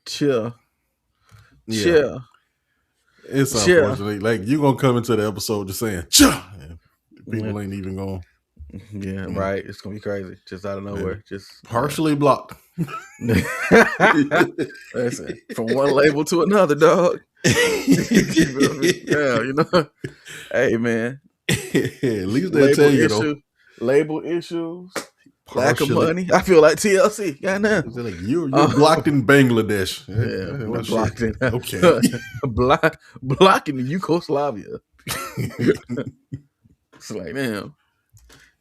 Chill. Yeah. Chill. It's unfortunate. Like, you gonna come into the episode just saying chill. And people ain't even going. Yeah, right. It's gonna be crazy. Just out of nowhere. Just partially blocked. Listen, from one label to another, dog. Yeah, you know. Hey, man. At least they tell you though. Label issues. Lack of money. I feel like TLC. Goddamn. Like you're blocked in Bangladesh. Yeah, we're blocked in. Okay. Blocking Yugoslavia. It's like, damn.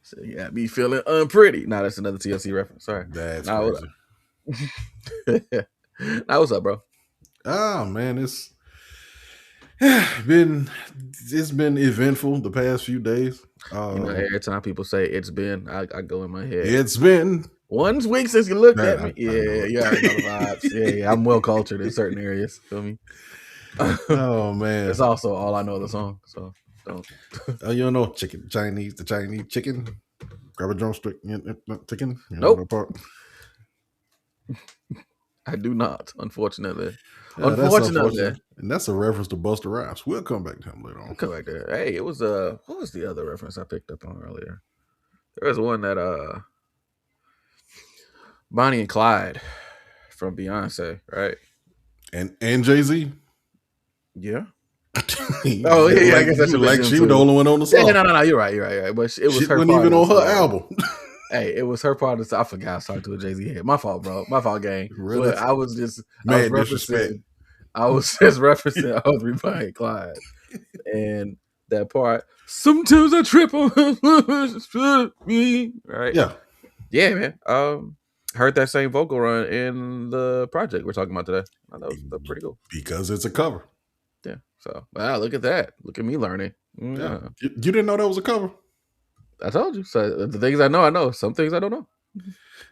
So you got me feeling unpretty. Nah, that's another TLC reference. Sorry. That's crazy. Now what's up, bro? Oh man, it's been eventful the past few days. Every time people say it's been, I go in my head. It's been 1 week since you looked at me. Yeah, you already know the vibes. Yeah, I'm well cultured in certain areas. Feel me? Oh man, it's also all I know of the song. So don't. Oh, you don't know the Chinese chicken. Grab a drumstick, chicken. Nope. I do not, unfortunately. Unfortunately. And that's a reference to Busta Rhymes. We'll come back to him later on. We'll come back to that. Hey, it was what was the other reference I picked up on earlier? There was one that Bonnie and Clyde from Beyonce, right? And Jay-Z? Yeah. Oh yeah, I guess that's like she was the only one on the song. Yeah, no, you're right. But it was her. Wasn't even on her album. Hey, it was her part of the. I forgot I was talking to a Jay-Z head. My fault, bro. My fault, gang. Really? But I was just disrespect. I was just referencing Audrey Bonnie and Clyde, and that part. Sometimes I trip on me. Right? Yeah, man. Heard that same vocal run in the project we're talking about today. That was pretty cool because it's a cover. Yeah. So, wow, look at that. Look at me learning. Yeah. You didn't know that was a cover? I told you. So the things I know. Some things I don't know.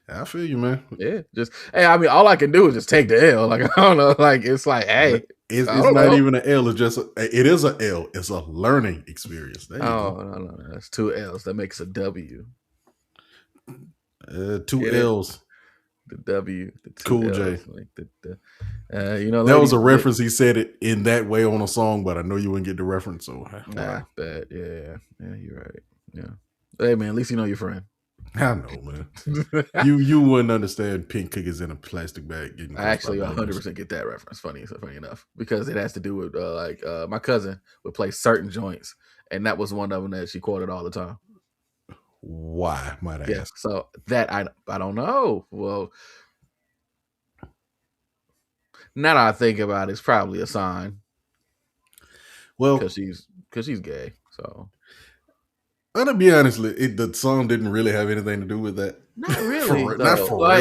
I feel you, man. Yeah. Hey, I mean, all I can do is just take the L. Like, I don't know. Like, it's like, hey. It's not even an L. It's just, it is an L. It's a learning experience. There you go. No. That's 2 L's. That makes a W. 2 L's. The W. The Cool L's, J. Like that was a reference. He said it in that way on a song, but I know you wouldn't get the reference. So, bad. Yeah, you're right. Yeah. Hey, man, at least you know your friend. I know, man. you wouldn't understand pink cookies in a plastic bag. I actually 100% get that reference. Funny enough, because it has to do with my cousin would play certain joints, and that was one of them that she quoted all the time. Why, might I ask? So that I don't know. Well, now that I think about it, it's probably a sign. Well, because she's gay. So, to be honest, the song didn't really have anything to do with that. Not really. Not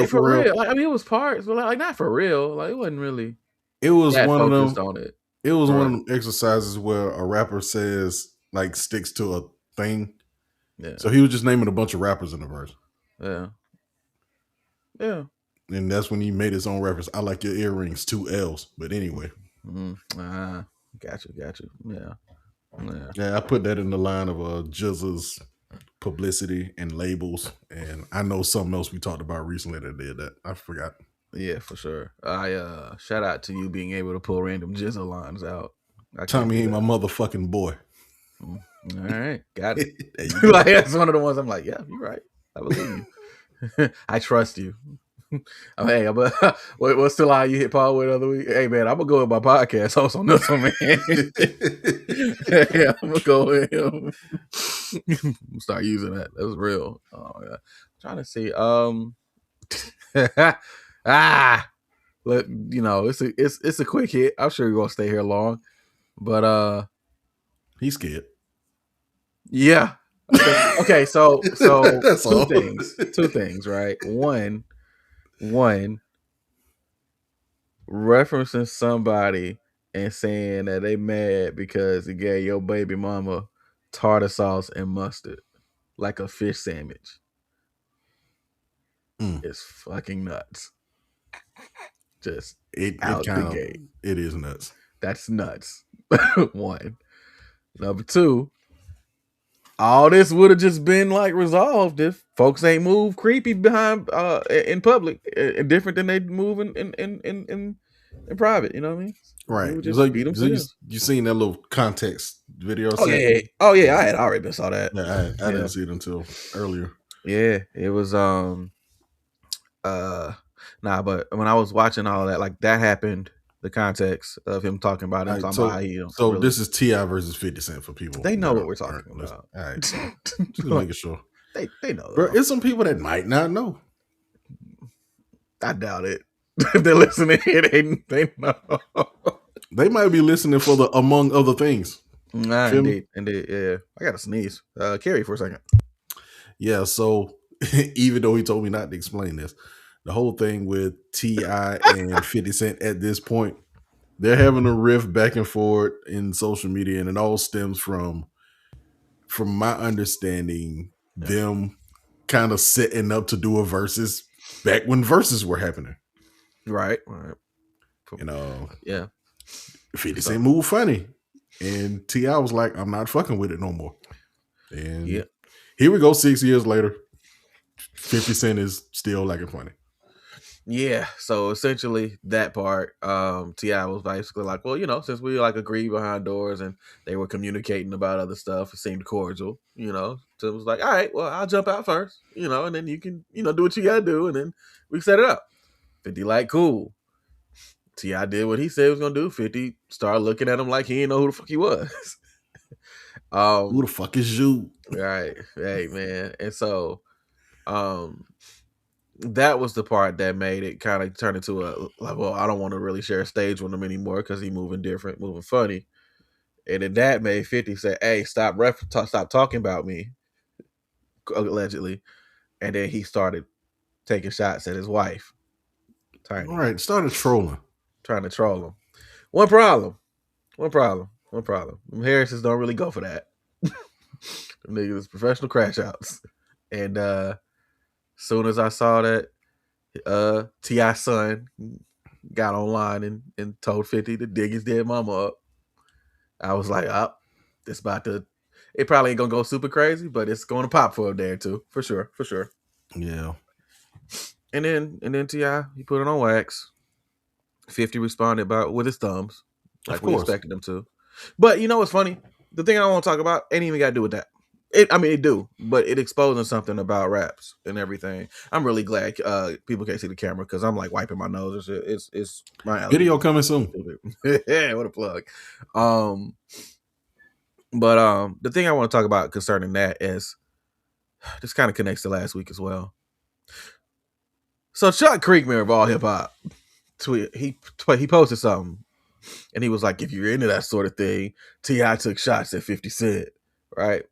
for real. Like, I mean, it was parts, but like not for real. Like, it wasn't really. It was one of them. On it. It was one of them exercises where a rapper says, like, sticks to a thing. Yeah. So he was just naming a bunch of rappers in the verse. Yeah. And that's when he made his own reference. I like your earrings, 2 L's. But anyway. Got you. Yeah. I put that in the line of Jizza's publicity and labels. And I know something else we talked about recently that did that. I forgot. Yeah, for sure. I shout out to you being able to pull random Jizza lines out. Tommy ain't my motherfucking boy. All right, got it. Like, that's one of the ones I'm like, yeah, you're right. I believe you. I trust you. Hey, what's the line you hit Paul with the other week? Hey, man, I'm gonna go with my podcast host on this one, man. Yeah, I'm gonna go with him. Start using that. That was real. Oh yeah. I'm trying to see. Look, it's a quick hit. I'm sure you're gonna stay here long, but he's scared. Yeah. Okay. So two things, right? One, referencing somebody and saying that they mad because he gave your baby mama tartar sauce and mustard like a fish sandwich. It's fucking nuts. Just out the gate. It is nuts. That's nuts. One. Number two, all this would have just been like resolved if folks ain't move creepy behind in public, different than they move in in private. You know what I mean? Right. We would It's just like beat them for you, them. you seen that little context video I Oh sent? yeah, oh yeah. I had already been saw that. Yeah, I didn't see it until earlier. Yeah, it was but when I was watching all that, like that happened. The context of him talking about him, talking about how he so this is T.I. versus 50 Cent for people. They know what we're talking about. All right, just making sure. They know. Bro, it's some people that might not know. I doubt it. If they're listening, they know. They might be listening for the among other things. Indeed. Yeah, I got to sneeze. Carry for a second. Yeah, so even though he told me not to explain this, the whole thing with T.I. and 50 Cent at this point, they're having a riff back and forth in social media, and it all stems from my understanding, them kind of setting up to do a versus back when verses were happening. Right. And yeah. 50 Cent moved funny. And T.I. was like, I'm not fucking with it no more. And here we go 6 years later. 50 Cent is still lacking funny. Yeah, so essentially that part, T.I. was basically like, well, since we like agreed behind doors and they were communicating about other stuff, it seemed cordial, so it was like, all right, well, I'll jump out first, and then you can, do what you gotta do, and then we set it up. 50 like, cool. T.I. did what he said he was gonna do. 50 started looking at him like he didn't know who the fuck he was. Who the fuck is you? Right, hey man, and so, that was the part that made it kind of turn into I don't want to really share a stage with him anymore because he's moving different, moving funny. And then that made 50 say, hey, stop talking about me, allegedly. And then he started taking shots at his wife. Tiny. All right, started trolling. Trying to troll him. One problem. Them Harrises don't really go for that. Them niggas professional crash outs. And soon as I saw that, T.I.'s son got online and told 50 to dig his dead mama up. I was like, it's about to. It probably ain't gonna go super crazy, but it's gonna pop for a day or two, for sure. Yeah. And then T.I. he put it on wax. 50 responded with his thumbs, like we expected him to. But you know what's funny? The thing I want to talk about ain't even got to do with that. It do, but it exposing something about raps and everything. I'm really glad people can't see the camera because I'm like wiping my nose. It's my allergy. Video coming soon. Yeah, what a plug. But the thing I want to talk about concerning that is this kind of connects to last week as well. So Chuck Creekman of All Hip Hop he posted something and he was like, if you're into that sort of thing, T.I. took shots at 50 Cent, right?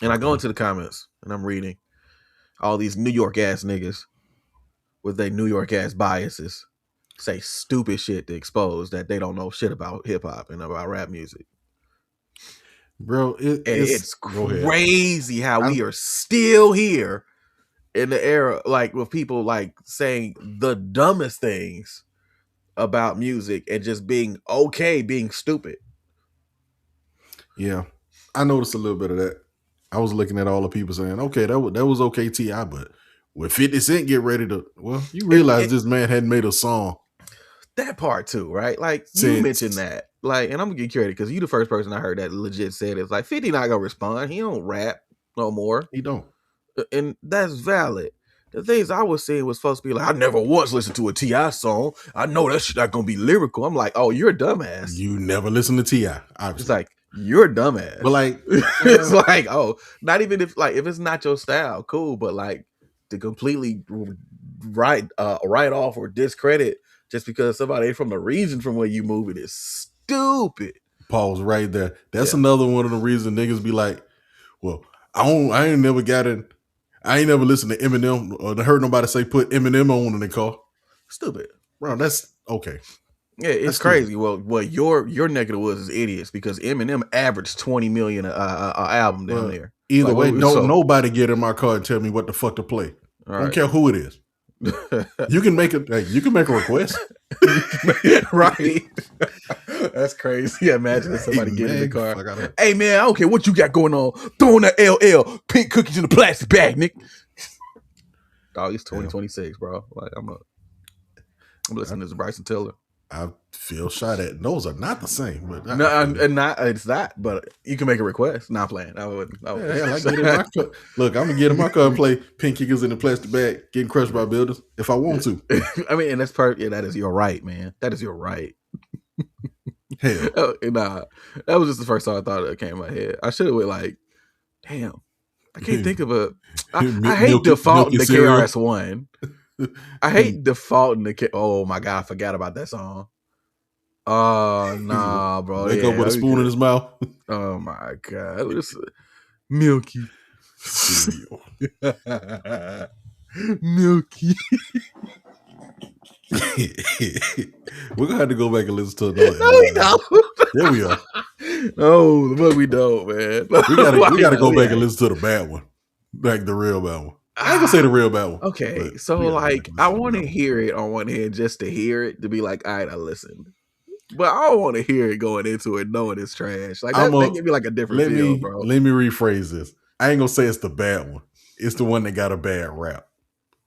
And I go into the comments and I'm reading all these New York ass niggas with their New York ass biases say stupid shit to expose that they don't know shit about hip hop and about rap music. Bro, it's crazy how we are still here in the era, like with people like saying the dumbest things about music and just being okay being stupid. Yeah, I noticed a little bit of that. I was looking at all the people saying, okay, that was okay, T.I., but when 50 Cent get ready to, well, you realize this man hadn't made a song. That part too, right? Like you mentioned that. Like, and I'm gonna get credit because you the first person I heard that legit said it's like 50 not gonna respond. He don't rap no more. He don't. And that's valid. The things I was saying was supposed to be like, I never once listened to a T.I. song. I know that shit not gonna be lyrical. I'm like, oh, you're a dumbass. You never listen to T.I., obviously. It's like, you're a dumbass. But like, it's like, oh, not even if it's not your style, cool. But like to completely write off or discredit just because somebody ain't from the region from where you move it is stupid. Paul's right there. That's another one of the reasons niggas be like, well, I ain't never listened to Eminem or heard nobody say put Eminem on in the car. Stupid. Bro, that's okay. Yeah, it's crazy. Stupid. Well, your neck of the woods is idiots because Eminem averaged 20 million an album down there. Either way, don't nobody get in my car and tell me what the fuck to play. I don't care who it is. You can make a request. Right. That's crazy. Yeah, imagine if somebody get in the car. Hey man, I don't care what you got going on. Throwing that LL pink cookies in the plastic bag, Nick. Dog, it's 2026, bro. Like I'm listening to Bryson Tiller. I feel shot at. Those are not the same, but no, and not it's not. But you can make a request. Not playing. I wouldn't. Hell, I get in my car. Look, I'm gonna get in my car and play Pink Kickers in the plastic bag, getting crushed by buildings if I want to. I mean, and that's part. Yeah, that is your right, man. That is your right. Hell, nah, that was just the first thought I thought that came in my head. I should have went like, damn, I can't think of a. I hate defaulting the KRS-One. I hate defaulting the. Oh my god, I forgot about that song. Oh nah, bro. Wake up with a spoon in his mouth. Oh my god, Milky. Milky. We're gonna have to go back and listen to another. No, we don't. There we are. No, but we don't, man. We gotta go back and listen to the bad one, like the real bad one. I ain't gonna say the real bad one. Okay, so like I want to hear it on one hand just to hear it, to be like, all right, I listened. But I don't want to hear it going into it knowing it's trash. Like that give me like a different feel, bro. Let me rephrase this. I ain't gonna say it's the bad one. It's the one that got a bad rap.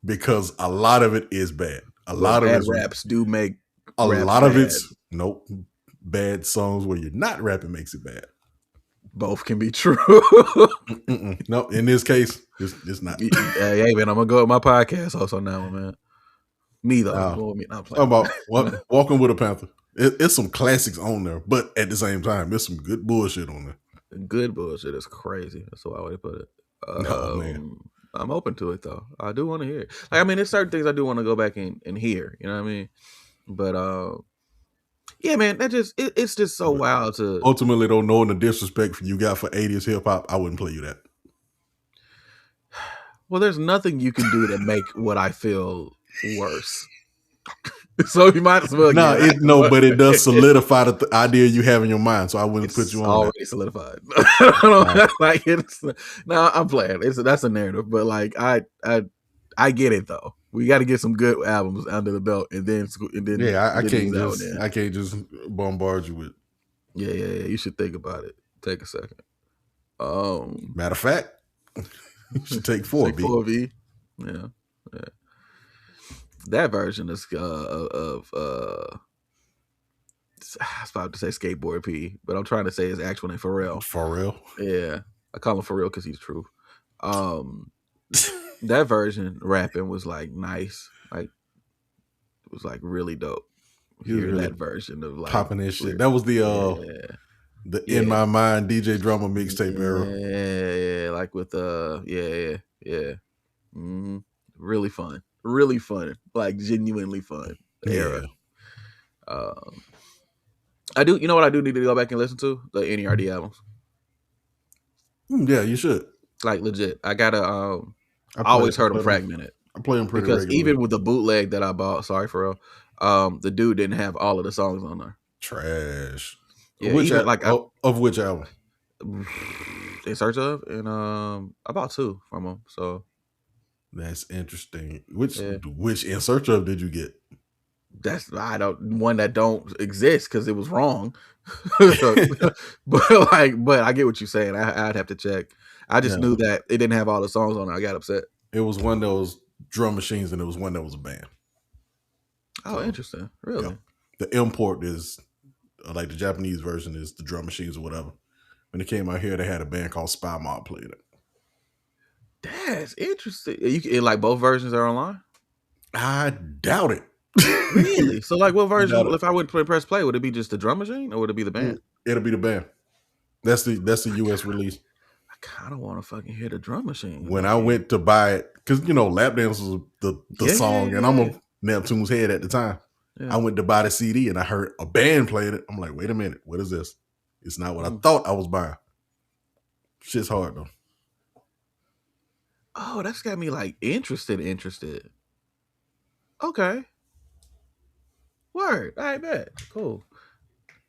Because a lot of it is bad. A lot of bad raps do make a lot of it's bad songs where you're not rapping makes it bad. Both can be true. No, in this case, it's not. Hey, man, I'm gonna go with my podcast host on that one, man. Me though. How about Walking with a Panther? It's some classics on there, but at the same time, there's some good bullshit on there. Good bullshit is crazy. That's the way to put it. Oh man. I'm open to it though. I do want to hear it. Like, I mean, there's certain things I do want to go back and hear. You know what I mean? But yeah, man, it's just so wild to ultimately don't know the disrespect you got for 80s hip hop. I wouldn't play you that. Well, there's nothing you can do to make what I feel worse. So you might as well. But it does solidify the idea you have in your mind. So I wouldn't put you on. Already solidified. I don't like it's. No, I'm playing. That's a narrative, but like I get it though. We got to get some good albums under the belt, and then yeah, I can't just bombard you with. Yeah. You should think about it. Take a second. Matter of fact, you should take 4V. Yeah. That version is of I was about to say Skateboard P, but I'm trying to say his actual name, Pharrell. Pharrell? Yeah. I call him Pharrell because he's true. That version rapping was like nice. Like it was like really dope. Hear that version of like popping that shit. That was the In My Mind DJ Drama mixtape era. Yeah, like with yeah. Mm-hmm. Really fun. Really fun, like genuinely fun era. I do. You know what I do need to go back and listen to? The NERD albums. Yeah, you should. Like legit. I gotta. I always heard them fragmented. I play them pretty because regularly. Even with the bootleg that I bought, sorry for real, the dude didn't have all of the songs on there. Trash. Yeah, which album? In Search Of, and I bought 2 from him. So. That's interesting. Which In Search Of did you get? That's one that don't exist because it was wrong. but I get what you're saying. I'd have to check. I just knew that it didn't have all the songs on it. I got upset. It was one that was drum machines and it was one that was a band. Oh, interesting. Really? Yeah. The import is like the Japanese version is the drum machines or whatever. When it came out here, they had a band called Spy Mob played it. That's interesting. Like both versions are online? I doubt it. Really? So like what version, if I went to press play, would it be just the drum machine or would it be the band? It'll be the band. That's the US release. I kind of want to fucking hear the drum machine. When I went to buy it, because Lap Dance was the song, and I'm a Neptune's head at the time. Yeah. I went to buy the CD and I heard a band playing it. I'm like, wait a minute, what is this? It's not what I thought I was buying. Shit's hard though. Oh, that's got me like interested. Okay. Word. I bet. Cool.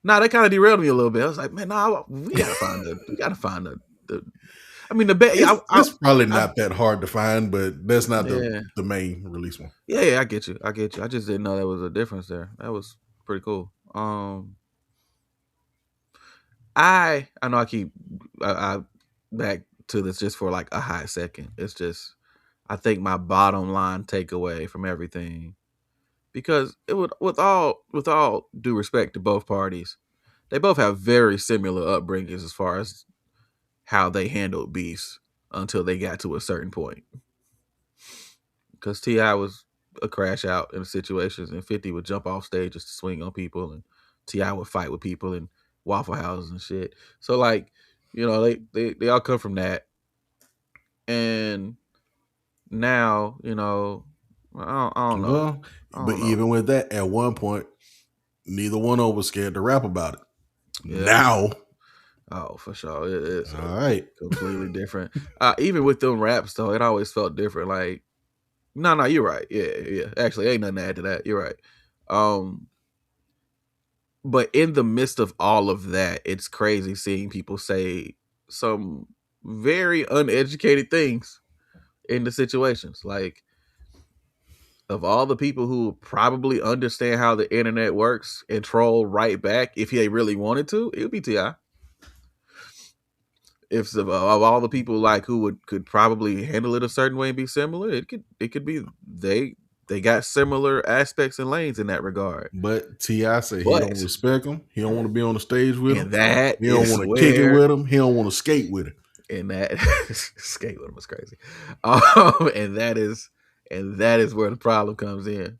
Nah, that kind of derailed me a little bit. I was like, man, we gotta find the I mean, the best. It's probably not that hard to find, but that's not the main release one. Yeah, I get you. I just didn't know there was a difference there. That was pretty cool. I know I keep back to this just for like a hot second. It's just I think my bottom line takeaway from everything because it would, with all due respect to both parties, they both have very similar upbringings as far as how they handled beefs until they got to a certain point. Because T.I. was a crash out in situations, and 50 would jump off stage just to swing on people, and T.I. would fight with people in Waffle Houses and shit. So like, they all come from that, and now I don't know. Well, but even with that, at one point, neither one of us was scared to rap about it. Yeah. Now, oh, for sure, it's all right, completely different. Even with them raps, though, it always felt different. Like, no, you're right. Yeah. Actually, ain't nothing to add to that. You're right. But in the midst of all of that, it's crazy seeing people say some very uneducated things in the situations. Like, of all the people who probably understand how the internet works and troll right back if they really wanted to, it would be T.I. If of all the people like who could probably handle it a certain way and be similar, it could be they got similar aspects and lanes in that regard. But T.I. said he don't respect him. He don't want to be on the stage with him. That he don't want to kick it with him. He don't want to skate with him. And that skate with him was crazy. And that is where the problem comes in,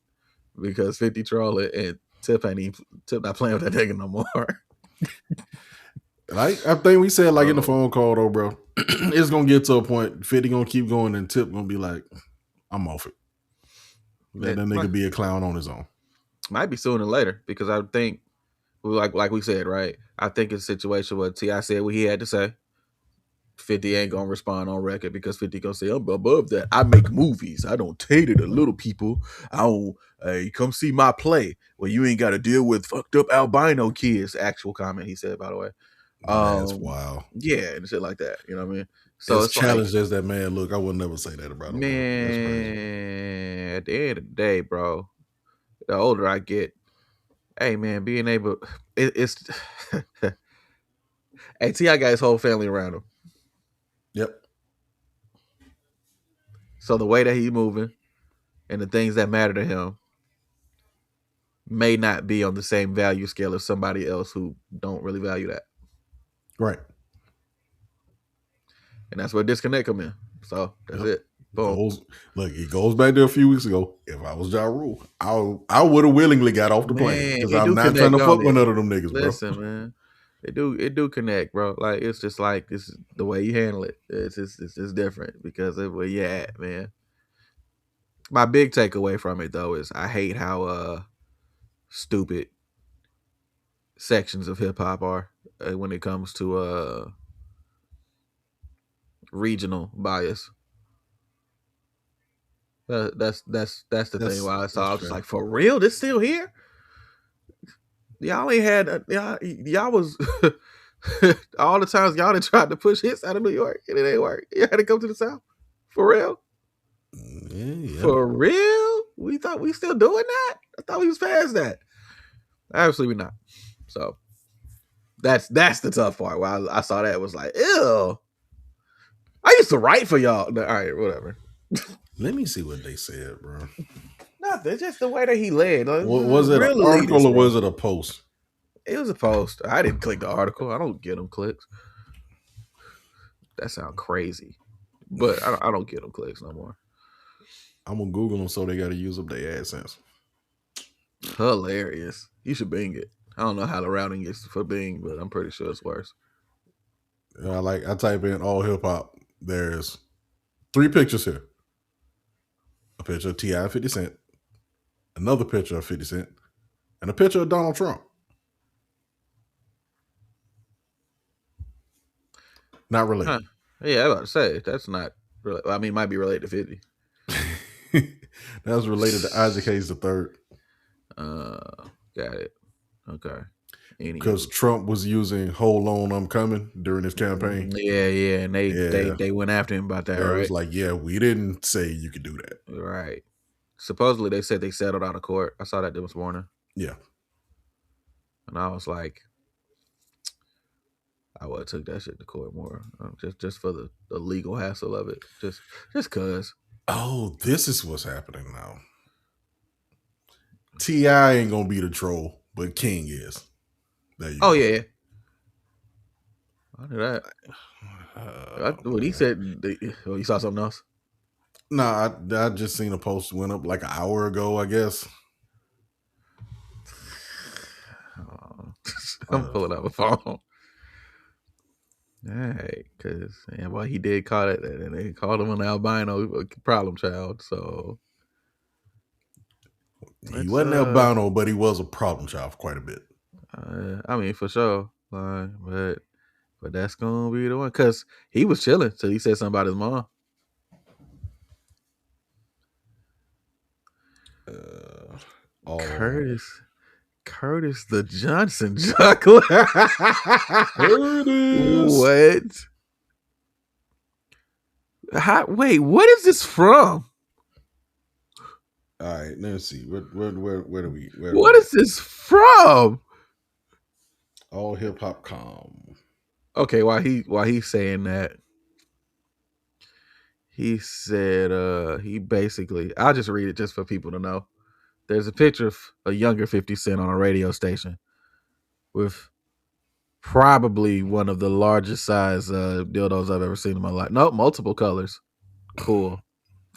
because 50 trolling and Tip not playing with that nigga no more. Like I think we said, like in the phone call though, bro, it's gonna get to a point. 50 gonna keep going, and Tip gonna be like, "I'm off it." Let that nigga be a clown on his own. Might be sooner or later, because I think, like we said, right? I think it's a situation where T.I. said what he had to say. 50 ain't gonna respond on record because 50 gonna say, I'm above that. I make movies. I don't cater to little people. I don't come see my play where you ain't gotta deal with fucked up albino kids. Actual comment he said, by the way. That's wild. Yeah, and shit like that. You know what I mean? So it's challenged as that man look. I would never say that about him. Man, at the end of the day, bro, the older I get, hey man, being able it's hey, T.I. got his whole family around him. Yep. So the way that he's moving and the things that matter to him may not be on the same value scale as somebody else who don't really value that. Right. And that's where disconnect come in. So that's it. Boom. It goes back to a few weeks ago. If I was Ja Rule, I would have willingly got off the plane, because I'm not trying to fuck with none of them niggas, bro. Listen, man. It do connect, bro. Like, it's just like, this is the way you handle it. It's just different because of where you at, man. My big takeaway from it though is I hate how stupid sections of hip hop are when it comes to regional bias. That's the thing. Why I saw, I was just like, for real, this still here? Y'all ain't had y'all was all the times y'all had tried to push hits out of New York and it ain't work. You had to come to the South. For real? Yeah. For real? We thought we still doing that? I thought we was past that. Absolutely not. So that's the tough part. Where I saw that, it was like, ew. I used to write for y'all. All right, whatever. Let me see what they said, bro. Nothing, just the way that he led. Like, was it an article or was it a post? It was a post. I didn't click the article. I don't get them clicks. That sounds crazy, but I don't get them clicks no more. I'm gonna Google them so they got to use up their AdSense. Hilarious. You should Bing it. I don't know how the routing is for Bing, but I'm pretty sure it's worse. I type in all hip hop. There's 3 pictures here. A picture of T.I. and 50 Cent, another picture of 50 Cent, and a picture of Donald Trump. Not related. Huh. Yeah, I was about to say, that's not related. I mean, it might be related to 50. That's related to Isaac Hayes III. Got it. Okay. Because Trump was using "Hold On, I'm Coming" during his campaign. Yeah, and they went after him about that, right? It was like, yeah, we didn't say you could do that. Right. Supposedly, they said they settled out of court. I saw that this morning. Yeah. And I was like, I would have took that shit to court more, just for the legal hassle of it, just cause. Oh, this is what's happening now. T.I. ain't gonna be the troll, but King is. There you go. Yeah. I knew that. What he said, you saw something else? No, I just seen a post went up like an hour ago, I guess. I'm pulling out my phone. Hey, because he did call it, and they called him an albino problem child. So he wasn't albino, but he was a problem child for quite a bit. I mean, for sure, but that's gonna be the one because he was chilling till he said something about his mom. Curtis the Johnson juggler. Curtis. What? Wait, what is this from? All right, let's see. Where do we? What is this from? All hip hop com. Okay, while he's saying that, he said he basically. I'll just read it just for people to know. There's a picture of a younger 50 Cent on a radio station with probably one of the largest size dildos I've ever seen in my life. No, multiple colors. Cool.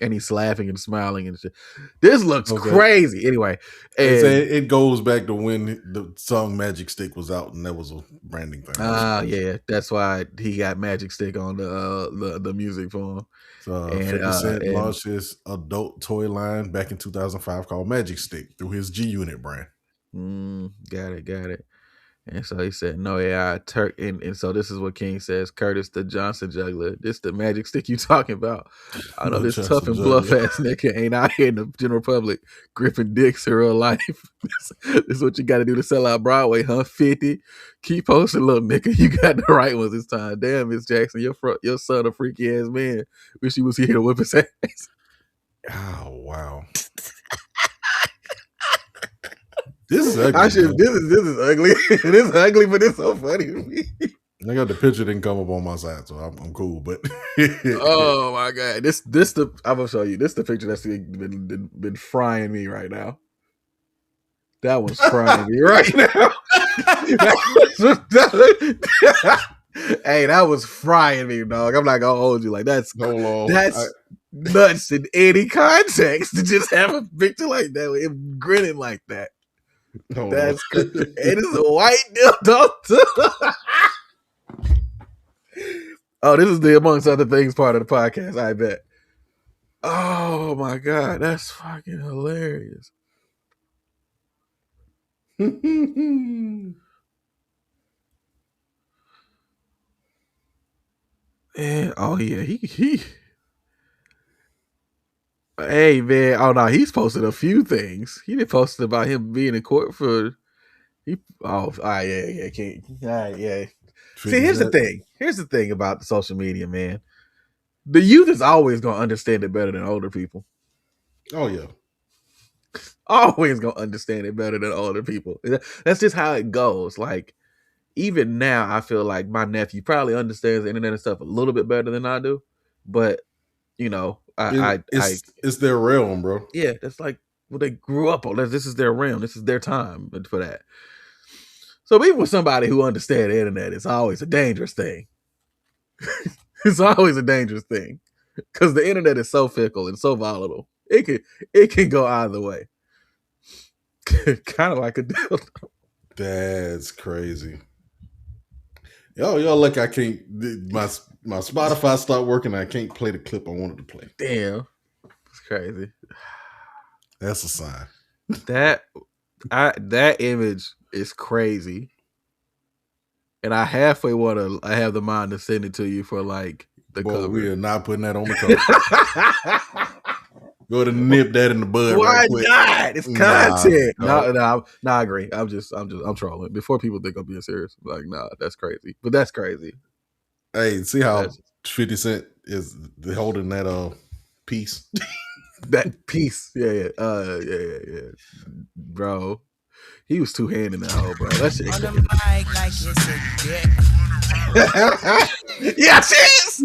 And he's laughing and smiling and shit. This looks crazy. Anyway, it goes back to when the song Magic Stick was out, and that was a branding thing. Yeah, that's why he got Magic Stick on the music for him. So 50 Cent launched his adult toy line back in 2005 called Magic Stick through his G Unit brand. Got it. And so he said, no AI Turk. And so this is what King says, Curtis the Johnson juggler. This the Magic Stick you talking about. I know this tough and bluff ass nigga ain't out here in the general public gripping dicks in real life. This is what you got to do to sell out Broadway, huh? 50. Keep posting, little nigga. You got the right ones this time. Damn, Miss Jackson, your son a freaky ass man. Wish he was here to whip his ass. Oh, wow. This is ugly. This is ugly. This is ugly, but it's so funny to me. I got the picture didn't come up on my side, so I'm cool. But oh my god, I'm gonna show you. This the picture that's been frying me right now. That one's frying me right now. Hey, that was frying me, dog. I'm not gonna hold you like that's nuts in any context to just have a picture like that with him grinning like that. That's good. It is a white dildo too. Oh, this is the amongst other things part of the podcast, I bet. Oh my god, that's fucking hilarious. Man, oh yeah, he hey man, oh no, he's posted a few things. He did posted about him being in court for yeah, can't yeah. See, here's the thing. Here's the thing about the social media, man. The youth is always gonna understand it better than older people. Oh yeah. Always gonna understand it better than older people. That's just how it goes. Like, even now, I feel like my nephew probably understands the internet and stuff a little bit better than I do. But, you know, it's their realm, bro. Yeah, that's like what they grew up on. This is their realm. This is their time for that. So even with somebody who understands the internet, it's always a dangerous thing. It's always a dangerous thing. Because the internet is so fickle and so volatile. It can go either way. Kind of like a dildo. That's crazy. Y'all look, I can't. My Spotify stopped working. I can't play the clip I wanted to play. Damn, it's crazy. That's a sign. That image is crazy, and I halfway want to. I have the mind to send it to you for like the cover. We are not putting that on the cover. Go to nip that in the bud. Why not? It's content. No, I agree. I'm trolling. Before people think I'm being serious, like, nah, that's crazy. But that's crazy. Hey, see how 50 Cent is holding that piece? That piece, yeah, bro. He was two-handing that hole, bro. That shit. Yeah, cheers.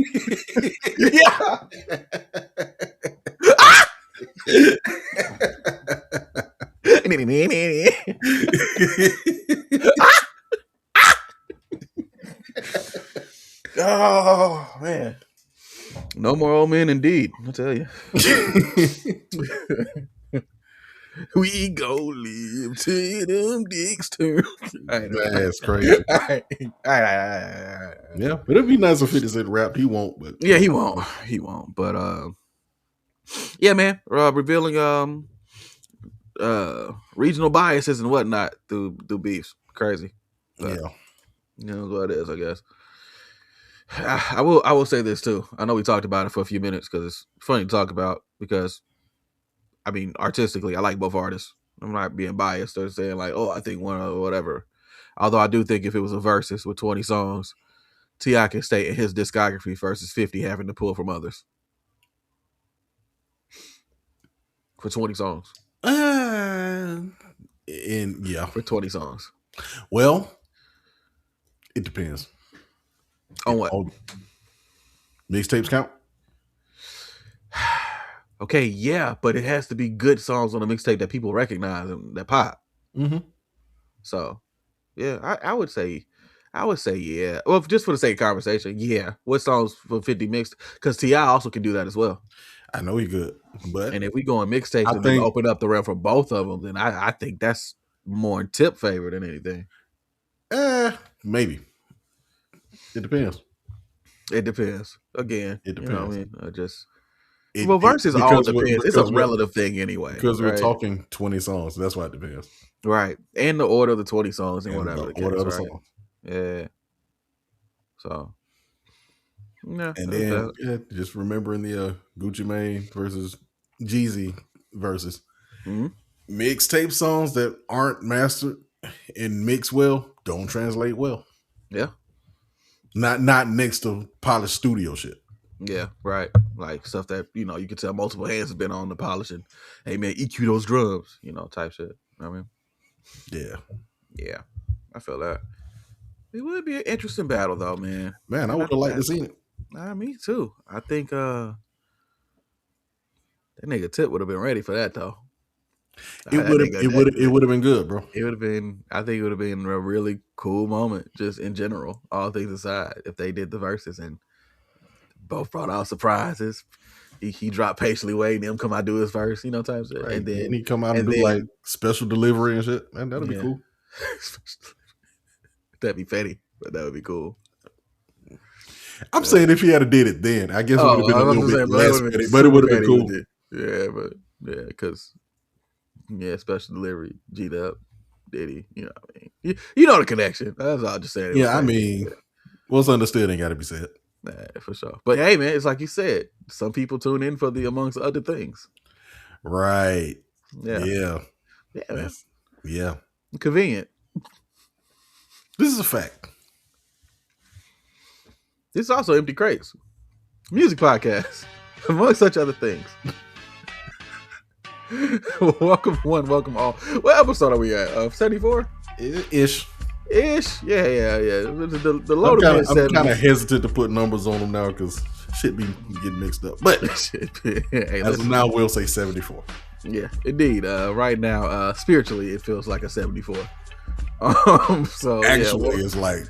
Yeah. Oh man, no more old men, indeed. I'll tell you. We go live till them dicks turn. That's crazy. All right. Yeah, but it'd be nice if 50 Cent rap. He won't, but yeah, he won't. He won't. But yeah, man. Revealing regional biases and whatnot through beefs. Crazy. But, yeah. You know what it is, I guess. I will say this too. I know we talked about it for a few minutes because it's funny to talk about because I mean artistically I like both artists. I'm not being biased or saying like, oh, I think one or whatever. Although I do think if it was a versus with 20 songs, T.I. can stay in his discography versus 50 having to pull from others. For 20 songs. And yeah. For 20 songs. Well, it depends. On what? Mixtapes count? Okay, yeah, but it has to be good songs on a mixtape that people recognize and that pop. Mm-hmm. So, yeah, I would say yeah. Well, just for the sake of conversation, yeah. What songs for 50 mixed? Because T.I. also can do that as well. I know he could, but and if we go on mixtapes and then open up the realm for both of them, then I think that's more in Tip favor than anything. Maybe. It depends. It depends. Again, it depends. You know what I mean? Versus all depends. It's a relative thing anyway. Because we're talking 20 songs. That's why it depends. Right. And the order of the 20 songs and whatever the case, order of the right? songs. Yeah. So. Yeah. And then just remembering the Gucci Mane versus Jeezy versus mixtape songs that aren't mastered and mixed well don't translate well. Yeah. Not next to polished studio shit. Yeah, right. Like stuff that, you know, you can tell multiple hands have been on the polishing. Hey man, EQ those drums, you know, type shit. You know what I mean? Yeah. Yeah. I feel that. It would be an interesting battle though, man. Man, I would have liked to see it. Me too. I think that nigga Tip would have been ready for that though. It would have been good, bro. It would have been. I think it would have been a really cool moment, just in general, all things aside, if they did the verses and both brought out surprises. He dropped patiently waiting, him come out do his verse, you know, type shit, right. and then he come out and do like special delivery and shit. Man, that'd be cool. That'd be petty, but that would be cool. I'm saying if he had did it then, I guess it would have been a little bit less petty, but it would have been cool. Because special delivery, G'd up, Diddy, you know what I mean? You know the connection. That's all I'm just saying. Yeah, I mean, what's understood ain't got to be said. Nah, for sure. But hey, man, it's like you said, some people tune in for the amongst other things. Right. Yeah. Yeah. Yeah, man. Yeah. Convenient. This is a fact. This is also Empty Crates, music podcast, among such other things. Welcome one, welcome all. What episode are we at? 74? Ish. Yeah. The load I'm kind of hesitant to put numbers on them now because shit be getting mixed up. But hey, as of now, we'll say 74. Yeah, indeed. Right now, spiritually, it feels like a 74. So actually, it's like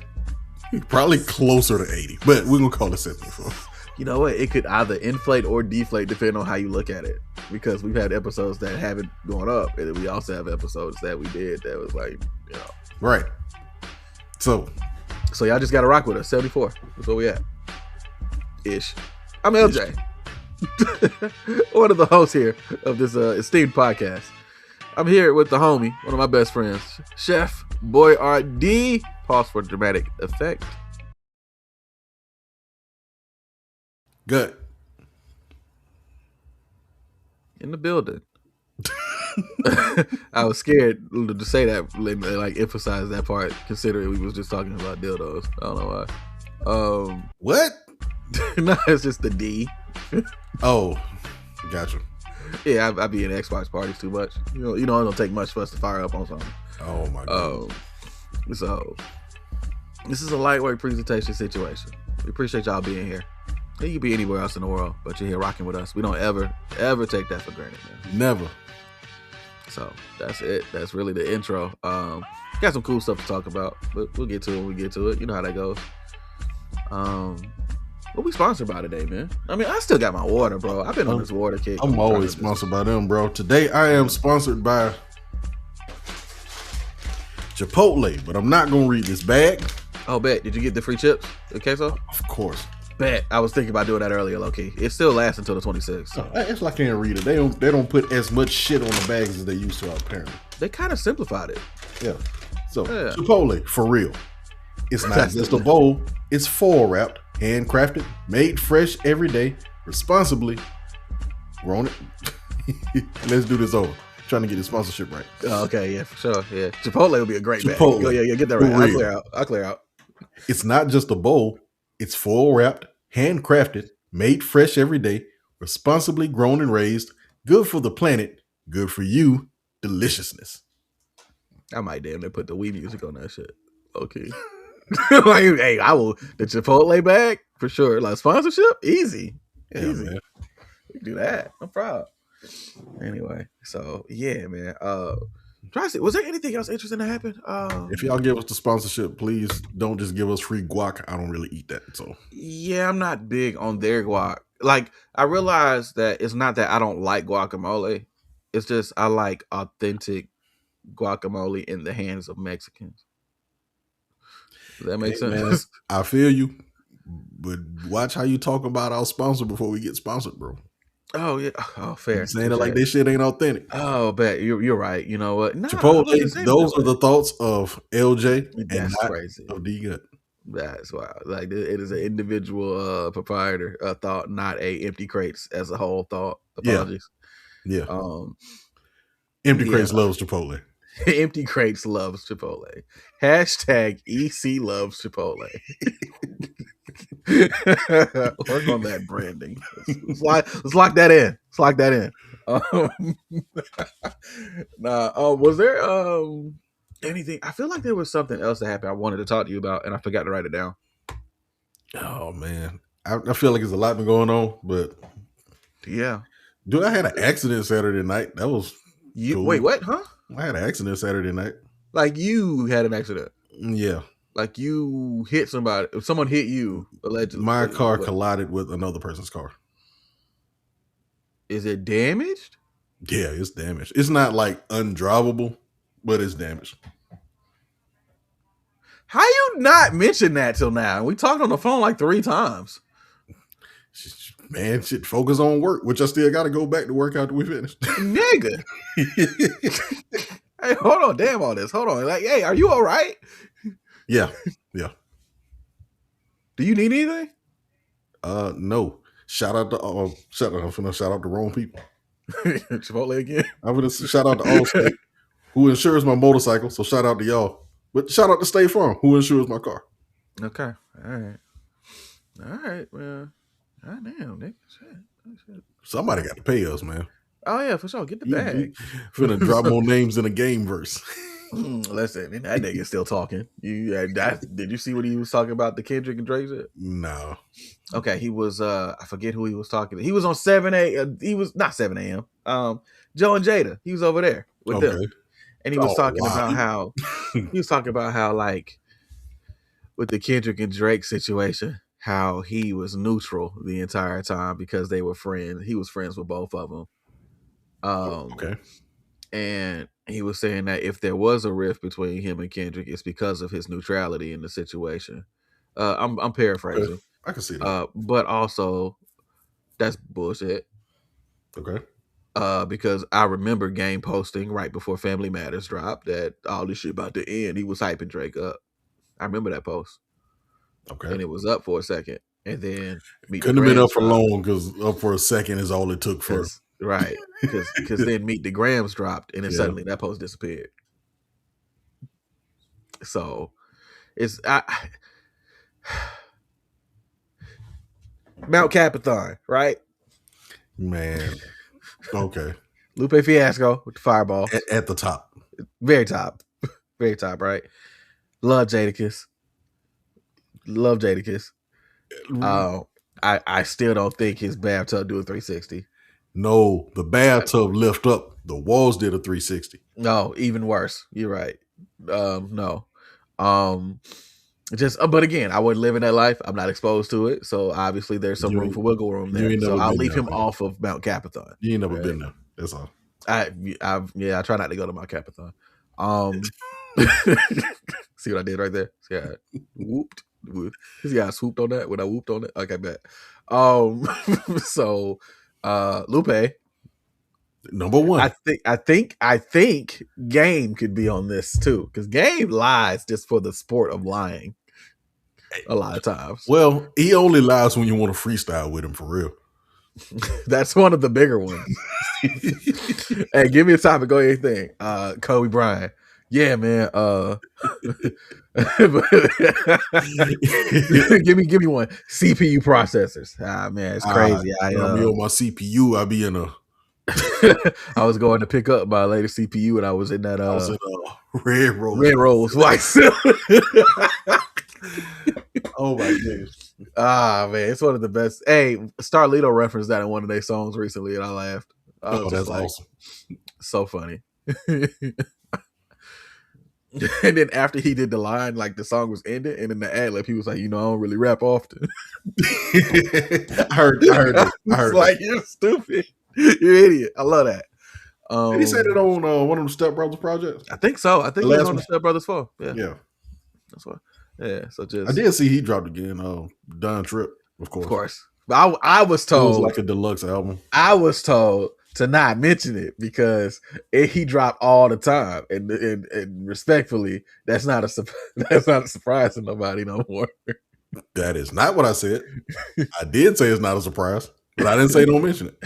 probably closer to 80, but we're gonna call it 74. You know what? It could either inflate or deflate depending on how you look at it. Because we've had episodes that haven't gone up, and then we also have episodes that we did that was like, you know, right. So y'all just gotta rock with us. 74. That's where we at. Ish. I'm LJ. One of the hosts here of this esteemed podcast. I'm here with the homie, one of my best friends, Chef Boy RD. Pause for dramatic effect. Good. In the building. I was scared to say that, like emphasize that part, considering we was just talking about dildos. I don't know why. What? No, it's just the D. Oh, gotcha. Yeah, I be in Xbox parties too much. You know, it don't take much for us to fire up on something. Oh my god. So this is a lightweight presentation situation. We appreciate y'all being here. You could be anywhere else in the world, but you're here rocking with us. We don't ever take that for granted, man. Never. So that's it. That's really the intro. Got some cool stuff to talk about, but we'll get to it when we get to it. You know how that goes. What we sponsored by today, man? I mean, I still got my water, bro. I've been on this water kick. I'm always sponsored by them, bro. Today I am sponsored by Chipotle, but I'm not gonna read this bag. Oh, bet. Did you get the free chips? The queso? Of course. Bet. I was thinking about doing that earlier, low-key. It still lasts until the 26th. Oh, it's like I can't read it. They don't put as much shit on the bags as they used to, apparently. They kind of simplified it. Yeah. So Chipotle, for real. It's not just a bowl. It's foil wrapped, handcrafted, made fresh every day, responsibly grown it. Let's do this over. Trying to get the sponsorship right. Oh, okay, yeah, for sure. Yeah, Chipotle will be a great bag. Yeah, get that right. I'll clear out. It's not just a bowl. It's foil wrapped, handcrafted, made fresh every day, responsibly grown and raised, good for the planet, good for you, deliciousness. I might damn near put the Wii music on that shit. Okay. Like, hey, I will. The Chipotle bag for sure. Like sponsorship, easy. Man. We can do that. I'm proud. Anyway, so yeah, man. Was there anything else interesting that happened? If y'all give us the sponsorship, please don't just give us free guac. I don't really eat that. So yeah, I'm not big on their guac. Like, I realize that it's not that I don't like guacamole. It's just I like authentic guacamole in the hands of Mexicans. Does that make sense? Man, I feel you, but watch how you talk about our sponsor before we get sponsored, bro. Oh yeah. Oh, fair. You're saying it like this shit ain't authentic. Oh, bet you're right. You know what? Nah, Chipotle. Those are the thoughts of LJ. That's and not crazy. Of D Gut. That's wild. Like, it is an individual proprietor thought, not a Empty Crates as a whole thought. Apologies. Yeah. Empty Crates loves Chipotle. Empty Crates loves Chipotle. Hashtag EC loves Chipotle. Work on that branding. Let's lock that in. Let's lock that in. Was there anything? I feel like there was something else that happened I wanted to talk to you about, and I forgot to write it down. Oh man, I feel like there's a lot been going on, but yeah. Dude, I had an accident Saturday night. That was cool. Wait, what? Huh? I had an accident Saturday night. Like, you had an accident? Yeah. Like, you hit somebody. Someone hit you, allegedly. My car collided with another person's car. Is it damaged? Yeah, it's damaged. It's not like undrivable, but it's damaged. How you not mention that till now? We talked on the phone like 3 times. Man, shit, focus on work, which I still got to go back to work after we finish. Nigga. Hey, hold on. Damn all this. Hold on. Like, hey, are you all right? Yeah. Do you need anything? No. Shout out to I'm finna shout out the wrong people. Chipotle again. I'm gonna shout out to Allstate, who insures my motorcycle. So shout out to y'all. But shout out to State Farm, who insures my car. Okay. All right, man. God damn, nigga. Shit. Somebody got to pay us, man. Oh yeah, for sure. Get the bag. Finna drop more names in a game verse. Listen, that nigga's still talking. Did you see what he was talking about, the Kendrick and Drake shit? No. Okay, he was I forget who he was talking to. He was on 7 a.m. He was not 7 a.m. Joe and Jada. He was over there with them. And he was talking about how like with the Kendrick and Drake situation, how he was neutral the entire time because they were friends. He was friends with both of them. And he was saying that if there was a rift between him and Kendrick, it's because of his neutrality in the situation. I'm paraphrasing. I can see that. But also, that's bullshit. Okay. Because I remember Game posting right before Family Matters dropped that all this shit about to end. He was hyping Drake up. I remember that post. Okay. And it was up for a second. And then couldn't have been up for long, because up for a second is all it took for. Right. Because then Meet the Grams dropped, and then suddenly that post disappeared. So it's Mount Capathon, right? Man. Okay. Lupe Fiasco with the fireball. At the top. Very top. Very top, right? Love Jadakiss. I still don't think his bathtub do a 360. No, the bathtub lift up The Walls did a 360. No, even worse. You're right. No. But again, I wouldn't live in that life. I'm not exposed to it, so obviously there's some room for wiggle room there. So I'll leave him off of Mount Capathon. You ain't never been there. That's all. I try not to go to Mount Capathon. See what I did right there? See, I whooped. See how I swooped on that when I whooped on it? Okay, bet. So Lupe, number one. I think Game could be on this too, because Game lies just for the sport of lying a lot of times. Well, he only lies when you want to freestyle with him for real. That's one of the bigger ones. Hey, give me a topic. Go anything. Kobe Bryant. Yeah, man. give me one. CPU processors. Ah, man, it's crazy. I be on my CPU. I be in a. I was going to pick up my latest CPU, and I was in that. I was in Red Rose. Red Rose White. Oh my goodness. Ah, man, it's one of the best. Hey, Starlito referenced that in one of their songs recently, and I laughed. That's awesome. So funny. And then after he did the line, like the song was ended, and in the ad-lib, he was like, I don't really rap often. I heard it. Like, you're stupid. You're an idiot. I love that. Did he say that on one of them Step Brothers projects? I think so. I think it was on the Step Brothers 4. Yeah. That's why. Yeah. So I did see he dropped again. Don Trip, of course. Of course. But I was told it was like a deluxe album. I was told to not mention it because he dropped all the time, and respectfully, that's not a surprise to nobody no more. That is not what I said. I did say it's not a surprise, but I didn't say don't mention it.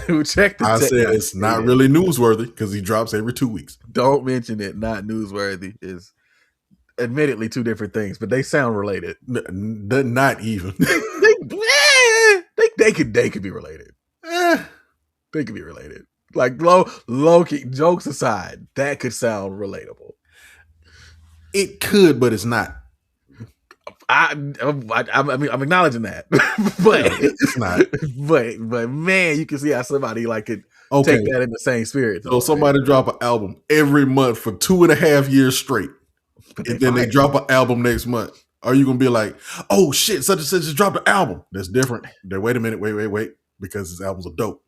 I said it's not really newsworthy because he drops every 2 weeks. Don't mention it. Not newsworthy is admittedly two different things, but they sound related. Not even. They could be related. They could be related. Like low key, jokes aside, that could sound relatable. It could, but it's not. I'm acknowledging that, but it's not. But man, you can see how somebody could take that in the same spirit. So somebody drop an album every month for 2.5 years straight, and then they drop an album next month. Are you gonna be like, oh shit, such and such just dropped an album? That's different. Wait a minute, wait, because his albums are dope.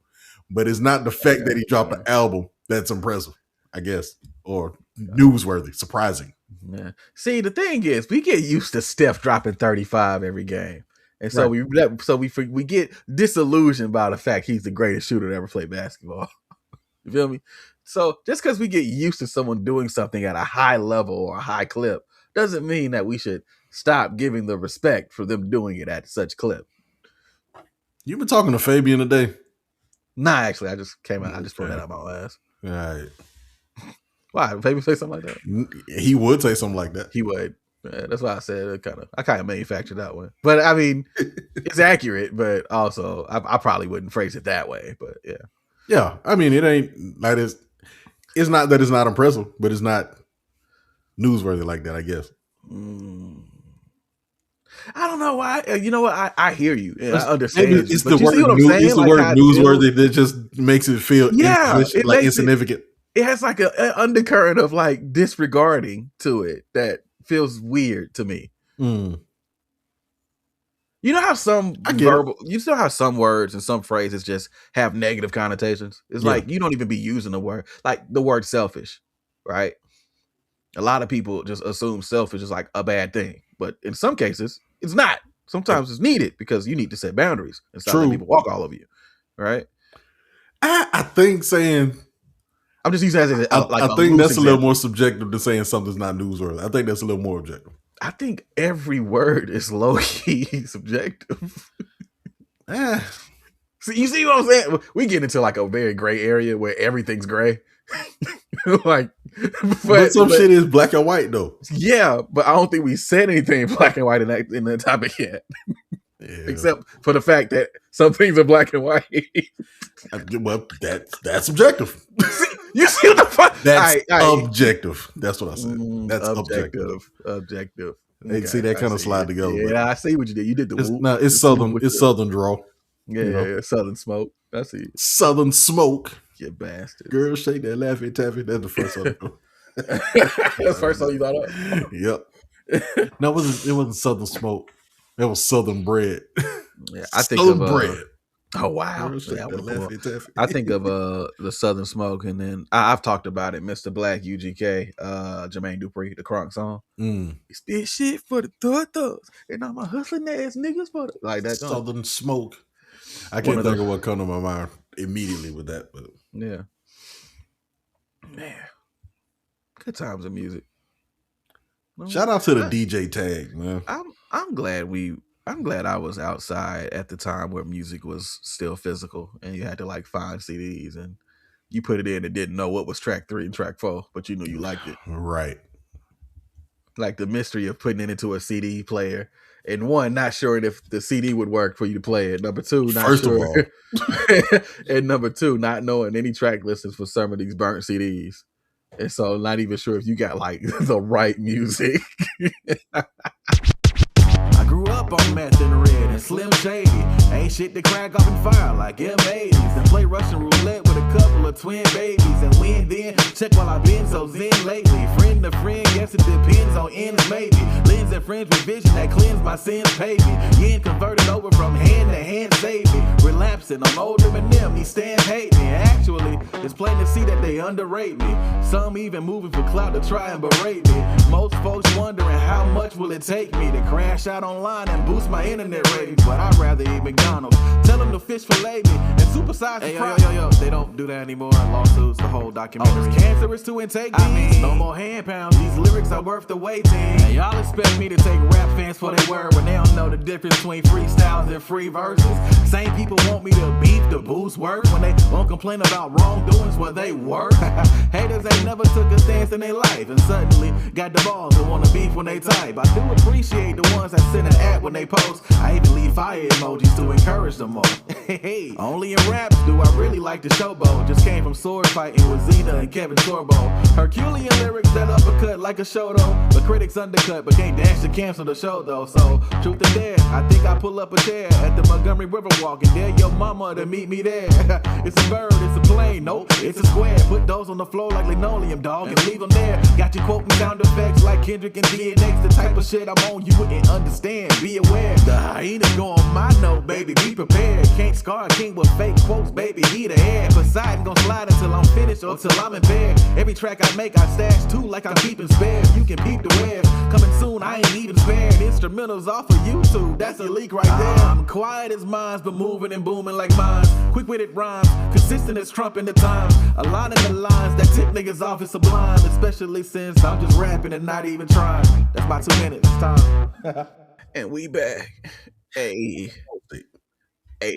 But it's not the fact that he dropped an album that's impressive, I guess, or newsworthy, surprising. Yeah. See, the thing is, we get used to Steph dropping 35 every game, and so we get disillusioned by the fact he's the greatest shooter to ever play basketball. You feel me? So just because we get used to someone doing something at a high level or a high clip doesn't mean that we should stop giving the respect for them doing it at such clip. You've been talking to Fabian today? Nah, actually, I just came out. I just pulled that out of my ass. All right. Why? Would Fabian say something like that? He would say something like that. He would. Yeah, that's why I said I kind of manufactured that one. But I mean, it's accurate, but also I probably wouldn't phrase it that way. But yeah. Yeah. I mean, it ain't like it's not that it's not impressive, but it's not newsworthy like that, I guess. I don't know why. You know what? I hear you. And I understand. It's the word newsworthy that just makes it feel insignificant. It has like an undercurrent of disregarding to it that feels weird to me. You know how some some words and some phrases just have negative connotations? It's like you don't even be using the word, like the word selfish, right? A lot of people just assume selfish is like a bad thing, but in some cases, it's not. Sometimes it's needed because you need to set boundaries and stop letting people walk all over you, right? I think saying... I'm just using that as I think that's a little more subjective than saying something's not newsworthy. I think that's a little more objective. I think every word is low-key subjective. So you see what I'm saying? We get into a very gray area where everything's gray. But some shit is black and white though. Yeah, but I don't think we said anything black and white in that topic yet. Yeah. Except for the fact that some things are black and white. Well, that's objective. You see what the fuck? That's objective. That's what I said. That's objective. Objective. Okay, see that kind of slide together. Yeah, I see what you did. You did the whoop. No, it's southern. It's southern draw. Yeah, Southern smoke. I see. Southern smoke. You bastards. Girl, shake that Laffy Taffy. That's the first song. That's the first song you thought of? Yep. No, it wasn't Southern Smoke. That was Southern Bread. Yeah, I think Southern of Bread. Oh wow! Girl, shake that Laffy Taffy. I think of the Southern Smoke, and then I've talked about it. Mr. Black, UGK, Jermaine Dupri, the Crunk song. He spit shit for the thugs, and I'm a hustling ass niggas for the like that. Southern Smoke. I can't think of what come to my mind immediately with that, but yeah, man, good times of music. Shout out to the DJ tag, man. I'm glad I was outside at the time where music was still physical and you had to like find CDs and you put it in and didn't know what was track 3 and track 4, but you knew you liked it. Right. Like the mystery of putting it into a CD player. And one, not sure if the CD would work for you to play it. Number 2, not First sure. of all. And number 2, not knowing any track listings for some of these burnt CDs. And so not even sure if you got like the right music. I grew up on meth and red and Slim Shady. Ain't shit to crack up and fire like M80s. And play Russian roulette with a couple of twin babies. And win then, check while I've been so zen lately. Friend to friend, guess it depends on ends maybe. Lens and friends with vision that cleanse my sins pay me. Yen converted over from hand to hand save me. Relapsing on old Eminem, these stands hate me. Actually, it's plain to see that they underrate me. Some even moving for clout to try and berate me. Most folks wondering how much will it take me to crash out online and boost my internet ratings. But I'd rather eat McDonald's. Tell them to fish fillet me and supersize the yo. They don't do that anymore. Lawsuits, the whole documentary. It's cancerous to intake these. No more hand pounds. These lyrics are worth the waiting. And y'all expect me to take rap fans for their word when they don't know the difference between freestyles and free verses. Same people want me to beef the boost work when they won't complain about wrongdoings where they work. Haters ain't never took a stance in their life and suddenly got the balls to want to beef when they type. I do appreciate the ones that send an ad when they post. I even leave fire emojis to encourage them more. Hey, only in raps do I really like the showboat. Just came from sword fighting with Zena and Kevin Sorbo. Herculean lyrics that uppercut like a show though. But critics undercut but can't dash to cancel the show though. So truth or dare, I think I pull up a chair at the Montgomery River walk and dare your mama to meet me there. It's a bird, it's a plane, nope, it's a square. Put those on the floor like linoleum, dog, and leave them there. Got you quoting sound effects like Kendrick and DNX. The type of shit I'm on you wouldn't understand. Be aware, the hyenas go on my note, baby, be prepared. Can't scar a king with fake quotes, baby, he the heir. Poseidon gon' slide until I'm finished or till I'm in bed. Every track I make, I stash 2 like I'm keeping spares. You can peep the web, coming soon, I ain't even spared. Instrumentals off of YouTube, that's a leak right there. I'm quiet as mines, but moving and booming like mines. Quick-witted rhymes, consistent as Trump in the times. A line in the lines that tip niggas off is sublime, especially since I'm just rapping and not even trying. That's my 2 minutes, time. And we back. Hey,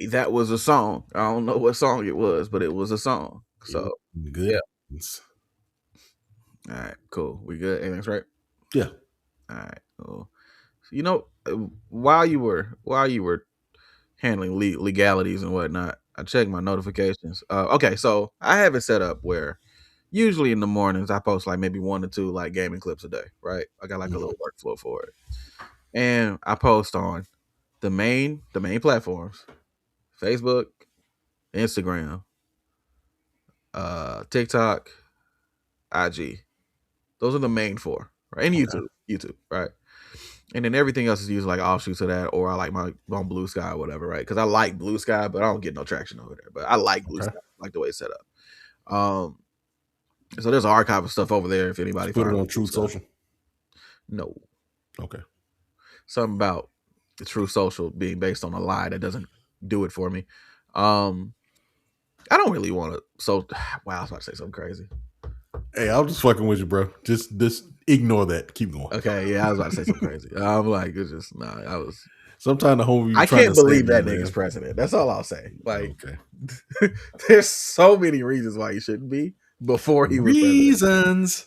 that was a song. I don't know what song it was, but it was a song. So good. Yeah. All right, cool. We good? Everything's right? Yeah. All right, cool. You know, while you were handling legalities and whatnot, I checked my notifications. Okay, so I have it set up where usually in the mornings I post like maybe 1 or 2 like gaming clips a day, right? I got like a little workflow for it. And I post on the main platforms, Facebook, Instagram, TikTok, IG. Those are the main 4, right? And YouTube, right? And then everything else is usually like offshoots of that, or I like my on Blue Sky or whatever, right? Because I like Blue Sky, but I don't get no traction over there. But I like Blue Sky, I like the way it's set up. So there's an archive of stuff over there if anybody put it on Truth Social. No. Okay. Something about the True Social being based on a lie that doesn't do it for me. I don't really want to. So wow, I was about to say something crazy. Hey, I'm just fucking with you, bro. Just ignore that. Keep going. Okay, yeah, I was about to say something crazy. I'm like, it's just I was. Sometimes the homie. I can't believe that nigga's president. That's all I'll say. Like, okay. There's so many reasons why he shouldn't be before he was reasons.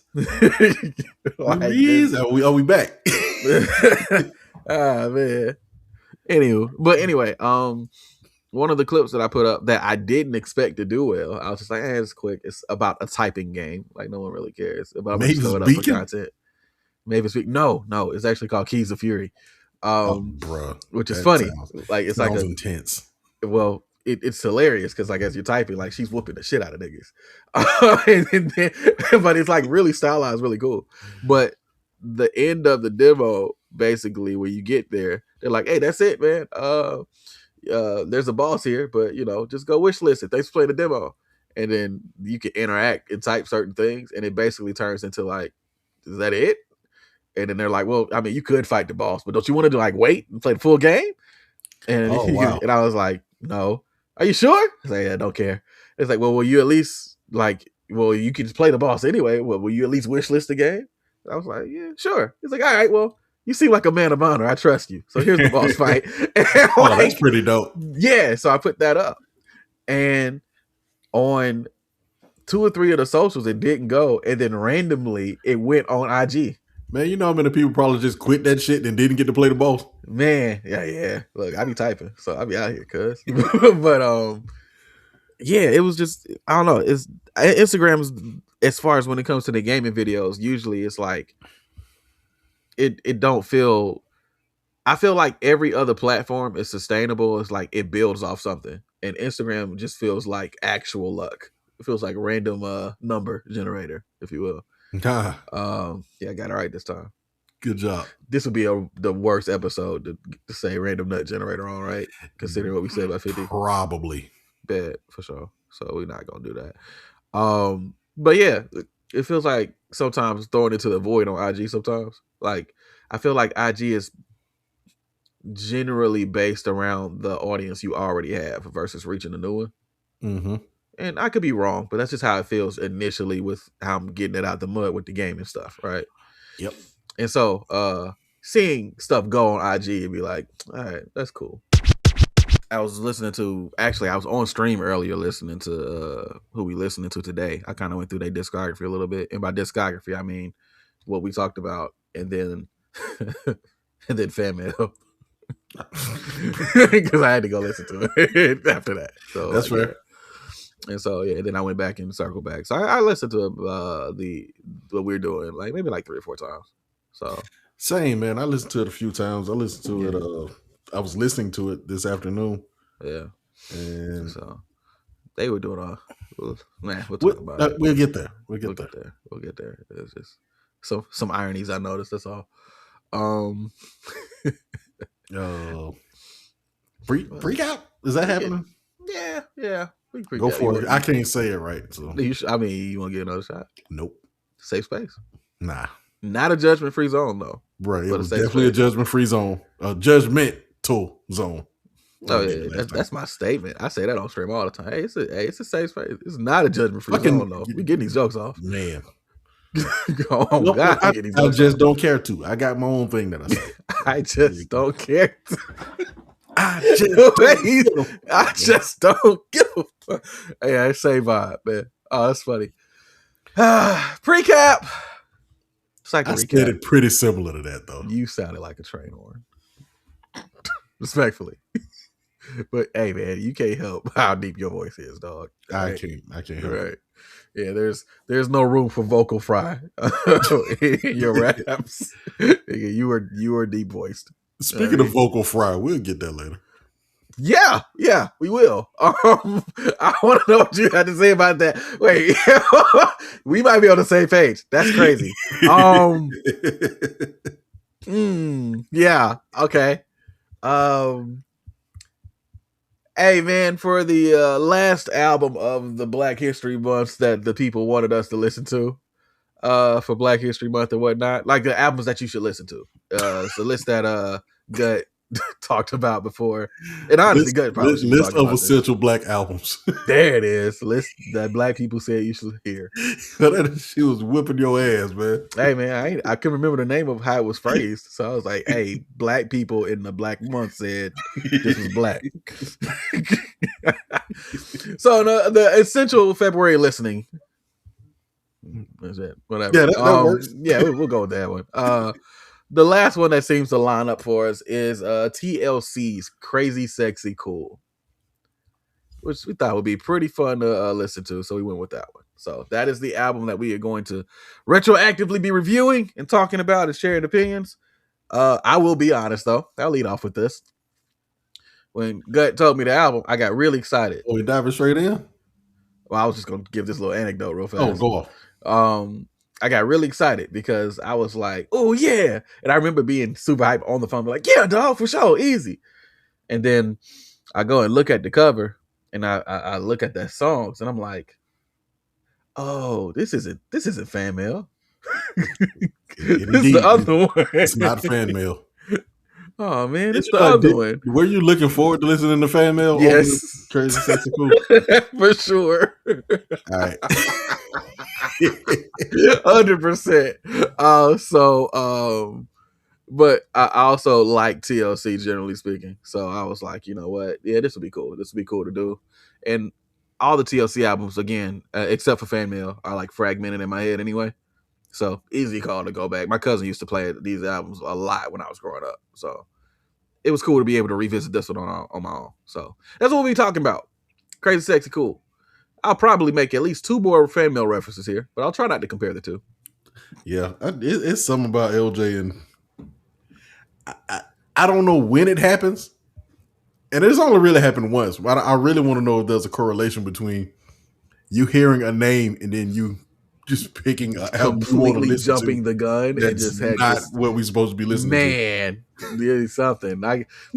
Like, reasons. Are we back? Man. Anyway, one of the clips that I put up that I didn't expect to do well, I was just like, hey, it's quick. It's about a typing game. Like, no one really cares. But I'm just throwing it up for content. Mavis Beacon. No, it's actually called Keys of Fury. Bruh, which is funny. Like, it's like intense. Well, it's hilarious because like as you're typing, like she's whooping the shit out of niggas, and then, but it's like really stylized, really cool. But the end of the demo, basically, when you get there, they're like, "Hey, that's it, man. There's a boss here, but just go wish list it. Thanks for playing the demo." And then you can interact and type certain things, and it basically turns into like, "Is that it?" And then they're like, "Well, I mean, you could fight the boss, but don't you want to like wait and play the full game?" And and I was like, "No." Are you sure? I was like, "Yeah, I don't care." It's like, "Well, will you at least you can just play the boss anyway. Well, will you at least wish list the game?" I was like, "Yeah, sure." He's like, "All right, well, you seem like a man of honor. I trust you. So here's the boss fight." And that's pretty dope. Yeah, so I put that up. And on 2 or 3 of the socials, it didn't go. And then randomly, it went on IG. Man, you know how many people probably just quit that shit and didn't get to play the boss? Man, yeah. Look, I be typing, so I be out here, cuz. But yeah, it was just, I don't know. It's Instagram's, as far as when it comes to the gaming videos, usually it's like it don't feel. I feel like every other platform is sustainable. It's like it builds off something, and Instagram just feels like actual luck. It feels like random number generator, if you will. Yeah, I got it right this time. Good job. This would be the worst episode to say random nut generator on, right? Considering what we said about 50. Probably. Bad for sure. So we're not gonna do that. But yeah, it feels like sometimes throwing it to the void on IG sometimes. Like I feel like IG is generally based around the audience you already have versus reaching a new one. Mm-hmm. And I could be wrong, but that's just how it feels initially with how I'm getting it out the mud with the game and stuff, right? Yep. And so seeing stuff go on IG and be like, all right, that's cool. I was on stream earlier listening to who we listening to today. I kind of went through their discography a little bit. And by discography, I mean what we talked about and then and then Fan Mail. Because I had to go listen to it after that. So that's fair. And so then I went back and circled back. So I listened to what we're doing maybe 3 or 4 times. So same, man. I listened to it a few times. I listened to it. I was listening to it this afternoon. Yeah, and so they were doing we'll talk about it. We'll get there. We'll get there. It's just some ironies I noticed. That's all. Freak out? Is that happening? Yeah. Go for it. I can't say it right. So you want to get another shot? Nope. Safe space? Nah. Not a judgment-free zone though. Right. It was definitely a judgment-free zone. A judgmental zone. Oh yeah, that's my statement. I say that on stream all the time. Hey, it's a safe space. It's not a judgment-free zone though. We getting these jokes off, man. God, I just don't care to. I got my own thing that I say. I just don't care. I just don't give a fuck. Hey, I say vibe, man. Oh, that's funny. Pre-cap. I said it pretty similar to that, though. You sounded like a train horn. Respectfully. But hey, man, you can't help how deep your voice is, dog. Right? I can't help it. Yeah, there's no room for vocal fry in your raps. You are deep voiced. Speaking of vocal fry, we'll get that later. Yeah, we will. I want to know what you had to say about that. Wait, we might be on the same page. That's crazy. Yeah, okay. Hey, man, for the last album of the Black History Month that the people wanted us to listen to for Black History Month and whatnot, like the albums that you should listen to. So list that Gut talked about before. And honestly, Gut probably list of essential Black albums. There it is. List that Black people said you should hear. She was whipping your ass, man. Hey, man, I couldn't remember the name of how it was phrased. So I was like, hey, Black people in the Black Month said this was Black. So the essential February listening. Is it? Whatever. Yeah, that works. Yeah, we'll go with that one. The last one that seems to line up for us is TLC's CrazySexyCool, which we thought would be pretty fun to listen to, so we went with that one. So that is the album that we are going to retroactively be reviewing and talking about and sharing opinions. I will be honest, though. I'll lead off with this. when Gut told me the album, I got really excited. Oh, we diving straight in? Well, I was just gonna give this little anecdote real fast. Oh, go off. I got really excited because I was like, oh yeah. And I remember being super hype on the phone, like, yeah, dog, for sure, easy. And then I go and look at the cover and I look at the songs and I'm like, oh, this isn't fan mail. This is the other one. It's not fan mail. Oh man, it's the other one. Were you looking forward to listening to fan mail? Yes. Crazy Sexy Cool. For sure. All right. 100%. But I also like TLC, generally speaking. So I was like, you know what? Yeah, this would be cool. This would be cool to do. And all the TLC albums, again, except for Fan Mail, are like fragmented in my head anyway. So easy call to go back. My cousin used to play these albums a lot when I was growing up. So it was cool to be able to revisit this one on my own. So that's what we'll be talking about. Crazy Sexy Cool. I'll probably make at least 2 more fan mail references here, but I'll try not to compare the two. Yeah, it's something about LJ, and I don't know when it happens, and it's only really happened once. But I really want to know if there's a correlation between you hearing a name and then you just picking a album, completely jumping the gun. That's and just had not what we're supposed to be listening to. Man, yeah, something.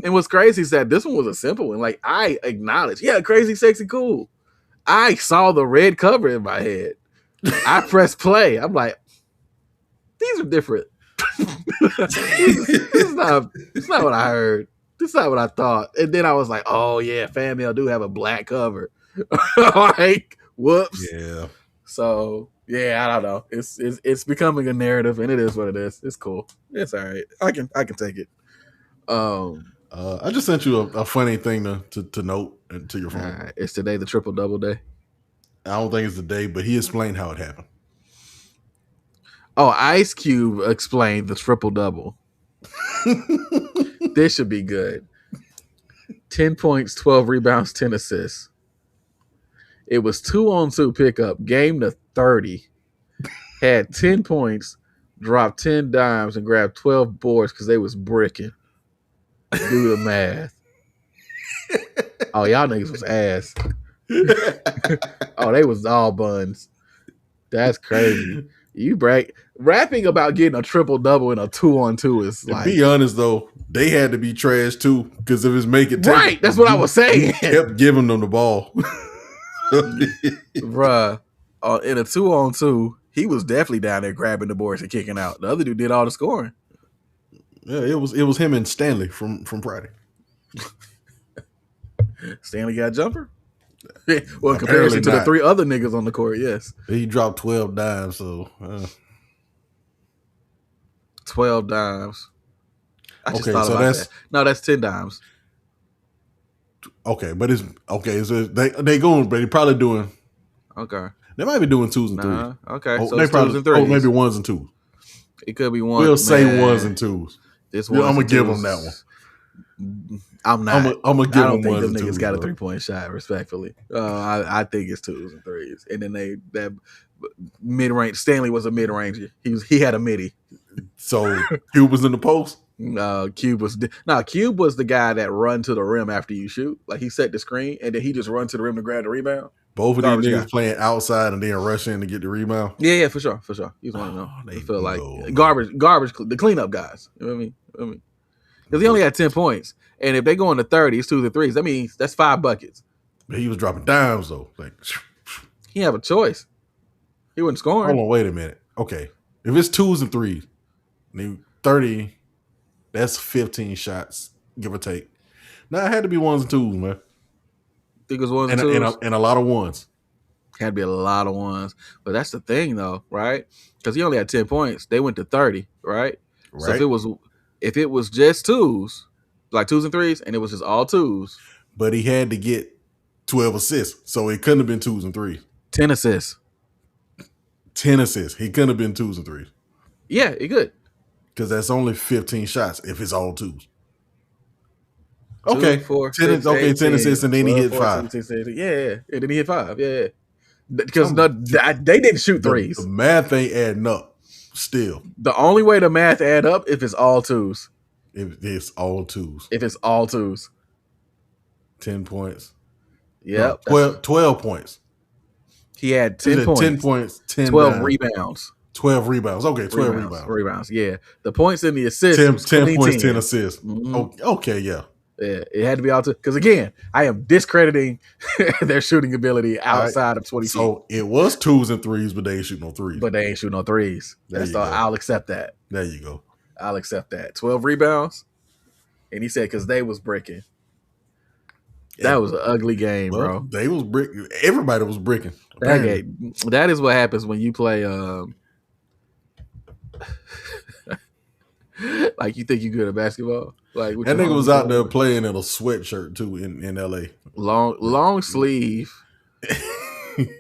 And what's crazy is that this one was a simple one. Like, I acknowledge, yeah, Crazy Sexy Cool. I saw the red cover in my head. I pressed play. I'm like, these are different. It's not what I heard. It's not what I thought. And then I was like, oh yeah, fan mail do have a black cover. Like, whoops. Yeah. So yeah, I don't know. It's becoming a narrative, and it is what it is. It's cool. It's all right. I can take it. I just sent you a funny thing to note to your phone. Right. It's today the triple double day. I don't think it's the day, but he explained how it happened. Oh, Ice Cube explained the triple double. This should be good. 10 points, 12 rebounds, 10 assists. It was 2-on-2 pickup, game to 30. Had 10 points, dropped 10 dimes, and grabbed 12 boards because they was bricking. Do the math. Oh, y'all niggas was ass. Oh, they was all buns. That's crazy. You rapping about getting a triple double in a 2-on-2 is like. To be honest though, they had to be trash too, because if it's make it right, that's what I was saying. Kept giving them the ball. Bruh, in a 2-on-2, he was definitely down there grabbing the boards and kicking out. The other dude did all the scoring. Yeah, it was him and Stanley from Friday. Stanley got a jumper? Well, in comparison to the 3 other niggas on the court, yes. He dropped 12 dimes, so 12 dimes. I just thought about that. No, that's 10 dimes. Okay, but it's okay. So they going, but they probably doing. Okay, they might be doing 2s and 3s. Okay, so they probably 2s and 3s. Oh, maybe 1s and 2s. It could be 1. We'll say 1s and 2s. I'm gonna give them that one. I'm not. I'm gonna give them 1s and 2s. I don't think them niggas got a 3-point shot. Respectfully, I think it's 2s and 3s. And then that mid range. Stanley was a mid ranger. He had a midi. So Cube was in the post. Cube was the guy that run to the rim after you shoot. Like, he set the screen and then he just run to the rim to grab the rebound. Both of these niggas playing outside and then rush in to get the rebound. Yeah, for sure. He's one of them. They feel like garbage, the cleanup guys. You know what I mean? Because he only had 10 points, and if they go into 30, it's 2s and 3s. That means that's 5 buckets. But he was dropping dimes though. Like, he didn't have a choice. He wasn't scoring. Hold on, wait a minute. Okay, if it's 2s and 3s, 30. That's 15 shots, give or take. Now, it had to be 1s and 2s, man. Think it was 1s and 2s? And a lot of 1s. Had to be a lot of 1s. But that's the thing, though, right? Because he only had 10 points. They went to 30, right? So if it was just 2s, like 2s and 3s, and it was just all 2s. But he had to get 12 assists, so it couldn't have been 2s and 3s. 10 assists. 10 assists. He couldn't have been 2s and 3s. Yeah, he could. Because that's only 15 shots if it's all 2s. 2, Okay, 4, 10 assists, and then he hit 5. Yeah, and then he hit 5. Yeah. Because they didn't shoot 3s. The math ain't adding up still. The only way the math add up if it's all 2s. If it's all 2s. If it's all 2s. 10 points. Yep. No, 12 points. He had 10 points. 10 points, 12 rebounds. 12 rebounds. Okay, 12 rebounds. Yeah. The points and the assists. 10 points, 10 assists. Mm-hmm. Okay, yeah. Yeah, it had to be all because again, I am discrediting their shooting ability outside of 20 feet. So it was 2s and 3s, but they ain't shooting no 3s. But they ain't shooting no 3s. I'll accept that. There you go. I'll accept that. 12 rebounds. And he said because they was bricking. That was an ugly game, bro. They was bricking. Everybody was bricking. That is what happens when you play like you think you're good at basketball. Like that nigga was out there playing in a sweatshirt too in LA. Long sleeve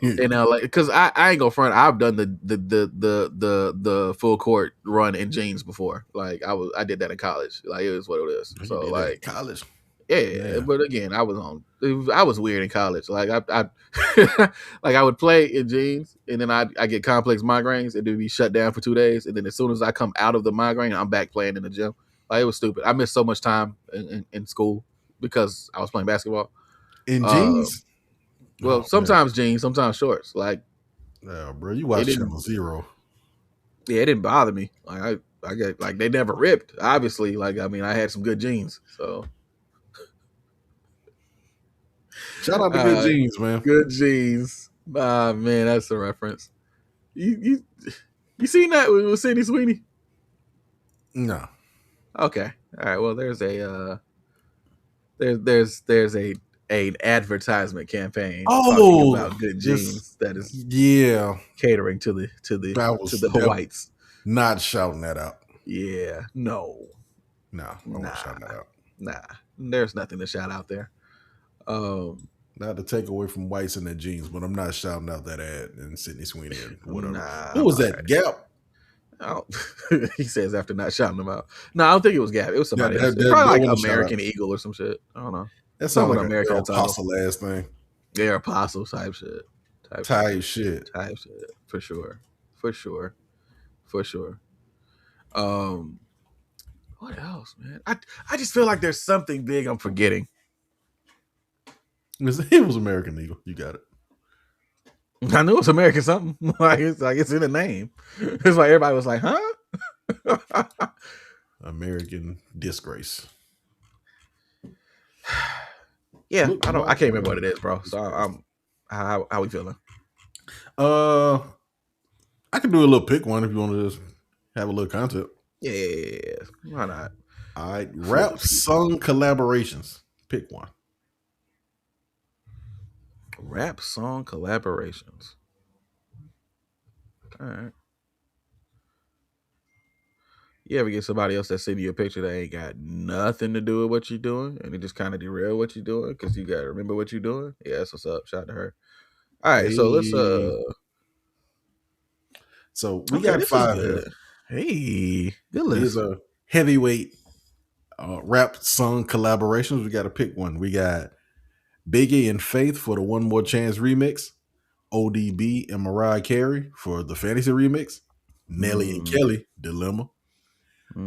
in LA. Because I ain't gonna front. I've done the full court run in jeans before. Like I did that in college. Like it is what it is. So like college. Yeah, but again, I was weird in college. Like I like I would play in jeans, and then I get complex migraines, and then be shut down for 2 days, and then as soon as I come out of the migraine, I'm back playing in the gym. Like it was stupid. I missed so much time in school because I was playing basketball in jeans. Well, sometimes jeans, sometimes shorts. Like, yeah, bro, you watch Channel Zero. Yeah, it didn't bother me. Like I get like they never ripped. Obviously, like I mean, I had some good jeans, so. Shout out to good jeans, man. Good jeans. Ah, man, that's a reference. You seen that with Sydney Sweeney? No. Okay. All right. Well, there's a an advertisement campaign talking about good jeans that is catering to the whites. Not shouting that out. Yeah. No. I wasn't shouting that out. Nah. There's nothing to shout out there. Not to take away from whites in their jeans, but I'm not shouting out that ad and Sydney Sweeney and whatever. What was that? Gap? Oh, he says after not shouting them out. No, I don't think it was Gap. It was somebody else. Probably like American Eagle or some shit. I don't know. That sounds like American Apostle ass thing. Yeah, Apostle type shit. Type shit. For sure. What else, man? I just feel like there's something big I'm forgetting. It was American Eagle. You got it. I knew it was American something. Like it's in the name. It's like everybody was like, huh? American Disgrace. Yeah, I can't remember what it is, bro. So how we feeling? I can do a little pick one if you want to just have a little content. Yeah. Why not? All right. Rap song collaborations. Pick one. Rap song collaborations. All right. You ever get somebody else that send you a picture that ain't got nothing to do with what you're doing, and it just kind of derail what you're doing because you got to remember what you're doing? Yeah, that's what's up. Shout out to her. All right, so let's So we got 5 here. Hey, good list. These are heavyweight rap song collaborations. We got to pick one. We got Biggie and Faith for the One More Chance remix. ODB and Mariah Carey for the Fantasy remix. Nelly and Kelly, Dilemma.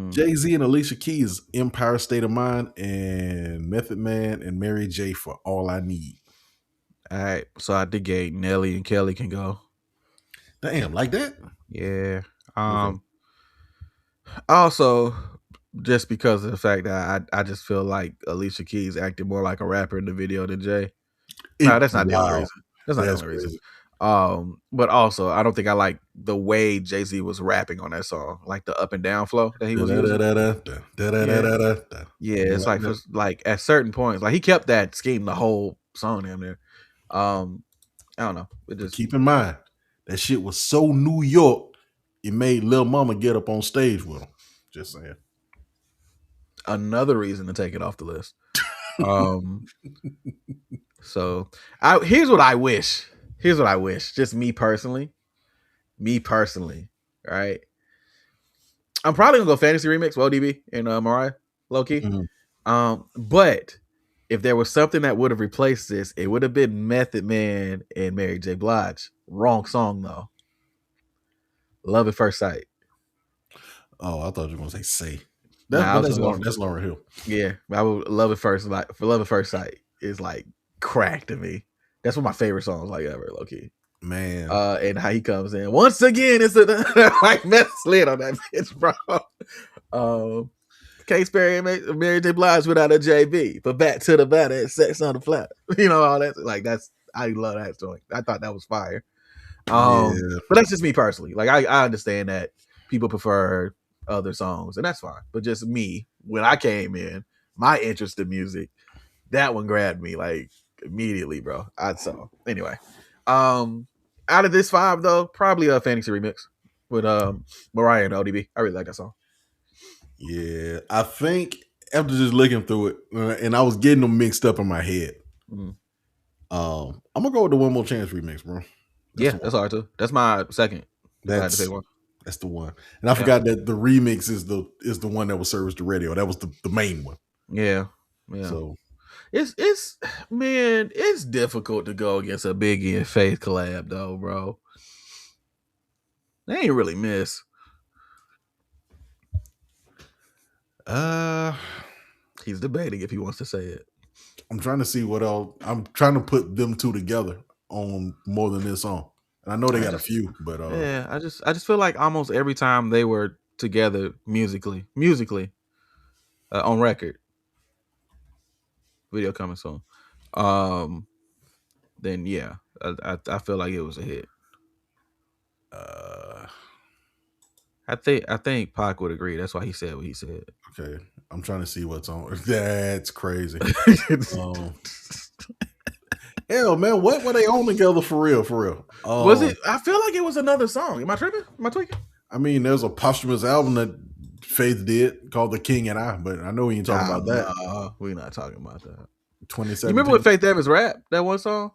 Jay-Z and Alicia Keys, Empire State of Mind. And Method Man and Mary J for All I Need. All right, so I negate Nelly and Kelly can go. Damn, like that? Yeah. Okay. Also, just because of the fact that I just feel like Alicia Keys acted more like a rapper in the video than Jay. No, that's not the only reason. That's not the only reason. But also, I don't think I like the way Jay-Z was rapping on that song, like the up and down flow that he was using. Yeah, it's like at certain points, like he kept that scheme the whole song damn near. I don't know. It just keep in mind that shit was so New York, it made Lil Mama get up on stage with him. Just saying. Another reason to take it off the list. So here's what I wish. Just me personally, right? I'm probably gonna go Fantasy remix, well, DB and Mariah, low key. Mm-hmm. But if there was something that would have replaced this, it would have been Method Man and Mary J. Blige. Wrong song though. Love at First Sight. Oh, I thought you were gonna say. That's Lauryn Hill. Yeah, I would Love at First Sight. is like crack to me. That's one of my favorite songs like ever, low key. Man. And how he comes in once again, it's like Meth slid on that bitch, bro. Katy Perry and Mary J. Blige without a JB, but back to the batter, sex on the flat. You know, all that. Like, I love that joint. I thought that was fire. But that's just me personally. Like, I understand that people prefer other songs, and that's fine. But just me, when I came in, my interest in music, that one grabbed me like immediately, bro. Anyway, out of this 5 though, probably a Fantasy remix with Mariah and ODB. I really like that song. Yeah, I think after just looking through it, and I was getting them mixed up in my head. I'm gonna go with the One More Chance remix, bro. That's hard too. That's my second. That's the one. And I forgot that the remix is the one that was serviced to radio. That was the main one. Yeah. So it's man, it's difficult to go against a Biggie and Faith collab though, bro. They ain't really miss. He's debating if he wants to say it. I'm trying to see what else. I'm trying to put them two together on more than this song. And I know they got a few, but I just feel like almost every time they were together musically on record, video coming soon. Then yeah, I feel like it was a hit. I think Pac would agree. That's why he said what he said. Okay, I'm trying to see what's on. That's crazy. Hell, man, what were they on together for real? Was it? I feel like it was another song. Am I tripping? Am I tweaking? I mean, there's a posthumous album that Faith did called "The King and I," but I know we ain't talking about that. We're not talking about that. 2017. You remember when Faith Evans rap that one song?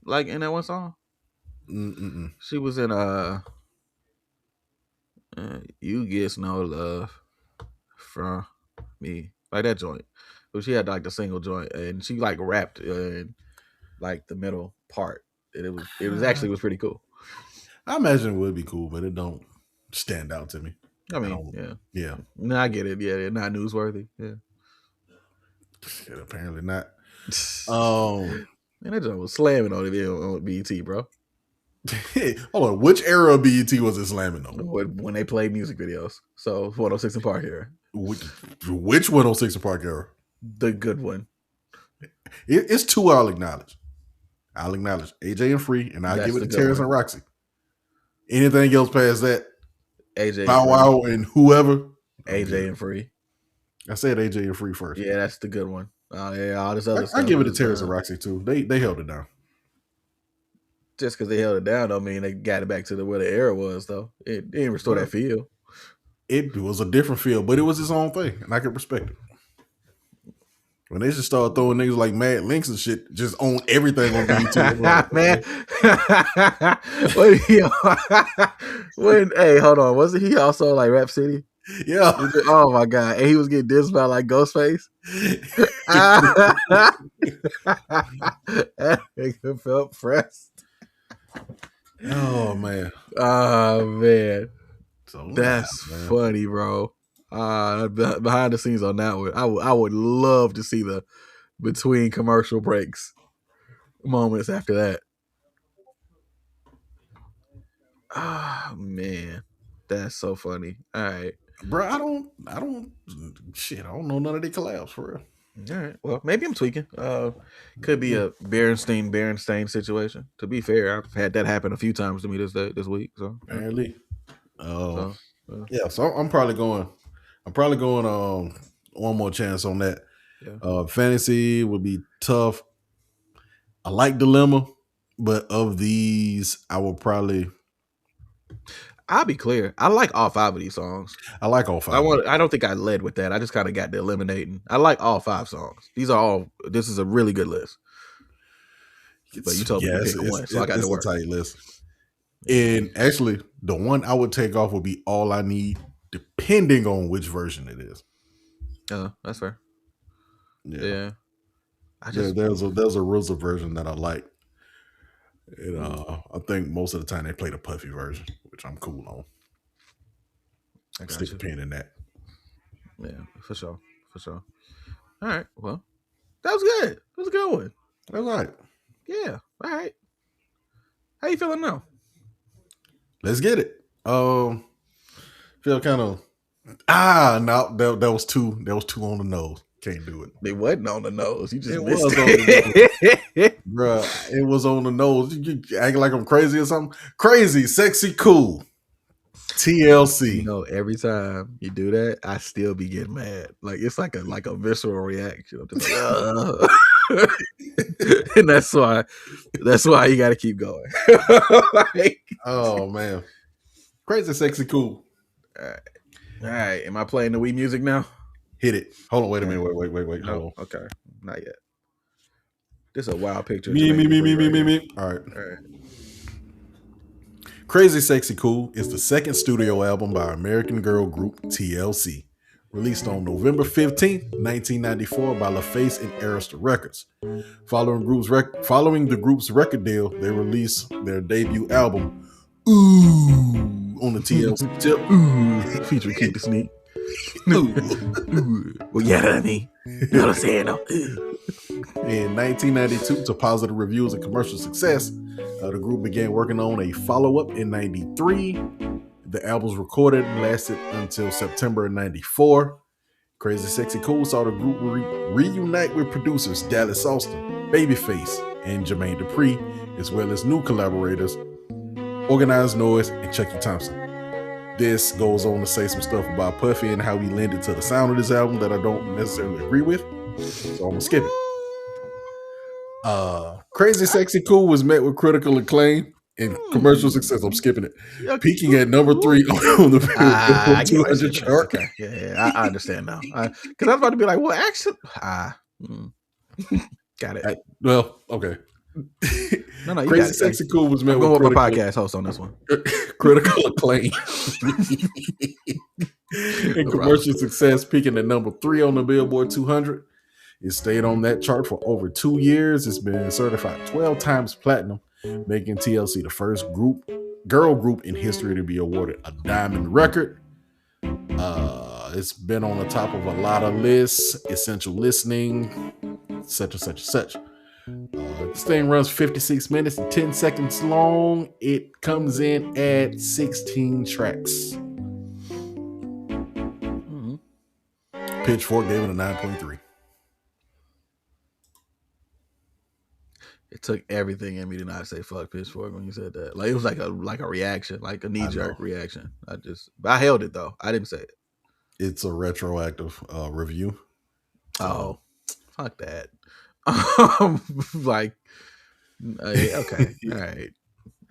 Like in that one song? She was in You Get No Love From Me, like that joint. But she had like the single joint, and she like rapped in like the middle part. And it was pretty cool. I imagine it would be cool, but it don't stand out to me. I mean, yeah. No, I get it. Yeah, not newsworthy. Yeah. Shit, apparently not. Man, that joint was slamming on BET, bro. Hold on, which era of BET was it slamming on? When they played music videos. So 106 and Park era. Which 106 and Park era? The good one. It's 2 I'll acknowledge. AJ and Free, and I'll give it to Terrence and Roxy. Anything else past that, AJ, Bow Wow, and whoever. AJ and Free. I said AJ and Free first. Yeah, that's the good one. All this other stuff. I give it to Terrence and Roxy too. They held it down. Just because they held it down don't mean they got it back to where the era was, though. It didn't restore that feel. It was a different feel, but it was its own thing, and I could respect it. When they just started throwing niggas like Mad Links and shit, just on everything on BET. Man. Hey, hold on. Wasn't he also like Rap City? Yeah. Oh my God. And he was getting dissed by like Ghostface. That nigga felt pressed. Oh man. So that's funny, bro. Behind the scenes on that one, I would love to see the between commercial breaks moments after that. Oh man, that's so funny. All right, bro. I don't know none of the collabs for real. All right, well, maybe I'm tweaking. Could be a Berenstain situation. To be fair, I've had that happen a few times to me this week. So apparently, yeah. So I'm probably going. One More Chance on that. Yeah. Fantasy would be tough. I like Dilemma, but of these, I'll be clear. I like all 5 of these songs. I like all 5. I don't think I led with that. I just kind of got the eliminating. I like all 5 songs. This is a really good list. But you told me to pick one, so I got to work. It's a tight list. And actually, the one I would take off would be All I Need, depending on which version it is. That's fair. Yeah. There's a RZA version that I like. And I think most of the time they play the Puffy version, which I'm cool on. Stick a pin in that. Yeah, for sure. All right. Well, That was good. It was a good one. That was all right. Yeah. All right. How you feeling now? Let's get it. Feel kind of no, that was too on the nose. Can't do it. It wasn't on the nose. You just missed was it. Bruh, it was on the nose. You acting like I'm crazy or something. Crazy, sexy, cool. TLC. You know, every time you do that, I still be getting mad. Like it's like a visceral reaction. I'm just like, and that's why you got to keep going. Like, oh man, crazy, sexy, cool. All right. Am I playing the Wii music now? Hit it. Hold on. Wait a minute. Wait. No, hold on. Okay, not yet. This is a wild picture. Me. All right. Crazy Sexy Cool is the second studio album by American girl group TLC, released on November 15th, 1994 by LaFace and Arista Records. Following the group's record deal, they released their debut album, Ooh, on the TLC tip. Ooh, featuring Keep the Sneak. Ooh. Well, yeah, honey. You know what I'm saying? In 1992, to positive reviews and commercial success, the group began working on a follow-up in 93. The album was recorded and lasted until September of 94. Crazy Sexy Cool saw the group reunite with producers Dallas Austin, Babyface, and Jermaine Dupri, as well as new collaborators, Organized Noise and Chucky Thompson. This goes on to say some stuff about Puffy and how he lended to the sound of this album that I don't necessarily agree with, so I'm gonna skip it. Crazy Sexy Cool was met with critical acclaim and commercial success. I'm skipping it. Peaking at number 3 on the Billboard 200 chart. Okay. Yeah, I understand now. Because I was about to be like, well, actually, got it. Well, okay. No, you Crazy Sexy Cool was met with a podcast host on this one. Critical acclaim and commercial success, peaking at number 3 on the Billboard 200. It stayed on that chart for over 2 years. It's been certified 12 times platinum, making TLC the first girl group in history to be awarded a diamond record. It's been on the top of a lot of lists, essential listening, such. This thing runs 56 minutes and 10 seconds long. It comes in at 16 tracks. Mm-hmm. Pitchfork gave it a 9.3. It took everything in me to not say fuck Pitchfork when you said that. Like it was like a reaction, like a knee-jerk reaction. I held it though. I didn't say it. It's a retroactive review. Oh, fuck that. Okay.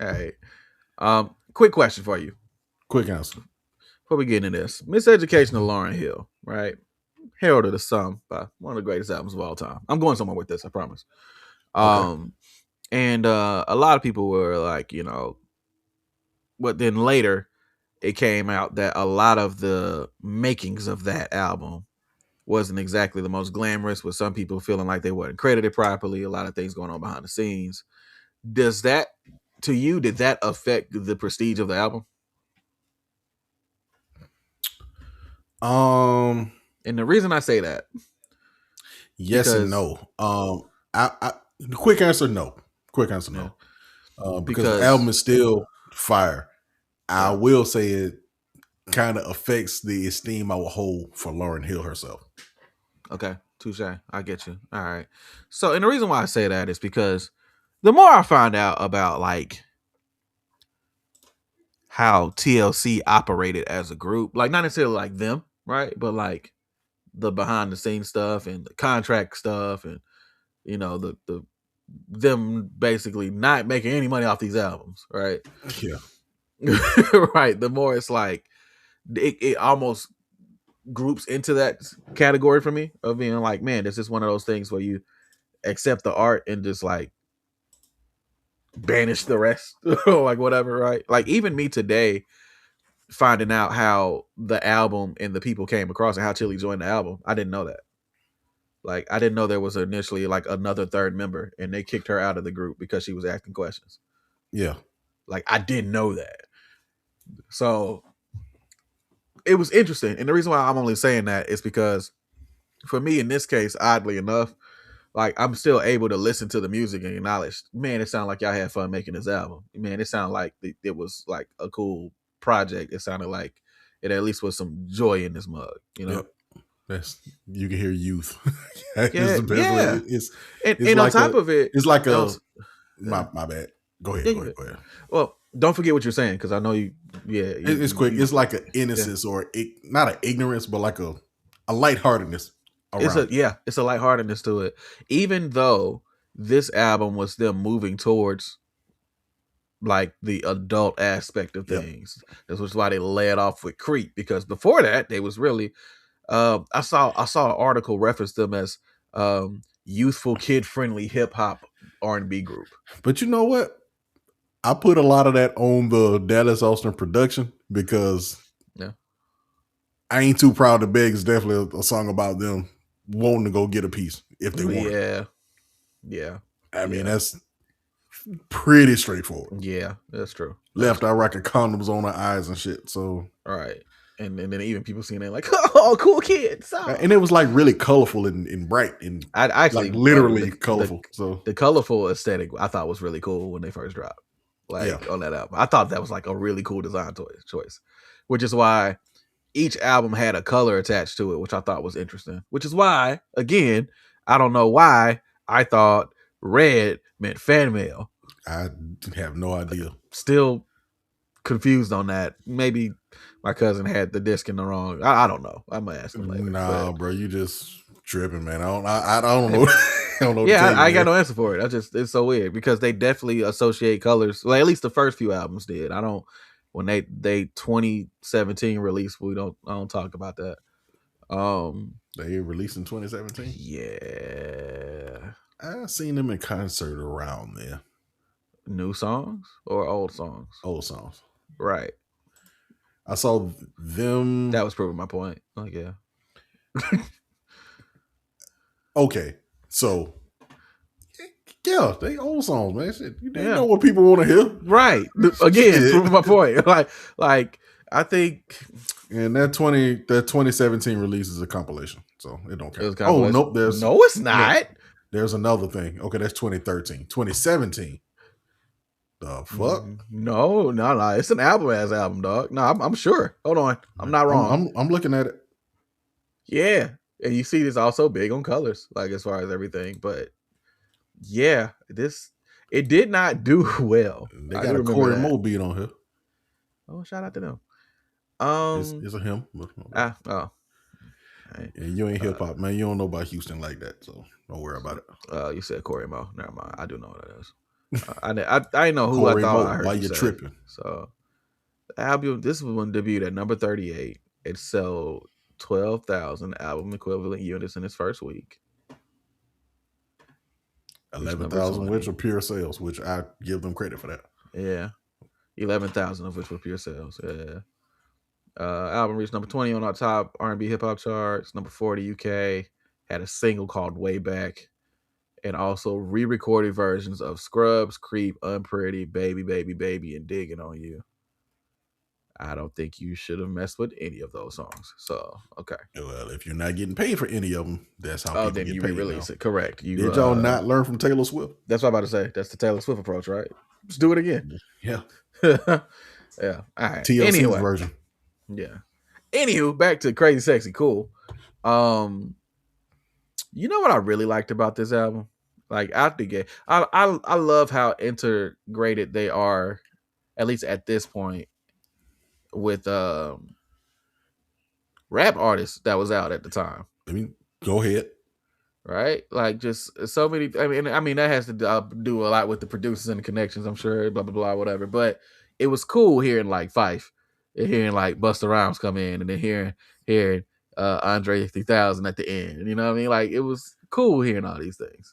All right. Quick question for you. Quick answer. Before we get into this, Miseducation of Lauryn Hill, right? Herald of the Sun by one of the greatest albums of all time. I'm going somewhere with this, I promise. Okay. And a lot of people were like, but then later it came out that a lot of the makings of that album wasn't exactly the most glamorous, with some people feeling like they weren't credited properly, a lot of things going on behind the scenes. Did that affect the prestige of the album? And the reason I say that, yes and no. Quick answer, no. Because the album is still fire. I will say it kind of affects the esteem I will hold for Lauryn Hill herself. Okay, touche. I get you. All right. So, and the reason why I say that is because the more I find out about like how TLC operated as a group, like not necessarily like them, right? But like the behind the scenes stuff and the contract stuff and the them basically not making any money off these albums, right? Yeah. Right. The more it's like it almost groups into that category for me of being like, man, this is one of those things where you accept the art and just like banish the rest or like whatever, right? Like even me today finding out how the album and the people came across and how Chili joined the album, I didn't know that. Like I didn't know there was initially like another third member and they kicked her out of the group because she was asking questions. Yeah. Like I didn't know that. So it was interesting. And the reason why I'm only saying that is because for me in this case, oddly enough, like I'm still able to listen to the music and acknowledge, man, it sounded like y'all had fun making this album. Man, it sounded like it was like a cool project. It sounded like it at least was some joy in this mug, you know. Yep. You can hear youth. Yeah, it's the best way. It's and like on top of it, it's like my bad. Go ahead. Go ahead. Well, don't forget what you're saying because I know you. Yeah, it's quick. It's like an innocence or not an ignorance, but like a lightheartedness. It's a lightheartedness to it. Even though this album was them moving towards like the adult aspect of things, this was why they led off with Creep, because before that they was really. I saw an article reference them as youthful, kid friendly hip hop R&B group. But you know what? I put a lot of that on the Dallas Austin production because I ain't too proud to beg. It's definitely a song about them wanting to go get a piece if they want. Yeah. I mean, that's pretty straightforward. Yeah, that's true. Left eye rocking condoms on her eyes and shit. So all right. And then even people seeing it like, oh, cool kids. Oh. And it was like really colorful and bright and I actually like literally colorful. So the colorful aesthetic I thought was really cool when they first dropped. Like on that album. I thought that was like a really cool design choice. Which is why each album had a color attached to it, which I thought was interesting. Which is why, again, I don't know why I thought red meant fan mail. I have no idea. Still confused on that. Maybe my cousin had the disc in the wrong. I don't know. I'm gonna ask him later. Nah, bro, you just tripping, man. I don't know. I don't know. I got no answer for it. It's so weird because they definitely associate colors. Like at least the first few albums did. I don't. When they 2017 release, I don't talk about that. They released in 2017. Yeah, I seen them in concert around there. New songs or old songs? Old songs. Right. I saw them. That was proving my point. Like, yeah. Okay, so yeah, they old songs, man. Shit, you know what people want to hear, right? Again, proving my point. Like I think, and that 2017 release is a compilation, so it don't count. Oh nope, no, it's not. There's another thing. Okay, that's 2013, 2017. The fuck? No. It's an album, dog. No, I'm sure. Hold on, I'm not wrong. I'm looking at it. Yeah, and you see, this also big on colors, like as far as everything. But yeah, it did not do well. They got a Corey Mo beat on here. Oh, shout out to them. It's a him. Right. And you ain't hip hop, man. You don't know about Houston like that, so don't worry about it. You said Corey Mo. Never mind. I do know what that is. I know who Corey I thought Mo, I heard. Why you tripping? So the album, this one debuted at number 38. It sold 12,000 album equivalent units in its first week. 11,000 which were pure sales, which I give them credit for that. Yeah, 11,000 of which were pure sales. Yeah. Album reached number 20 on our top R&B hip hop charts. Number 40 UK. Had a single called Way Back. And also re-recorded versions of Scrubs, Creep, Unpretty, Baby, Baby, Baby, and Digging on You. I don't think you should have messed with any of those songs. So, okay. Well, if you're not getting paid for any of them, that's how people then get you paid re-release now. it. Correct. Did y'all not learn from Taylor Swift? That's what I'm about to say. That's the Taylor Swift approach, right? Just do it again. Yeah. Yeah. All right. TLC's version. Yeah. Anywho, back to Crazy Sexy Cool. You know what I really liked about this album? Like out the gate, I love how integrated they are, at least at this point, with rap artists that was out at the time. I mean, go ahead. Right? Like just so many. I mean that has to do a lot with the producers and the connections, I'm sure. Blah blah blah, whatever. But it was cool hearing like Fife, and hearing like Busta Rhymes come in, and then hearing Andre 3000 at the end. You know what I mean? Like it was cool hearing all these things.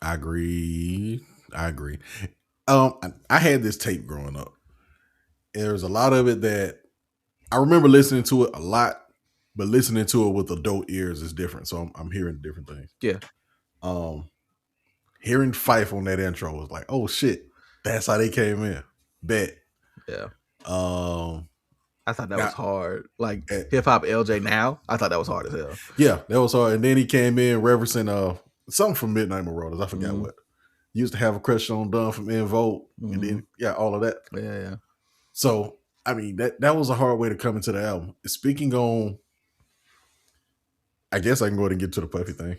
I agree. I had this tape growing up. There's a lot of it that I remember listening to it a lot, but listening to it with adult ears is different. So I'm hearing different things. Yeah. Hearing Fife on that intro was like, oh shit, that's how they came in. Bet. Yeah. I thought that was hard. Like hip hop LJ now, I thought that was hard as hell. Yeah, that was hard. And then he came in referencing something from Midnight Marauders. I forgot what. Used to have a crush on Dunn from En Vogue, and then all of that. Yeah. So I mean that was a hard way to come into the album. Speaking on, I guess I can go ahead and get to the Puffy thing.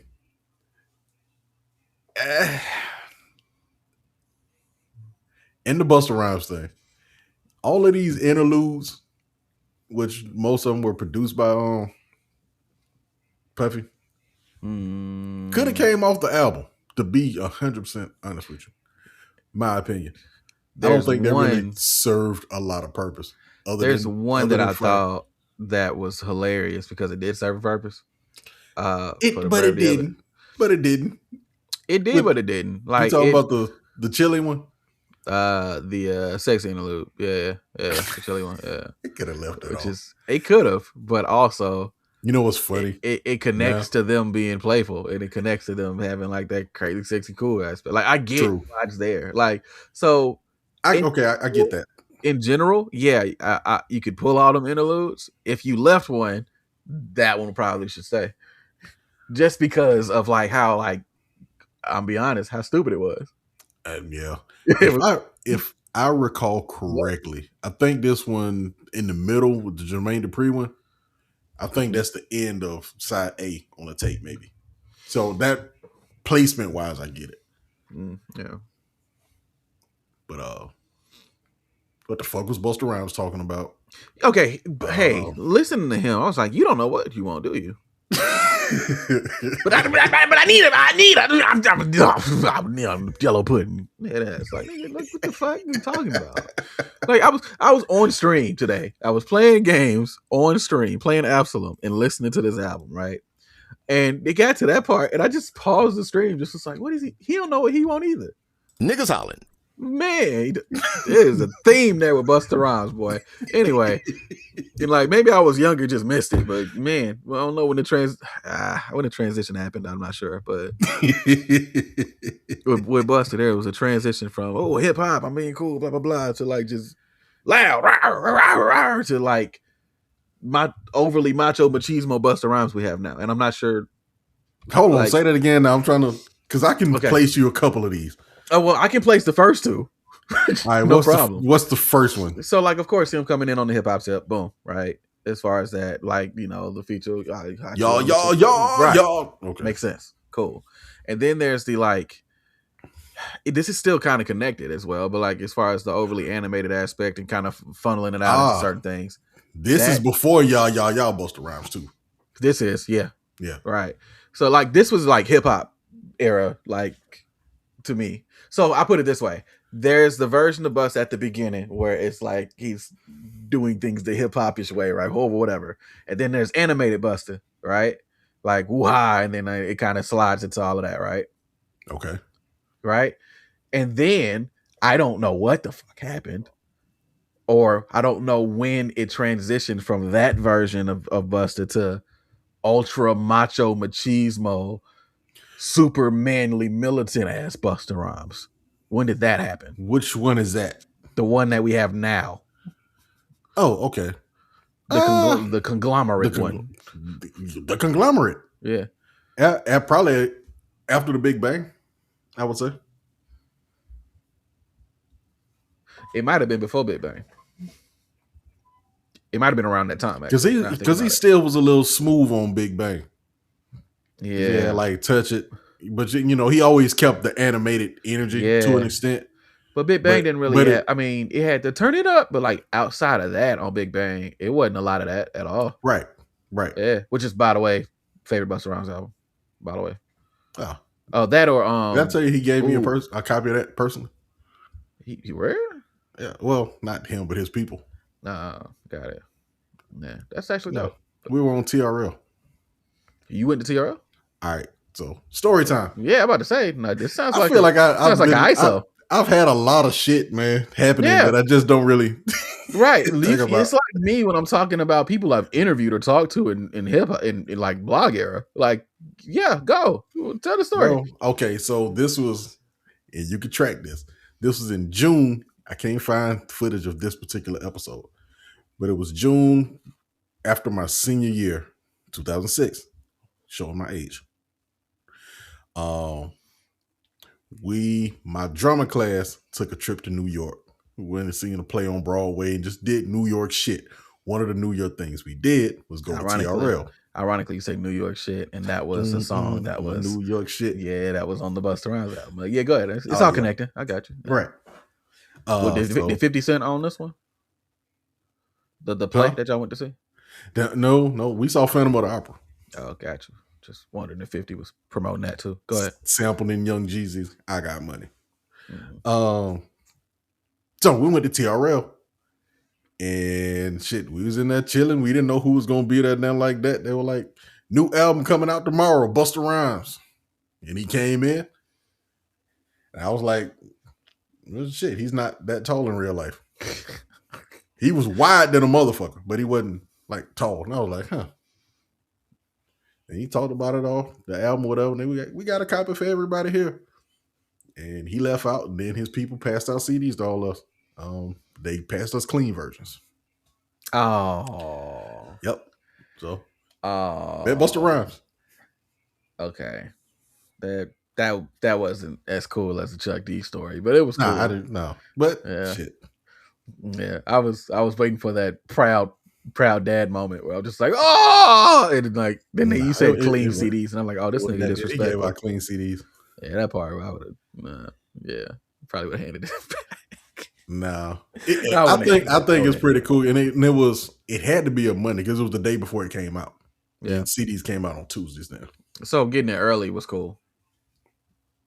And the Busta Rhymes thing. All of these interludes, which most of them were produced by Puffy, could have came off the album, to be 100% honest with you. My opinion. I don't think they really served a lot of purpose. There's one that I thought that was hilarious because it did serve a purpose. But it didn't. It did, but it didn't. Like, you talking about the chili one? The sexy interlude. Yeah, the chili one. Yeah. It could have left it off. It could have, but also, you know what's funny? It connects to them being playful, and it connects to them having like that crazy, sexy, cool aspect. Like, I get why it's there. Like, so I get that. In general, yeah, you could pull all them interludes. If you left one, that one probably should stay, just because of like how, like, I'll be honest, how stupid it was. Yeah. If I recall correctly, I think this one in the middle with the Jermaine Dupri one, I think that's the end of side A on the tape, maybe. So that placement wise, I get it. Yeah. But what the fuck was Busta Rhymes talking about? Okay, hey, listening to him, I was like, you don't know what you want, do you? but I need I'm yellow pudding. Yeah, that's like, what the fuck are you talking about? Like, I was on stream today. I was playing games on stream, playing Absalom and listening to this album, right? And it got to that part, and I just paused the stream, just was like, what is he? He don't know what he want either. Niggas hollering. Man, there's a theme there with Busta Rhymes, boy. Anyway, and like, maybe I was younger, just missed it. But man, I don't know when the transition happened. I'm not sure, but with Busta, there was a transition from hip hop, I'm being cool, blah blah blah, to like just loud, to like my overly macho machismo Busta Rhymes we have now, and I'm not sure. Hold on, say that again. Now I'm trying to, because I can place you a couple of these. Oh, well, I can place the first two. All right, no problem. What's the first one? So, like, of course, him coming in on the hip hop tip, boom, right? As far as that, like, you know, the feature, y'all. Okay, makes sense. Cool. And then there's the like, this is still kind of connected as well, but like, as far as the overly animated aspect and kind of funneling it out into certain things. This is before y'all Busta Rhymes too. This is, yeah, right. So, like, this was like hip hop era, like, to me. So I put it this way. There's the version of Busta at the beginning where it's like he's doing things the hip hop-ish way, right? Or whatever. And then there's animated Busta, right? Like woo-ha, and then it kind of slides into all of that, right? Okay. Right? And then I don't know what the fuck happened. Or I don't know when it transitioned from that version of Busta to ultra macho machismo, super manly militant ass Busta Rhymes. When did that happen? Which one is that? The one that we have now. Oh, okay. The conglomerate one. The conglomerate. Yeah. Probably after the Big Bang, I would say. It might have been before Big Bang. It might have been around that time. Because he still was a little smooth on Big Bang. Yeah, like touch it. But, you know, he always kept the animated energy to an extent. But Big Bang didn't really have, I mean, it had to turn it up, but like outside of that on Big Bang, it wasn't a lot of that at all. Right. Yeah, which is, by the way, favorite Busta Rhymes album, by the way. Oh, that or... Did I tell you he gave me a copy of that personally? He where? Yeah, well, not him, but his people. Got it. Yeah, that's actually dope. We were on TRL. You went to TRL? All right, so story time. Yeah, I'm about to say. No, this sounds like feel like sounds like an ISO. I've had a lot of shit, man, happening, but I just don't really. Right, it's like me when I'm talking about people I've interviewed or talked to in hip hop in like blog era. Like, yeah, go tell the story. Well, okay, so this was, and you can track this. This was in June. I can't find footage of this particular episode, but it was June after my senior year, 2006. Showing my age. My drummer class took a trip to New York. We went and seen a play on Broadway and just did New York shit. One of the New York things we did was go to TRL. Ironically, you say New York shit, and that was a song that was New York shit. Yeah, that was on the Busta Rhymes album. But yeah, go ahead. It's all connected. I got you. Right. Did 50 Cent on this one? The play that y'all went to see? No. We saw Phantom of the Opera. Oh, got you. Just wondering if 50 was promoting that too. Go ahead. Sampling Young Jeezy's I Got Money. Mm-hmm. So we went to TRL. And shit, we was in there chilling. We didn't know who was gonna be there now like that. They were like, new album coming out tomorrow, Busta Rhymes. And he came in. And I was like, well, shit, he's not that tall in real life. He was wide than a motherfucker, but he wasn't like tall. And I was like, huh. And he talked about it all, the album, whatever. And then we got a copy for everybody here. And he left out, and then his people passed out CDs to all us. They passed us clean versions. Oh. Yep. So. That Busta Rhymes. Okay. That wasn't as cool as the Chuck D story, but it was cool. I didn't know. But shit. Yeah. I was waiting for that proud dad moment where I was just like, oh, and like then you said clean CDs, and I'm like, oh, this nigga disrespectful. He gave out clean CDs. Yeah, that part I would have probably would have handed it back. No, I think it's pretty cool, and it had to be a Monday because it was the day before it came out. Yeah, and CDs came out on Tuesdays now. So getting it early was cool.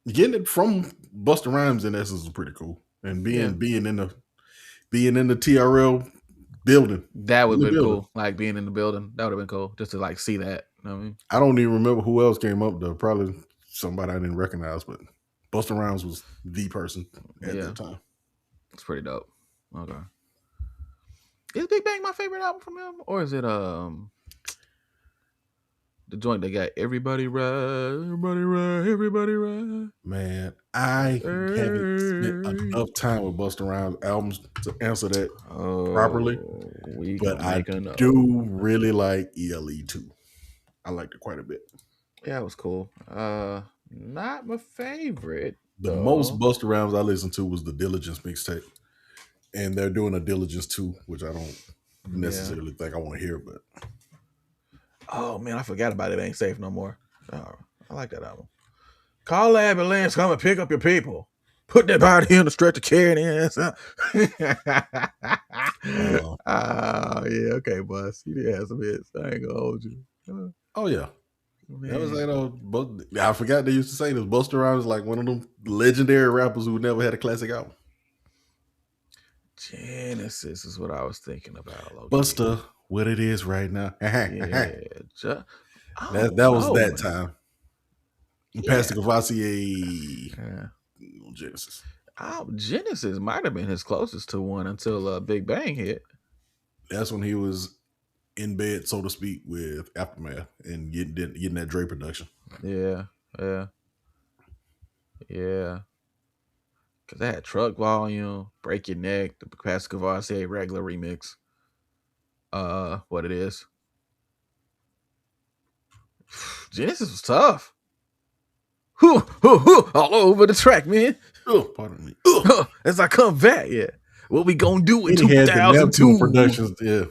Getting it from Busta Rhymes in essence was pretty cool, and being in the TRL building, that would have been cool. Like being in the building, that would have been cool just to like see that. You know what I mean? I don't even remember who else came up though. Probably somebody I didn't recognize, but Busta Rhymes was the person at that time. It's pretty dope. Okay. Is Big Bang my favorite album from him? Or is it the joint that got Everybody Ride? Man, I haven't spent enough time with Busta Rhymes albums to answer that properly. But I do really like ELE too. I liked it quite a bit. Yeah, it was cool. Not my favorite. The most Busta Rhymes I listened to was the Diligence mixtape. And they're doing a Diligence 2, which I don't necessarily think I want to hear, but. Oh, man, I forgot about it. Ain't Safe No More. Oh, I like that album. Call the ambulance, come and pick up your people. Put that body in the stretcher, carry the ass out. Yeah, okay, boss. You did have some hits. I ain't gonna hold you. Oh, yeah. That was I forgot they used to say this. Busta Rhymes is like one of them legendary rappers who never had a classic album. Genesis is what I was thinking about. Okay. Busta, what it is right now. That was that time. Pastor Cavassier, Genesis. Genesis might have been his closest to one until Big Bang hit. That's when he was in bed, so to speak, with Aftermath and getting that Dre production. Yeah. Because they had Truck Volume, Break Your Neck, the Pastor Cavassier regular remix. What it is. Genesis was tough. All over the track, man. Pardon me. As I come back, what we gonna do in 2002 productions? Yeah,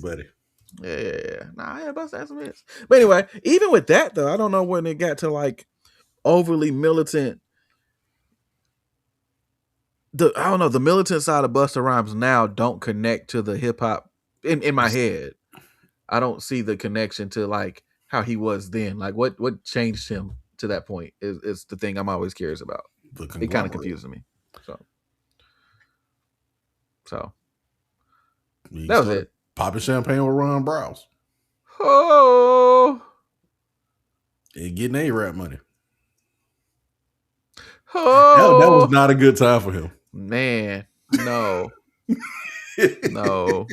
buddy. Yeah. Nah, I had Busta had some hits. But anyway, even with that though, I don't know when it got to like overly militant. The militant side of Busta Rhymes now don't connect to the hip hop in my head. I don't see the connection to like how he was then. Like what changed him to that point is the thing I'm always curious about. It kind of confuses me. So that was it. Popping champagne with Ron Browz. Oh, and getting A-Rap money. Oh, that was not a good time for him. Man, no. No,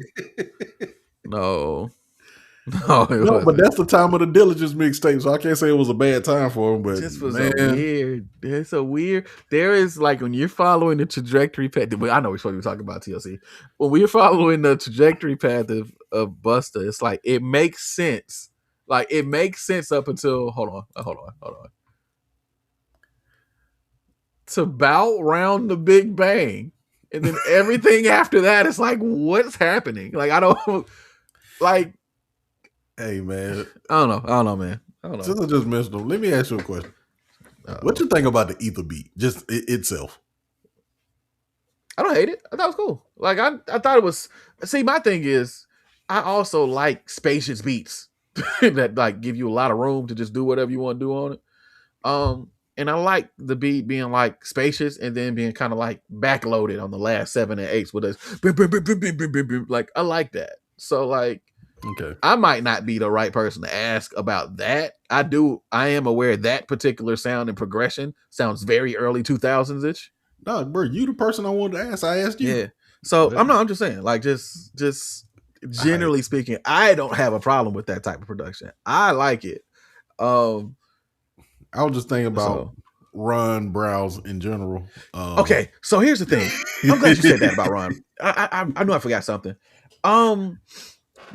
but that's the time of the Diligence mixtape, so I can't say it was a bad time for him. But this was weird. It's a weird. There is like when you're following the trajectory path. I know we're supposed to be talking about TLC. When we're following the trajectory path of Busta, it's like it makes sense Like it makes sense up until hold on. To bout round the Big Bang. And then everything after that is like, what's happening? Like, I don't like. Hey, man. I don't know, man. I don't know. Since I just mentioned them, let me ask you a question. What you think about the ether beat, just itself? I don't hate it. I thought it was cool. Like, I thought it was. See, my thing is, I also like spacious beats that like give you a lot of room to just do whatever you want to do on it. And I like the beat being like spacious and then being kind of like backloaded on the last 7 and 8s with us. Like I like that. So like, okay, I might not be the right person to ask about that. I am aware that particular sound and progression sounds very early 2000s-ish. No, bro, you the person I wanted to ask. I asked you. Yeah. So I'm just saying, like, just generally speaking, I don't have a problem with that type of production. I like it. I was just thinking about Ron Browz in general. Okay, so here's the thing. I'm glad you said that about Ron. I knew I forgot something.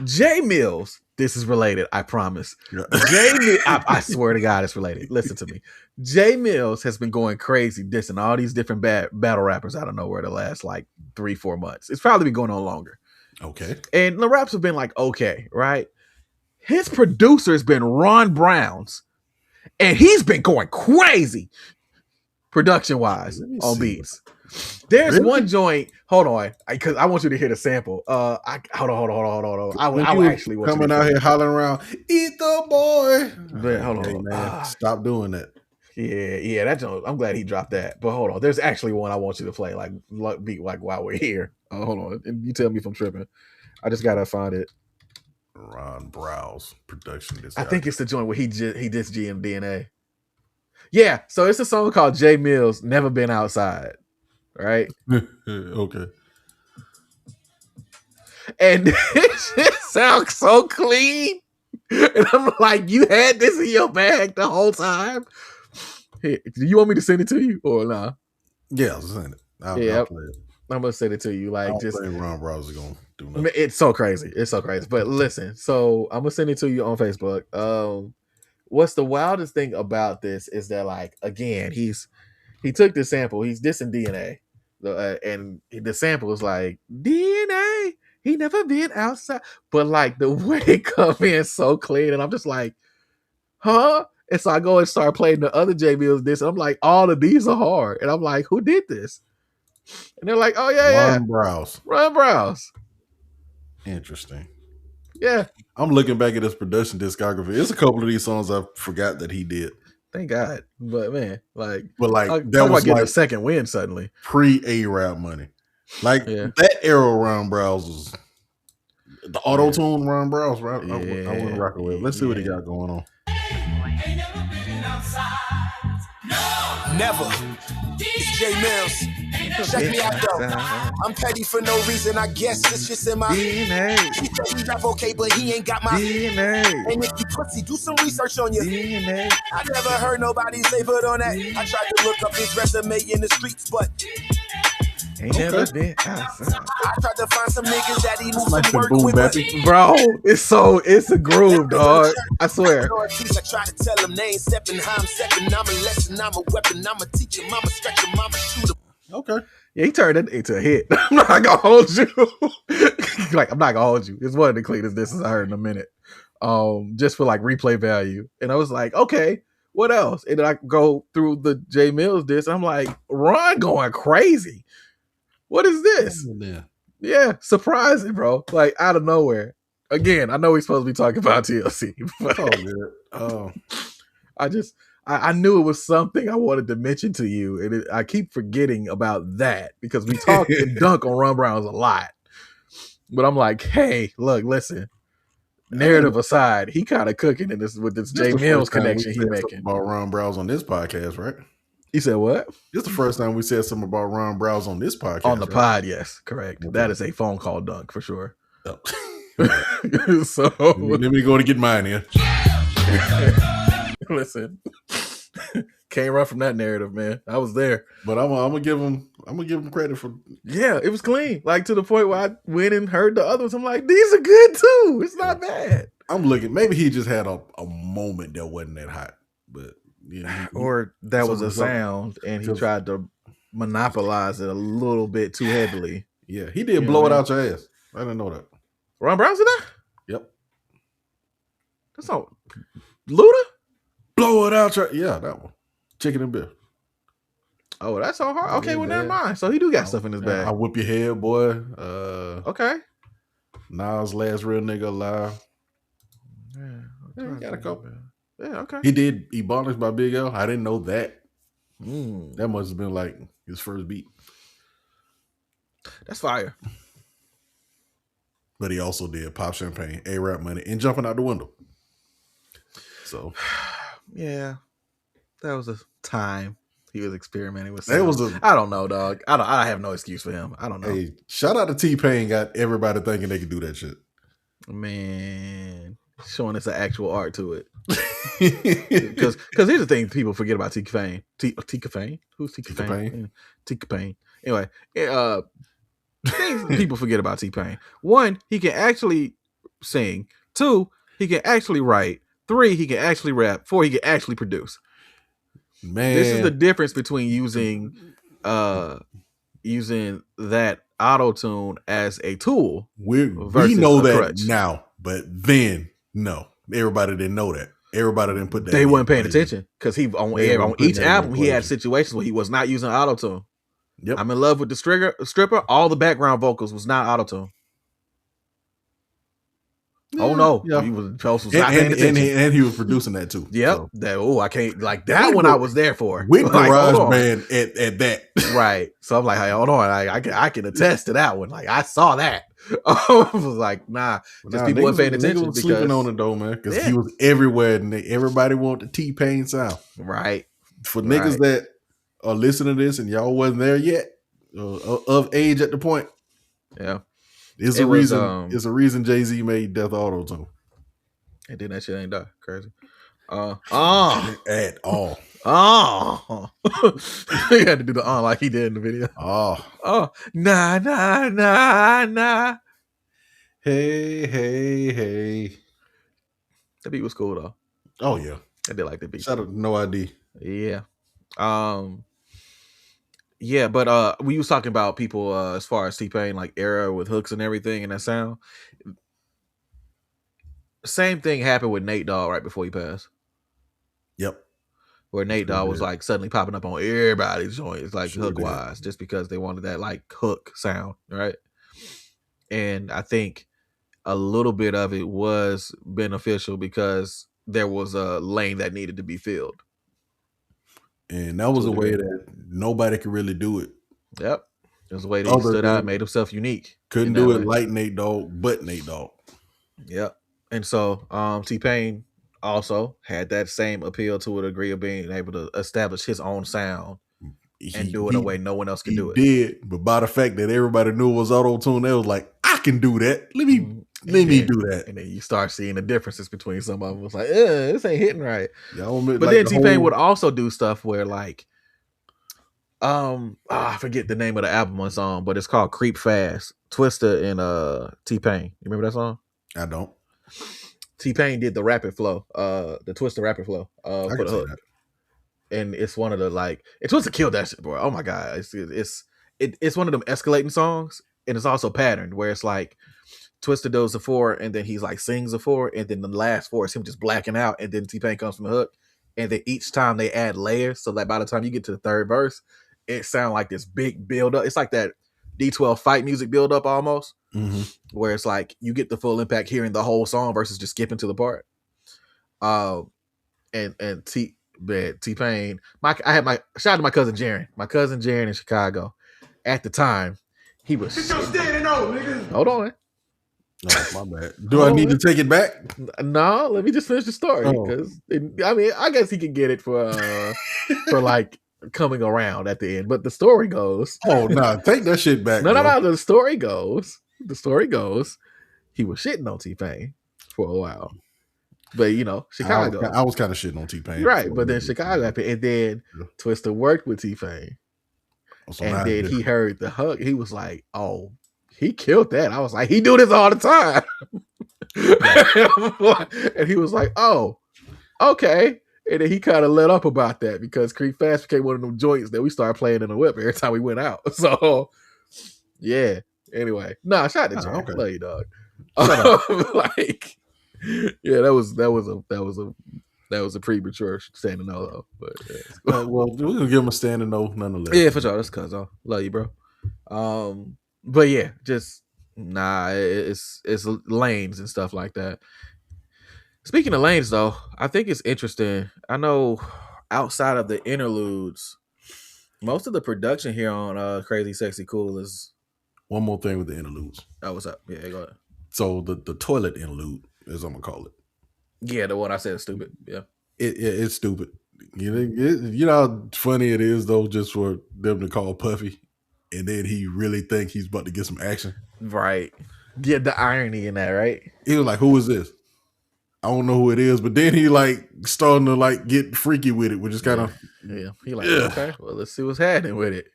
Jay Mills. This is related. I promise. Yeah. I swear to God, it's related. Listen to me. Jay Mills has been going crazy, dissing all these different battle rappers out of nowhere the last like 3-4 months. It's probably been going on longer. Okay, and the raps have been like okay, right? His producer has been Ron Browz. And he's been going crazy production-wise on beats. There's one joint. Hold on, because I want you to hear the sample. Hold on. I actually want coming out here hollering around, "Eat the boy." But hold on, man. Stop doing that. Yeah. That joint. I'm glad he dropped that. But hold on, there's actually one I want you to play, like beat, like while we're here. Hold on, and you tell me if I'm tripping. I just gotta find it. Ron Browz production. I think it's the joint where he dissed GMDNA. Yeah, so it's a song called Jay Mills, Never Been Outside, right? Okay. And it just sounds so clean. And I'm like, you had this in your bag the whole time? Hey, do you want me to send it to you or nah? Yeah, send it. I'll play it. I'm gonna send it to you. Like, just Ron Browz is gonna do nothing. It's so crazy. But listen, so I'm gonna send it to you on Facebook. What's the wildest thing about this is that, like, again, he took the sample, he's dissing DNA, and the sample is like DNA. He never been outside, but like the way it come in so clean, and I'm just like, huh? And so I go and start playing the other J Mills diss, and I'm like, all of these are hard, and I'm like, who did this? And they're like, oh yeah, Ron Browz. Interesting. Yeah. I'm looking back at his production discography. There's a couple of these songs I forgot that he did. Thank God. But man, like that was getting a second win suddenly. Pre-A-Rap money. Like that era Ron Browz was the auto-tune Ron Browz, right? I wouldn't rock with. Let's see what he got going on. Never. It's Jay Mills. Check me out though. I'm petty for no reason. I guess this shit's in my DNA. He said he rap okay, but he ain't got my DNA. And if you pussy, do some research on your DNA. I never heard nobody say put on that. I tried to look up his resume in the streets, but ain't never been outside. I tried to find some niggas that he moved some work with. Bro, it's a groove, dog. I swear. I try to tell them they ain't stepping how I'm stepping. I'm a lesson, I'm a weapon, I'm a teacher, mama stretcher, mama shooter. Okay. Yeah, he turned it into a hit. I'm not gonna hold you. I'm not gonna hold you. It's one of the cleanest disses I heard in a minute. Just for like replay value. And I was like, okay, what else? And then I go through the Jay Mills diss. I'm like, Ron going crazy. What is this? Yeah, surprising, bro. Like out of nowhere. Again, I know we're supposed to be talking about TLC, but I knew it was something I wanted to mention to you, and I keep forgetting about that because we talk and dunk on Ron Browz a lot. But I'm like, hey, look, listen. Narrative aside, he kind of cooking in this with this Jay Mills connection he making about Ron Browz on this podcast, right? He said what? This is the first time we said something about Ron Browz on this podcast. On the pod, yes, correct. Okay. That is a phone call dunk for sure. Oh. So let me go to get mine here. Listen, can't run from that narrative, man. I was there, but I'm gonna give him credit for. Yeah, it was clean, like to the point where I went and heard the others. I'm like, these are good too. It's not bad. I'm looking. Maybe he just had a moment that wasn't that hot, but or that was a sound, and he tried to monopolize it a little bit too heavily. Yeah, he did blow it out your ass. I didn't know that. Ron Browz did that? Yep. That's all. Luda? Blow it out your that one. Chicken and beer. Oh, that's all hard. Okay, well, never mind. So he do got stuff in his bag. I whip your head, boy. Okay. Nas last real nigga alive. Yeah, he got a couple. Yeah, okay. He did Ebonics by Big L. I didn't know that. That must have been like his first beat. That's fire. But he also did Pop Champagne, A-Rap Money, and Jumping Out the Window. So, yeah, that was a time he was experimenting with sound. I don't know, dog. I have no excuse for him. I don't know. Hey, shout out to T-Pain. Got everybody thinking they could do that shit. Man, showing us an actual art to it. Because here's the thing people forget about T-Pain. T-Pain? Who's T-Pain? T-Pain. Anyway, things people forget about T-Pain. 1, he can actually sing. 2, he can actually write. 3, he can actually rap. 4, he can actually produce. Man, this is the difference between using that auto-tune as a tool. We know that crutch. Now, but then no, everybody didn't know that. Everybody didn't put that. They weren't paying attention because he on each album he had situations where he was not using auto-tune. Yep. I'm in love with the stripper. All the background vocals was not auto-tune. Yeah, oh no! Yeah. He was not paying attention, and he was producing that too. Yep. So. I can't like that one. I was there for with GarageBand at that. Right. So I'm like, hey, hold on. I can attest to that one. Like I saw that. I was like, nah. Just people weren't paying attention because sleeping on it though, man. Because he was everywhere, and everybody wanted the T-Pain sound. Right. For niggas that are listening to this and y'all wasn't there yet, of age at the point. Yeah. It's a reason. It's a reason Jay-Z made Death Auto Tune. And then that shit ain't die. Crazy. At all. He had to do the like he did in the video. Nah. Hey. That beat was cool though. Oh yeah. I did like the beat. Shout out to No ID. Yeah. Yeah, but we was talking about people as far as T-Pain, like era with hooks and everything and that sound. Same thing happened with Nate Dogg right before he passed. Yep. Where Nate Dogg was like suddenly popping up on everybody's joints, like hook wise, just because they wanted that like hook sound, right? And I think a little bit of it was beneficial because there was a lane that needed to be filled. And that was a way that nobody could really do it. Yep. It was a way that he stood out, made himself unique. Couldn't do it like Nate Dogg, but Nate Dogg. Yep. And so T-Pain also had that same appeal to a degree of being able to establish his own sound and do it in a way no one else can do it. He did, but by the fact that everybody knew it was auto-tune, they was like, I can do that. Let me do that. And then you start seeing the differences between some of them. It's like, this ain't hitting right. Yeah, but like then T-Pain would also do stuff where like, I forget the name of the album on song, but it's called Creep Fast. Twista and T-Pain. You remember that song? I don't. T-Pain did the rapid flow, the Twista rapid flow for the hook. And it's one of the like, Twista killed that shit, bro. Oh my god, it's one of them escalating songs, and it's also patterned where it's like Twista does the 4, and then he's like sings the 4, and then the last 4 is him just blacking out, and then T-Pain comes from the hook, and then each time they add layers, so that by the time you get to the third verse, it sounds like this big build up. It's like that D12 fight music build up almost, where it's like you get the full impact hearing the whole song versus just skipping to the part. And T-Pain, I had shout out to my cousin Jaren. My cousin Jaren in Chicago. At the time, he was standing on, nigga. Hold on. Oh, my bad. Do I need to take it back? No, let me just finish the story. Because I guess he could get it for like coming around at the end. But the story goes. Oh no, take that shit back. No. The story goes, he was shitting on T-Pain for a while. But Chicago. I was kind of shitting on T-Pain. Right, but then Chicago happened, and then Twista worked with T-Pain. And then he heard the hook. He was like, "Oh, he killed that." I was like, "He do this all the time." And he was like, oh, okay. And then he kind of let up about that because Creep Fast became one of them joints that we started playing in the whip every time we went out. So, yeah. Anyway, shout out to Jay. Okay. Love you, dog. Like, yeah, that was a premature standing no though. But well, we're gonna give him a standing no nonetheless. Yeah, for sure. That's cuz I love you, bro. But yeah, just it's lanes and stuff like that. Speaking of lanes, though, I think it's interesting. I know outside of the interludes, most of the production here on CrazySexyCool is. One more thing with the interludes. Oh, what's up? Yeah, go ahead. So the toilet interlude, as I'm gonna call it. Yeah, the one I said is stupid. Yeah, it's stupid. You know how funny it is though, just for them to call Puffy, and then he really think he's about to get some action. Right. Yeah, the irony in that, right? He was like, "Who is this? I don't know who it is," but then he like starting to like get freaky with it, which is kind of He like, okay, well, let's see what's happening with it,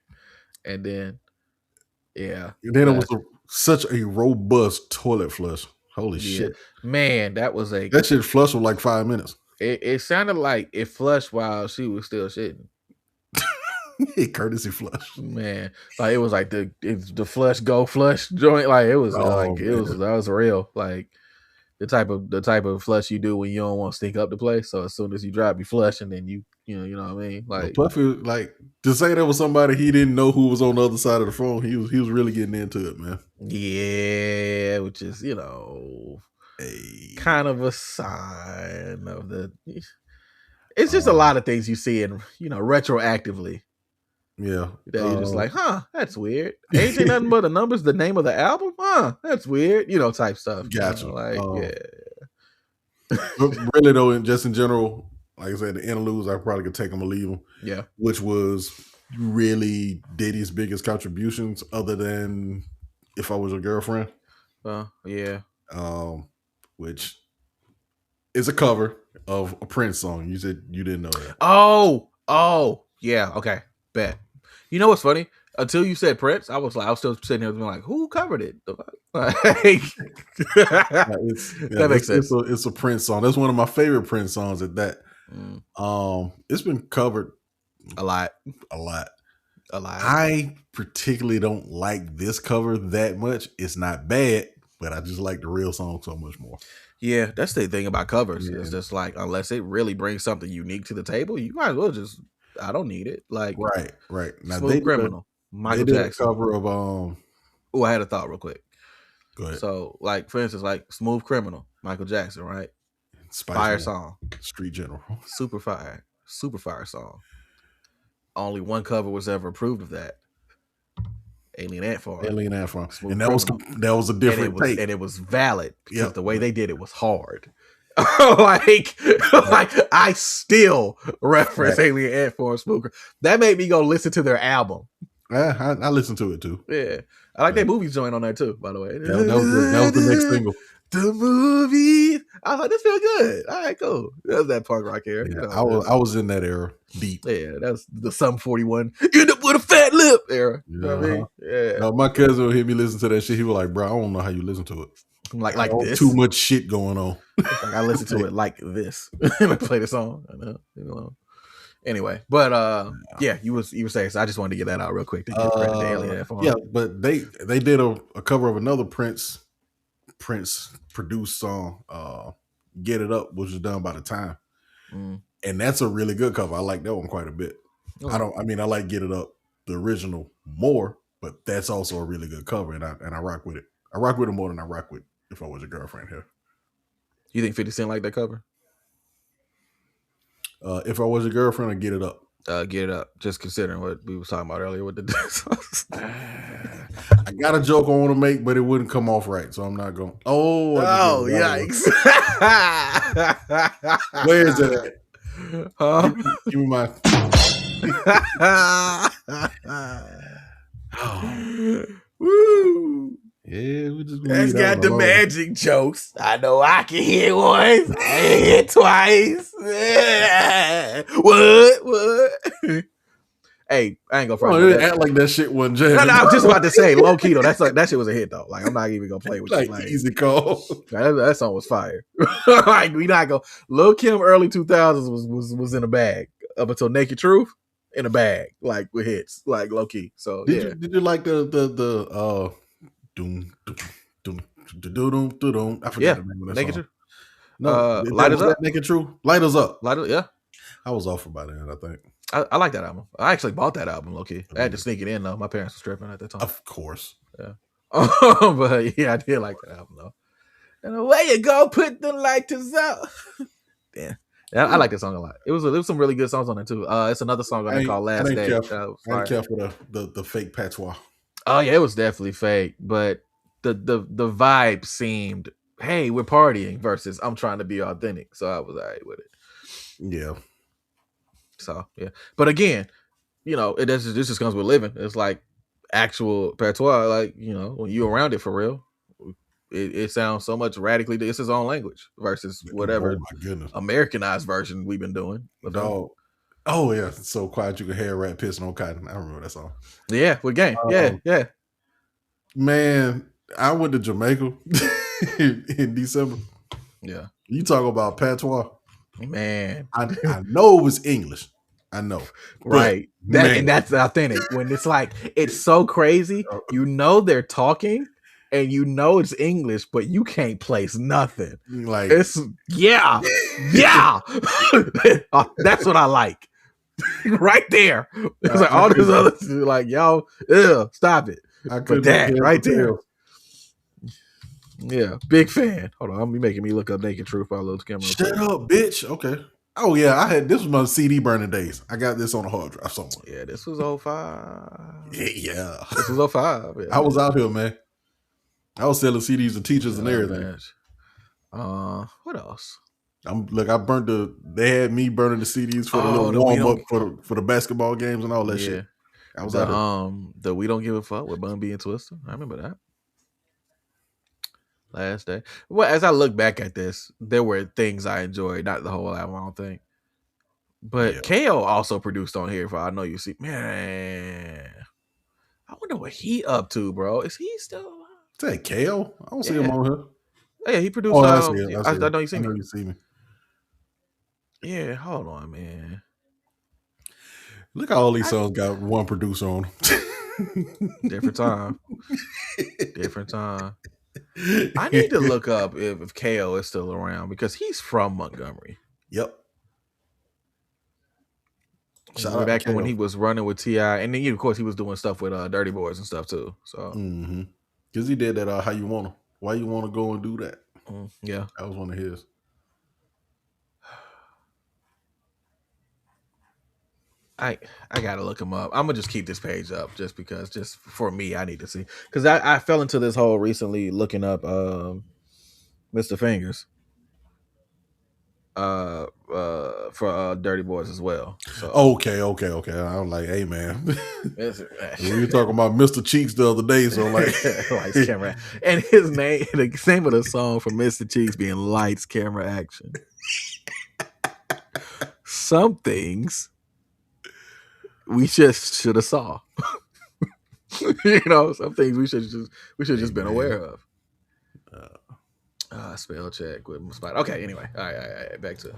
and then and then it was such a robust toilet flush. Holy shit, man! That shit flushed for like 5 minutes. It sounded like it flushed while she was still shitting. Courtesy flush, man. Like it was like the flush go flush joint. Like it was that was real. Like the type of flush you do when you don't want to stink up the place. So as soon as you drop, you flush, and then you know what I mean. Like Puffy, like to say that was somebody he didn't know who was on the other side of the phone. He was really getting into it, man. Yeah, which is kind of a sign of the. It's just a lot of things you see in retroactively. Yeah, that you're just like, that's weird. Ain't nothing but the numbers, the name of the album, that's weird, type stuff. Gotcha. Yeah. But really though, just in general, like I said, the interludes, I probably could take them or leave them. Yeah, which was really Diddy's biggest contributions, other than If I Was Your Girlfriend. Yeah. Which is a cover of a Prince song. You said you didn't know that. Oh, yeah. Okay, bet. You know what's funny? Until you said Prince, I was still sitting here like, who covered it? That makes sense. It's a Prince song. That's one of my favorite Prince songs at that. It's been covered a lot. I particularly don't like this cover that much. It's not bad, but I just like the real song so much more. Yeah, that's the thing about covers. Yeah. It's just like, unless it really brings something unique to the table, you might as well just, I don't need it. Like, right. Now Smooth Criminal, Michael Jackson. A cover of I had a thought real quick. Go ahead. So, like, for instance, like Smooth Criminal, Michael Jackson, right? Fire song. Street General. Super fire song. Only one cover was ever approved of that. Alien Ant Farm. And that was a different take. And it was valid because the way they did it was hard. like I still reference Alien Ant Farm, Smooth. That made me go listen to their album. Yeah, I listened to it too. Yeah. I like that movie joint on there too, by the way. That was the next single. The movie. I was like, this feels good. All right, cool. That was that punk rock era. Yeah, I was in that era deep. Yeah, that's the Sum 41. End up with a fat lip era. You know what I mean? Yeah. No, my cousin would hear me listen to that shit. He was like, bro, I don't know how you listen to it. I'm like this. Too much shit going on. Like I listen to it like this. I play the song. I know. Leave it alone. Anyway, but you were saying, so I just wanted to get that out real quick to get credit to Alien Farm. Yeah, but they did a cover of another Prince produced song, Get It Up, which was done by The Time. And that's a really good cover. I like that one quite a bit. I like Get It Up, the original, more, but that's also a really good cover, and I rock with it. I rock with it more than I rock with If I Was Your Girlfriend here. You think 50 Cent like that cover? If I Was Your Girlfriend or Get It Up? Get It Up. Just considering what we were talking about earlier with the I got a joke I want to make, but it wouldn't come off right, so I'm not going. Yikes! Where is it at? Give me my. Woo! Yeah, we just. That's got the magic jokes. I know I can hear once. I hear twice. Yeah. What? Hey, I ain't gonna front. They act like that shit wasn't jamming. No, I was just about to say, low key though. That shit was a hit though. Like I'm not even gonna play with like you. Like easy call. that song was fire. Like we not go. Lil Kim early 2000s was in a bag up until Naked Truth in a bag, like with hits, like low key. So did you like the doom I forgot the name of that Naked song. Truth. No, Light Us Up. Naked Truth. Light Us Up. Yeah. I was off about that, I think. I like that album. I actually bought that album, low key. I had to sneak it in though. My parents were stripping at the time. Of course. Yeah. But yeah, I did like that album though. And away you go, put the lighters out. Yeah. I like that song a lot. There was some really good songs on there too. It's another song on there called Last Day. I didn't care for the fake patois. Oh yeah, it was definitely fake, but the vibe seemed, hey, we're partying versus I'm trying to be authentic. So I was all right with it. Yeah. So yeah. But again, this just comes with living. It's like actual patois, like, when you around it for real. It sounds so much radically. It's his own language versus whatever Americanized version we've been doing. Dog. Oh yeah, it's so quiet you can hear a rat pissing on cotton. I remember that song. Yeah, with Game. Yeah. Man, I went to Jamaica in December. Yeah. You talk about patois. Man, I know it was English. I know, right? And that's authentic. When it's like it's so crazy, they're talking. And it's English, but you can't place nothing. Like it's yeah. That's what I like. Right there. It's like all this other like y'all, stop it. But that right there. Yeah, big fan. Hold on, I'm making me look up Naked Truth by Lil Kim. Shut up, bitch. Okay. Oh yeah, this was my CD burning days. I got this on a hard drive somewhere. Yeah, this was 05. Yeah. This was 05. Yeah. I was out here, man. I was selling CDs to teachers and everything. Man. What else? They had me burning the CDs for the little warm up for the basketball games and all that shit. I was out here. The We Don't Give a Fuck with Bun B and Twister. I remember that. Last Day. Well, as I look back at this, there were things I enjoyed, not the whole album, I don't think. But KO also produced on here for I Know You See. Man, I wonder what he up to, bro. Is he still alive? Is that KO? I don't see him on here. Yeah, he produced. I Know You See Me. I Know You See Me. Yeah, hold on, man. Look how all these songs got one producer on them. Different time. I need to look up if KO is still around because he's from Montgomery. Yep. Back when he was running with T.I. and then of course he was doing stuff with Dirty Boys and stuff too. So because he did that How You Wanna, Why You Wanna Go and Do That. Yeah, that was one of his. I gotta look him up. I'm gonna just keep this page up just because, just for me, I need to see because I fell into this hole recently looking up Mr. Fingers for Dirty Boys as well. So. Okay. I'm like, hey man, we were talking about Mr. Cheeks the other day, so like, Lights, Camera, and his name, the name of the song for Mr. Cheeks being Lights, Camera, Action. Some things we just should have saw. Some things we should just been aware of. Spell check with spot. Okay, anyway. All right. Back to it.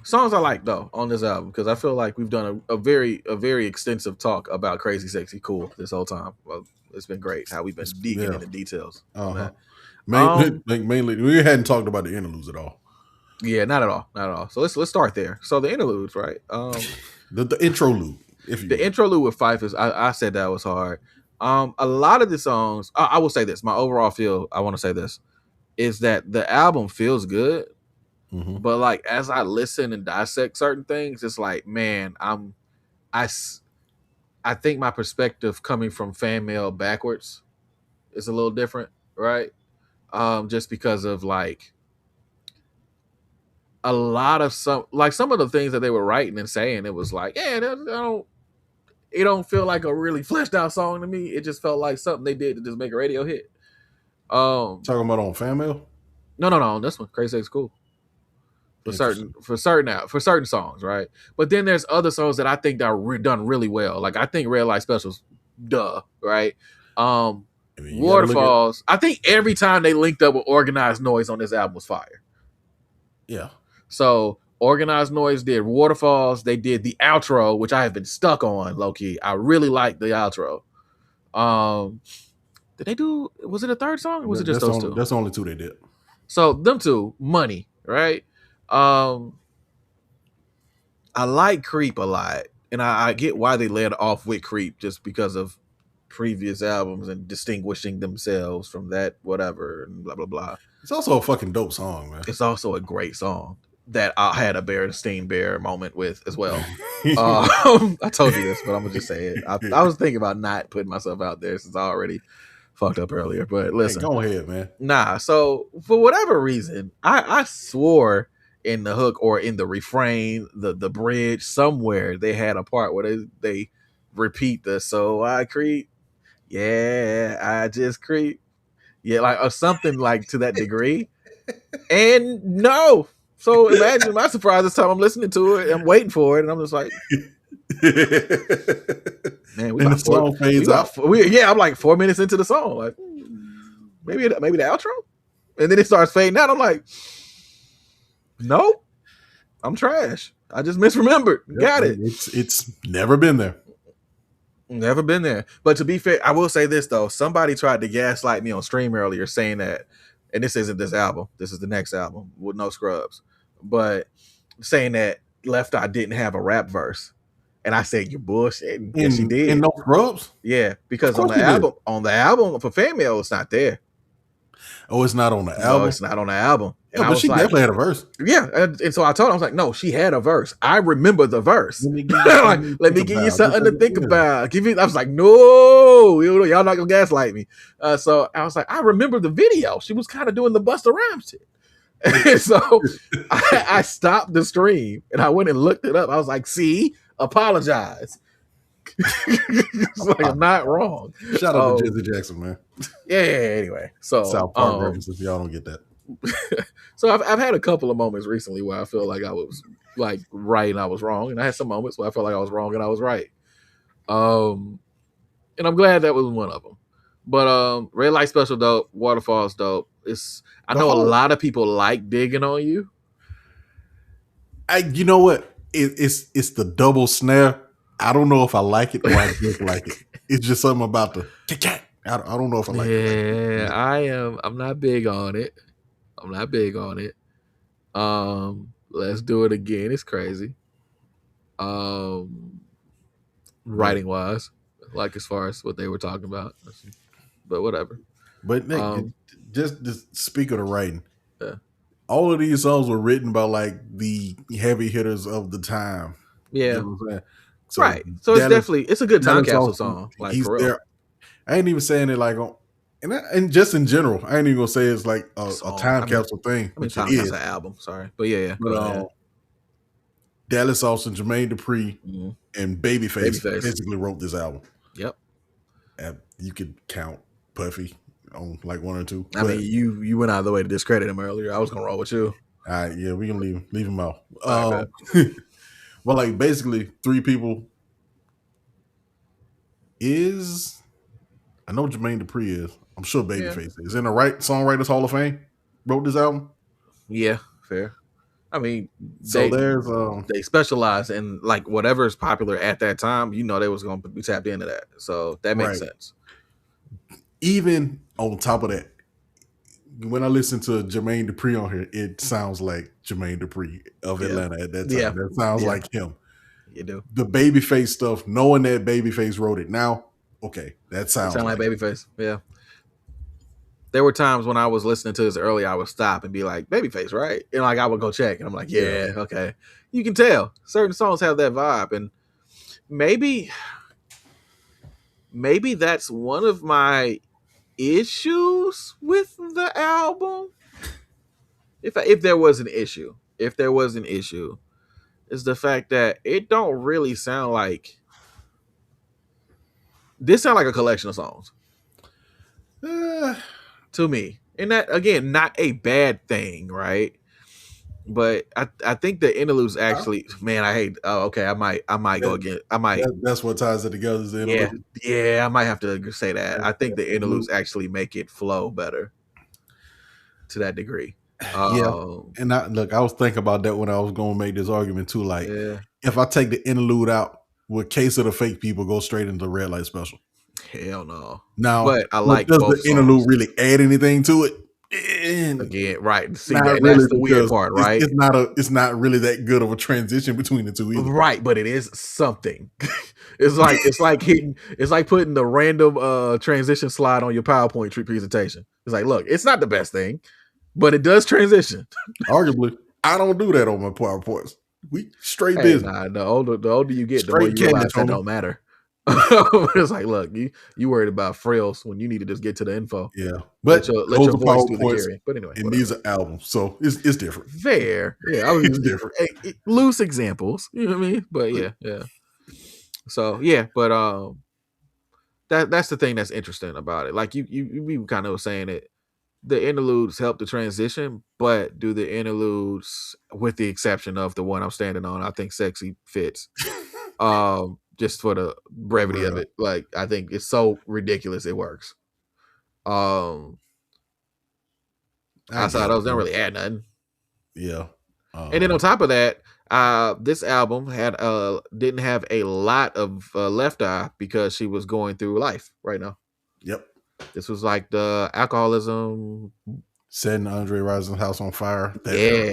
Songs I like though on this album because I feel like we've done a very extensive talk about CrazySexyCool this whole time. Well, it's been great how we've been digging into details. Mainly, we hadn't talked about the interludes at all. Yeah, not at all. So let's start there. So the interludes, right? The interlude. The interlude with Fife is I said that was hard. A lot of the songs, I will say this. My overall feel, I want to say this, is that the album feels good, but like as I listen and dissect certain things, it's like, man, I think my perspective coming from fan mail backwards is a little different, right? Just because of like a lot of some of the things that they were writing and saying, it was like, yeah, it don't feel like a really fleshed out song to me. It just felt like something they did to just make a radio hit. Talking about on fan mail? No, this one, CrazySexyCool. for certain songs, right? But then there's other songs that I think that are done really well. Like I think Red Light Specials, right? Waterfalls. I think every time they linked up with Organized Noise on this album was fire. Yeah. So Organized Noise did Waterfalls. They did the outro, which I have been stuck on, low key. I really like the outro. Did they do? Was it a third song? Or was it just those two? That's the only two they did. So them two, Money, right? I like Creep a lot, and I get why they led off with Creep, just because of previous albums and distinguishing themselves from that, whatever, and blah blah blah. It's also a fucking dope song, man. It's also a great song that I had a Berenstein Bear moment with as well. I told you this, but I'm gonna just say it. I was thinking about not putting myself out there since I already fucked up earlier, but listen. Hey, go ahead, man. Nah, so for whatever reason, I swore in the hook or in the refrain, the bridge, somewhere they had a part where they repeat the "so I creep, yeah, I just creep," yeah, like or something like to that degree. And no, so imagine my surprise this time I'm listening to it, I'm waiting for it, and I'm just like, man, and the song fades out. I'm like 4 minutes into the song, like maybe the outro, and then it starts fading out. I'm like, nope, I'm trash. I just misremembered. Got it. It's never been there. Never been there. But to be fair, I will say this though: somebody tried to gaslight me on stream earlier, saying that, and this isn't this album. This is the next album with no scrubs, but saying that Left Eye didn't have a rap verse. And I said, "You bullshit." Yes, she did. And no scrubs. Yeah, because on the album for Fan Mail, it's not there. Oh, it's not on the album. No, it's not on the album. And but she definitely had a verse. Yeah, and so I told her, I was like, "No, she had a verse. I remember the verse. Let me give you something to think about. I was like, "No, y'all not gonna gaslight me." So I was like, "I remember the video. She was kind of doing the Busta Rhymes shit." And so I stopped the stream and I went and looked it up. I was like, "See, apologize." It's like I'm not wrong. Shout out to Jizzy Jackson, man. Yeah. Anyway, so South Park references, y'all don't get that. So I've had a couple of moments recently where I feel like I was like right and I was wrong, and I had some moments where I felt like I was wrong and I was right. And I'm glad that was one of them. But Red Light Special dope, Waterfalls dope. I know a lot of people like Digging on You. You know what? It's the double snare. I don't know if I like it or I dislike it. It's just something about the cat. I don't know if I like it. Yeah, I am. I'm not big on it. Let's do it again. It's crazy. Writing wise, like as far as what they were talking about, but whatever. But Nick, just speak of the writing. Yeah. All of these songs were written by like the heavy hitters of the time. Yeah. You know what I'm saying? So right. So it's a good time capsule song. Like he's there. I ain't even saying it like on, and just in general, I ain't even gonna say it's like a time capsule thing. I mean, time capsule album. Sorry, but yeah. But Dallas Austin, Jermaine Dupri, and Babyface basically wrote this album. Yep. And you could count Puffy on like one or two. I mean, you went out of the way to discredit him earlier. I was gonna roll with you. All right, yeah, we can leave him out. Well, like basically, three people I know Jermaine Dupri is. I'm sure Babyface is. In the right Songwriters Hall of Fame, wrote this album. Yeah, fair. I mean, they specialize in like whatever is popular at that time. You know, they was going to be tapped into that, so that makes sense. Even on top of that, when I listen to Jermaine Dupri on here, it sounds like Jermaine Dupri of Atlanta at that time. Yeah. That sounds like him. You do. The Babyface stuff, knowing that Babyface wrote it now, okay, that sounds like Babyface. Yeah. There were times when I was listening to this early, I would stop and be like, Babyface, right? And like I would go check, and I'm like, yeah, okay. You can tell certain songs have that vibe, and maybe that's one of my issues with the album. If there was an issue, is the fact that it don't really sound like this. Sound like a collection of songs to me, and that again, not a bad thing, right? But I think the interludes actually, man, I hate. Oh, okay, I might go again. I might. That's what ties it together. Is the interlude. Yeah, I might have to say that. I think the interludes actually make it flow better to that degree. And I was thinking about that when I was going to make this argument too. Like, if I take the interlude out, would Case of the Fake People go straight into the Red Light Special? Hell no. Now, but I like does both the interlude really add anything to it? Again, right. See, really, that's the weird part, right? It's not really that good of a transition between the two either. Right, but it is something. it's like putting the random transition slide on your PowerPoint presentation. It's like, look, it's not the best thing, but it does transition. Arguably, I don't do that on my PowerPoints. We straight business. Nah, the older you get, the more you realize that don't matter. It's like, look, you worried about frills when you need to just get to the info. Yeah, but let your voice do the carry. But anyway, and these are albums, so it's different. Fair, yeah. I was just different. Loose examples, you know what I mean? But yeah. So yeah, but that's the thing that's interesting about it. Like you kind of was saying it. The interludes help the transition, but do the interludes, with the exception of the one I'm standing on, I think Sexy fits. Just for the brevity of it. Like, I think it's so ridiculous it works. Outside those, don't really add nothing. Yeah. And then on top of that, this album didn't have a lot of Left Eye because she was going through life right now. Yep. This was like the alcoholism, setting Andre Rison's house on fire.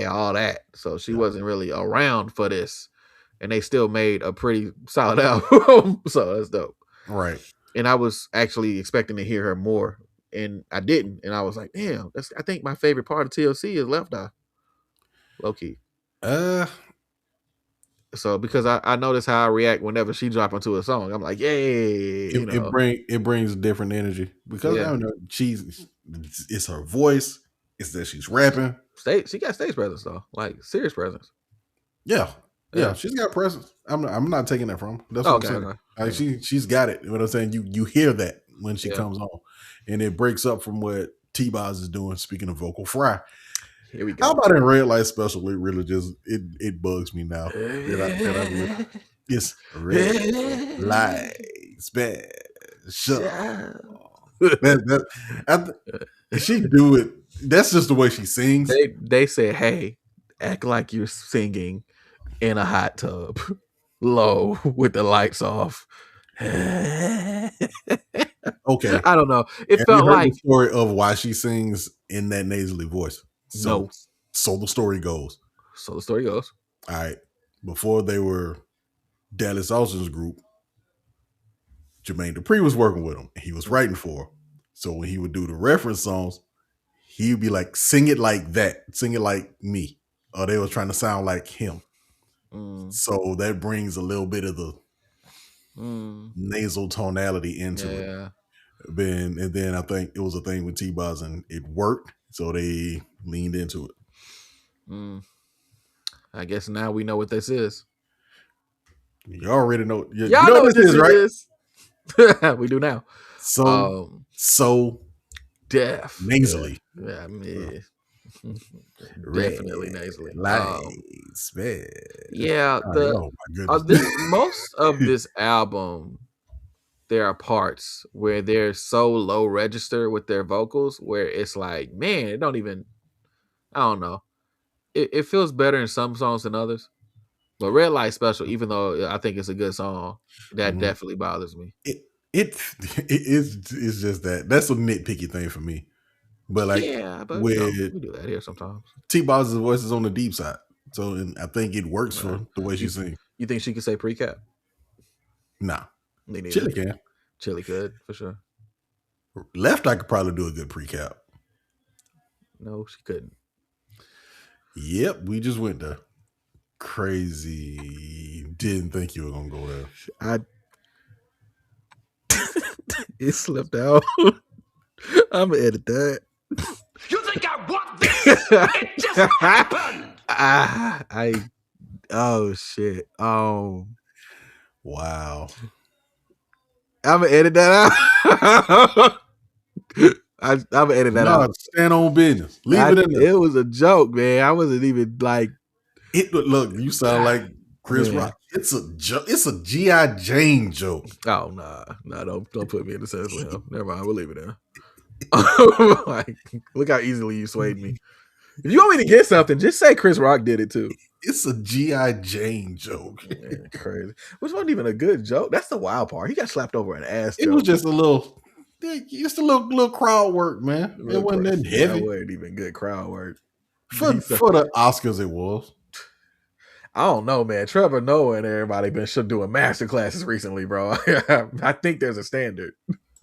All that. So she wasn't really around for this. And they still made a pretty solid album. So that's dope. Right. And I was actually expecting to hear her more. And I didn't. And I was like, damn, I think my favorite part of TLC is Left Eye. Low key. So because I notice how I react whenever she drop into a song. I'm like, yay. It brings different energy. Because I don't know, it's her voice. It's that she's rapping. She got stage presence though. Like serious presence. Yeah, she's got presence. I'm not taking that from her. That's what I'm saying. Okay. Like she's got it. You know what I'm saying? You hear that when she comes on. And it breaks up from what T-Boz is doing, speaking of vocal fry. Here we go. How about in Red Light Special? It really just it bugs me now. It's Red Light Special. She do it. That's just the way she sings. They say, hey, act like you're singing in a hot tub, low with the lights off. Okay, I don't know. It felt like the story of why she sings in that nasally voice. So the story goes. All right. Before they were Dallas Austin's group, Jermaine Dupri was working with him. And he was writing for him. So when he would do the reference songs, he would be like, sing it like that. Sing it like me. Or they were trying to sound like him. So that brings a little bit of the nasal tonality into it. And then I think it was a thing with T-Boz and it worked. So they leaned into it. I guess now we know what this is. You already know. You know what this is, right? We do now. So deaf. Nasally. Yeah, I mean, definitely nasally. Yeah, most of this album, there are parts where they're so low register with their vocals where it's like, man, it don't even, I don't know. It feels better in some songs than others. But Red Light Special, even though I think it's a good song, that definitely bothers me. It's just that's a nitpicky thing for me. But like, but we do that here sometimes. T-Boz's voice is on the deep side, so I think it works for the way she sings. You think she could say pre-cap? Nah, Chili can. Chili could for sure. Left Eye could probably do a good pre-cap. No, she couldn't. Yep, we just went there. Crazy. Didn't think you were gonna go there. It slipped out. I'm gonna edit that. You think I want this? It just happened. Oh shit. Wow. I'm gonna edit that out. I'm edit that out. Stand on business. Leave it in there. It was a joke, man. I wasn't even like. Look, you sound like Chris Rock. It's a G.I. Jane joke. Oh nah, don't put me in the sense with him. Never mind, we'll leave it in. Like, look how easily you swayed me. If you want me to get something, just say Chris Rock did it too. It's a G.I. Jane joke. Man, crazy. Which wasn't even a good joke. That's the wild part. He got slapped over an ass. It was just a little crowd work, man. It wasn't that heavy. That wasn't even good crowd work. For the Oscars, it was. I don't know, man. Trevor Noah and everybody been doing master classes recently, bro. I think there's a standard.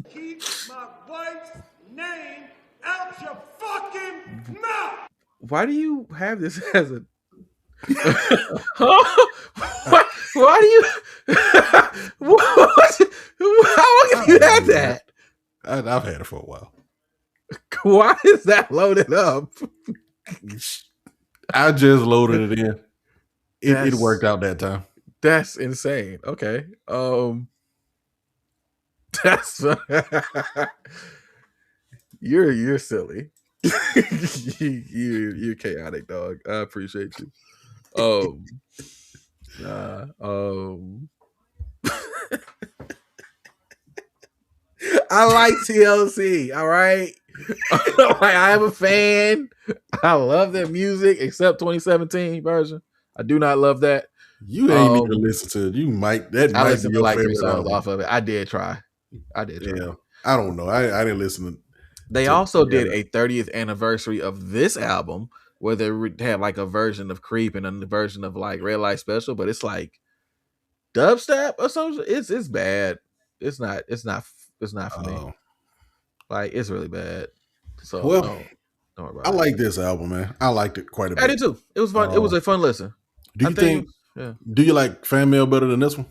Keep my wife's name out your fucking mouth. Why do you have this as a? Why do you? How long have you had that? I've had it for a while. Why is that loaded up? I just loaded it in. It worked out that time. That's insane. Okay. That's you're silly. you're chaotic, dog. I appreciate you. I like TLC. All right. I am a fan. I love their music, except 2017 version. I do not love that. You ain't even listen to it. You might. That I might listened be to your like 3 favorite songs album. off of it. I did try. Yeah. I don't know. I didn't listen to. They also did a 30th anniversary of this album where they had like a version of Creep and a version of like Red Light Special, but it's like dubstep or something. It's bad. It's not for me. Like, it's really bad. So don't worry about I like this album, man. I liked it quite a bit. I did too. It was fun. It was a fun listen. Do you like Fan Mail better than this one?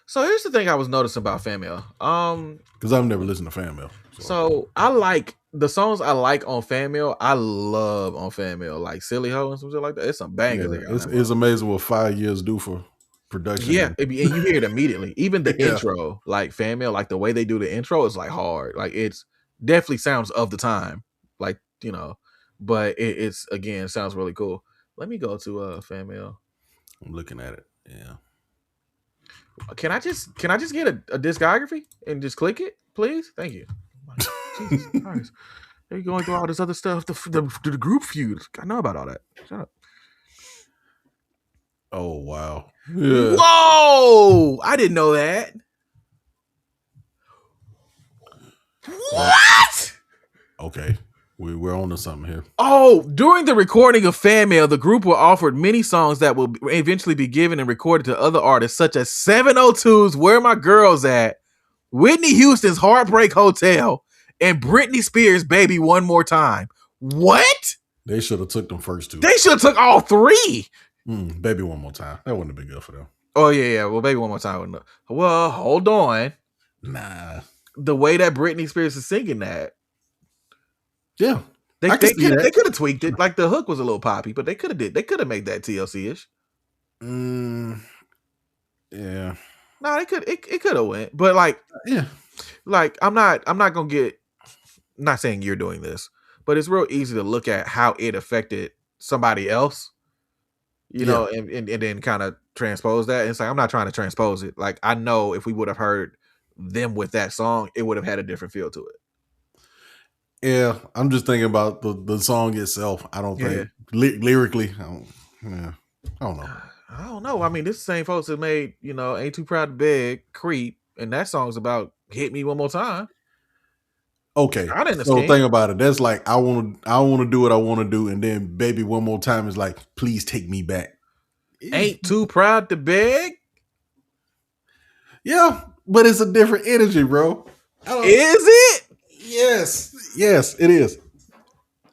So here's the thing I was noticing about Fan Mail. Because I've never listened to Fan Mail. So I like the songs I like on Fan Mail. I love on Fan Mail, like Silly Ho and some shit like that. It's some bangers. It's amazing what 5 years do for production. Yeah, and you hear it immediately. Even the intro, like Fan Mail, like the way they do the intro is like hard. Like, it's definitely sounds of the time. Like, you know, but it's again sounds really cool. Let me go to Fan Mail. I'm looking at it. Yeah. Can I just get a discography and just click it, please? Thank you. Jesus Christ. They're going through all this other stuff. The group feud. I know about all that. Shut up. Oh, wow. Yeah. Whoa! I didn't know that. What? Okay. We're on to something here. Oh, during the recording of Fan Mail, the group were offered many songs that will eventually be given and recorded to other artists, such as 702's Where My Girls At, Whitney Houston's Heartbreak Hotel, and Britney Spears' Baby One More Time. What? They should have took them first two. They should have took all three. Baby One More Time. That wouldn't have been good for them. Oh, yeah. Well, Baby One More Time wouldn't have. Well, hold on. Nah. The way that Britney Spears is singing that. Yeah. They could have tweaked it. Like, the hook was a little poppy, but they could have made that TLC-ish. Yeah. No, it could have went. But like, yeah. Like, I'm not gonna get, not saying you're doing this, but it's real easy to look at how it affected somebody else, you know, and then kind of transpose that. And it's like, I'm not trying to transpose it. Like, I know if we would have heard them with that song, it would have had a different feel to it. Yeah, I'm just thinking about the song itself. I don't think lyrically. I don't know. I don't know. I mean, this same folks that made, you know, Ain't Too Proud to Beg, Creep, and that song's about Hit Me One More Time. Okay, so think about it. That's like I want to do what I want to do, and then Baby One More Time is like, please take me back. Ain't Too Proud to Beg. Yeah, but it's a different energy, bro. Is it? Yes, it is.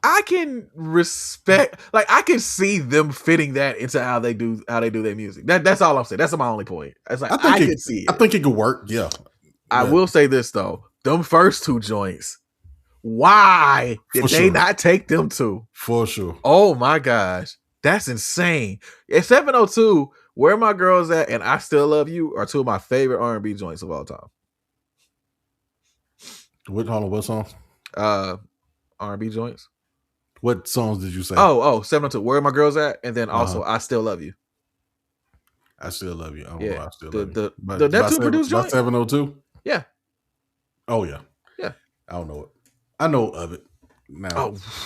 I can respect, like, I can see them fitting that into how they do their music. That's all I'm saying. That's my only point. It's like, I can see it. I think it could work. Yeah. I will say this though: them first two joints. Why did they not take them two? For sure. Oh my gosh, that's insane. At 702, Where My Girls At and I Still Love You are two of my favorite R&B joints of all time. What songs? R&B joints. What songs did you say? 702. Where are my girls at? And then also I Still Love You. I Still Love You. I don't know. I Still Love You. But the Neptune produced joint? 702? Yeah. Oh, yeah. Yeah. I don't know it. I know of it. Now, I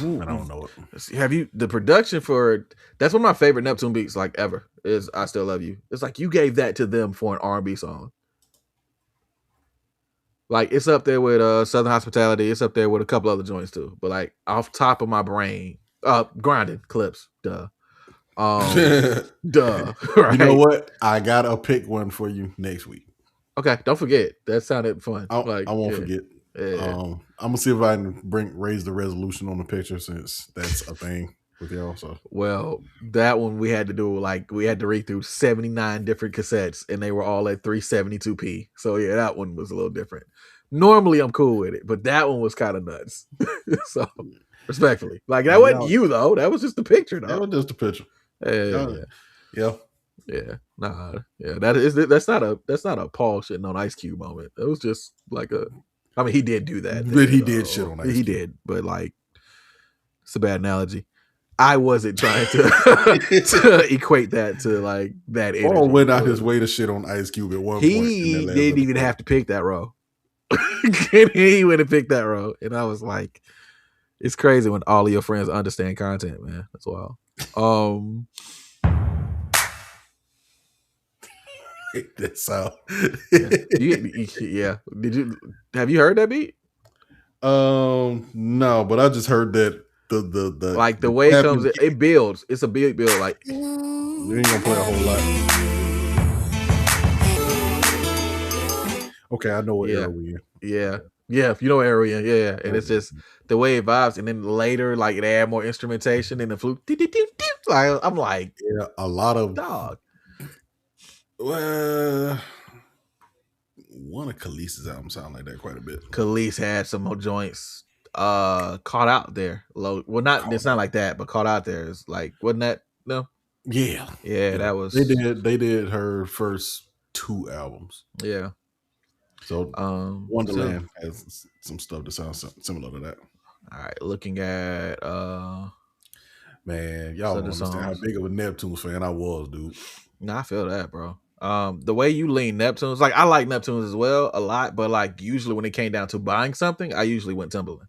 don't know it. Have you the production for that's one of my favorite Neptune beats like ever is I Still Love You. It's like you gave that to them for an R&B song. Like it's up there with Southern Hospitality. It's up there with a couple other joints too. But like off top of my brain, Grinding Clips, duh. Right? You know what? I gotta pick one for you next week. Okay, don't forget. That sounded fun. I won't forget. Yeah. I'm gonna see if I can raise the resolution on the picture since that's a thing with y'all. So well, that one we had to do we had to read through 79 different cassettes and they were all at 372p. So yeah, that one was a little different. Normally I'm cool with it, but that one was kind of nuts. So respectfully, like that wasn't you though. That was just the picture though. That was just the picture. Yeah. Nah. Yeah. That's not a Paul shitting on Ice Cube moment. It was just like I mean, he did do that. But he did shit on Ice Cube. He did, but like, it's a bad analogy. I wasn't trying to equate that to like that energy. Paul went out his way to shit on Ice Cube at one point. He didn't even have to pick that row. He went and picked that row. And I was like, it's crazy when all of your friends understand content, man. That's wild. That's how. Yeah. Have you heard that beat? No, but I just heard that the like the way it comes, it builds. It's a big build. Like we ain't gonna play a whole lot. Okay, I know what era we in. Yeah, if you know area, yeah. And it's just the way it vibes, and then later, like they add more instrumentation and the flute. Like I'm like, yeah, a lot of dog. Well, one of Khalees's albums sound like that quite a bit. Khalees had some more joints. Caught Out There. Well, it's not like that, but Caught Out There is like, wasn't that no? Yeah, that was. They did her first 2 albums. Yeah. So Wonderland has some stuff that sounds similar to that. All right, looking at man, y'all don't understand how big of a Neptunes fan I was, dude. No, I feel that, bro. The way you lean Neptunes, like I like Neptunes as well a lot, but like usually when it came down to buying something, I usually went Timbaland.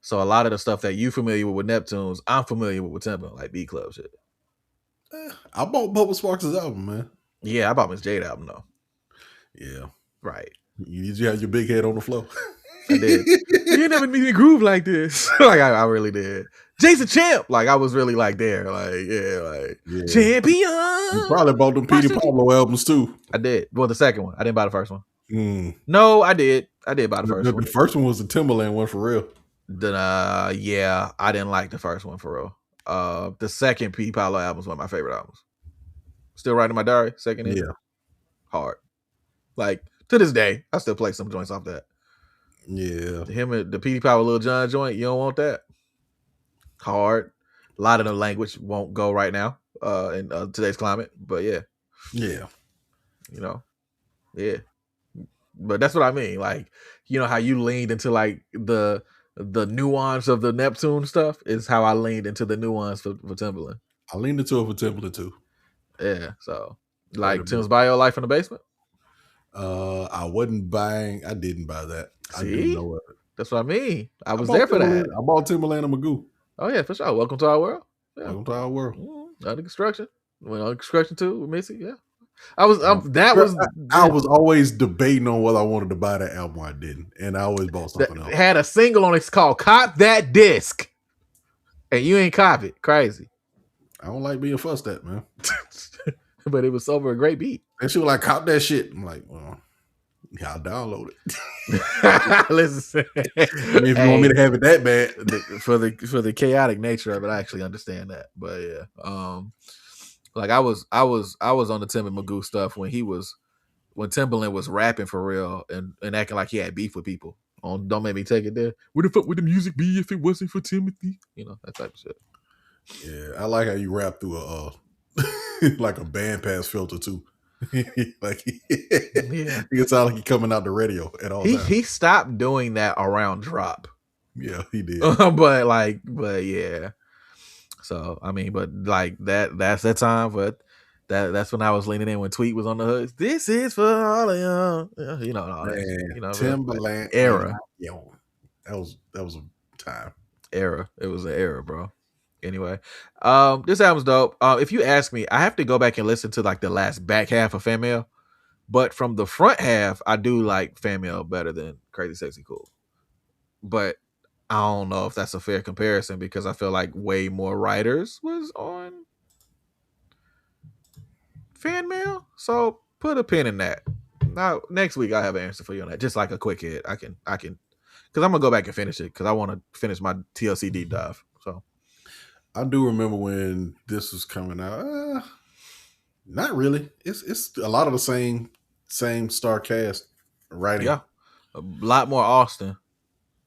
So a lot of the stuff that you familiar with Neptunes, I'm familiar with Timbaland, like B Club shit. I bought Bubba Sparks' album, man. Yeah, I bought Miss Jade album though. Yeah, right. You had your big head on the floor. I did. You never made me groove like this. Like I really did. Jason Champ, like I was really like there, like champion. You probably bought them Petey Pablo albums too. I did. Well, the second one, I didn't buy the first one. No, I did. I did buy the first one. The first one was the Timbaland one for real. Yeah, I didn't like the first one for real. The second Petey Pablo album was one of my favorite albums. Still writing my diary. Second, yeah, hard. Like to this day, I still play some joints off that. Yeah, him and the Petey Pablo Lil Jon joint. You don't want that. Hard. A lot of the language won't go right now in today's climate, but yeah, you know, yeah. But that's what I mean. Like, you know how you leaned into like the nuance of the Neptune stuff is how I leaned into the nuance for Timbaland. I leaned into it for Timbaland too. Yeah. So like Tim's Bio Life in the Basement. I wasn't buying. I didn't buy that. See? I didn't know it. That's what I mean. I was there for that. I bought Timbaland and Magoo. Oh yeah, for sure. Welcome to our world. Yeah. Welcome to our world. Under construction. Went on construction too with Missy. Yeah. I was always debating on whether I wanted to buy that album or I didn't. And I always bought something else. Had a single on it called Cop That Disc. And you ain't cop it. Crazy. I don't like being fussed at, man. But it was over a great beat. And she was like, cop that shit. I'm like, well, yeah, I'll download it. Listen, if you want me to have it that bad. For the chaotic nature of it, I actually understand that. But yeah. Like I was on the Tim and Magoo stuff when Timbaland was rapping for real and acting like he had beef with people on Don't Make Me Take It There. Where the fuck would the music be if it wasn't for Timothy? You know, that type of shit. Yeah, I like how you rap through a like a bandpass filter too. Like it sounds like he coming out the radio at all times. He stopped doing that around drop. Yeah, he did. but yeah. So I mean, but like that's that time. But that's when I was leaning in when Tweet was on the hook. This is for all of y'all. You know, all that. You know, Timberland era. Yo, that was a time. Era. It was an era, bro. Anyway, this album's dope. If you ask me, I have to go back and listen to like the last back half of Fan Mail. But from the front half, I do like Fan Mail better than CrazySexyCool. But I don't know if that's a fair comparison because I feel like way more writers was on Fan Mail. So put a pin in that. Now next week I have an answer for you on that. Just like a quick hit. I can because I'm gonna go back and finish it because I want to finish my TLC deep dive. So I do remember when this was coming out. Not really. It's a lot of the same star cast writing. Yeah, a lot more Austin.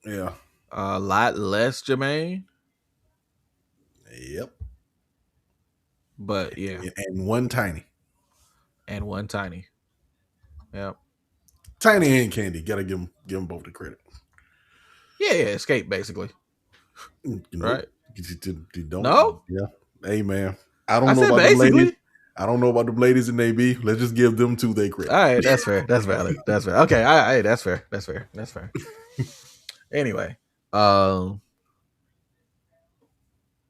Yeah. A lot less Jermaine. Yep. But yeah. And one Tiny. Yep. Tiny and Candy. Gotta give them both the credit. Yeah, Escape basically. Right? You don't. No? Yeah. Hey man. I don't know about the ladies. I don't know about the ladies in AB. Let's just give them two their credit. All right, that's fair. That's valid. That's fair. Okay, all right, that's fair. Anyway. Yeah,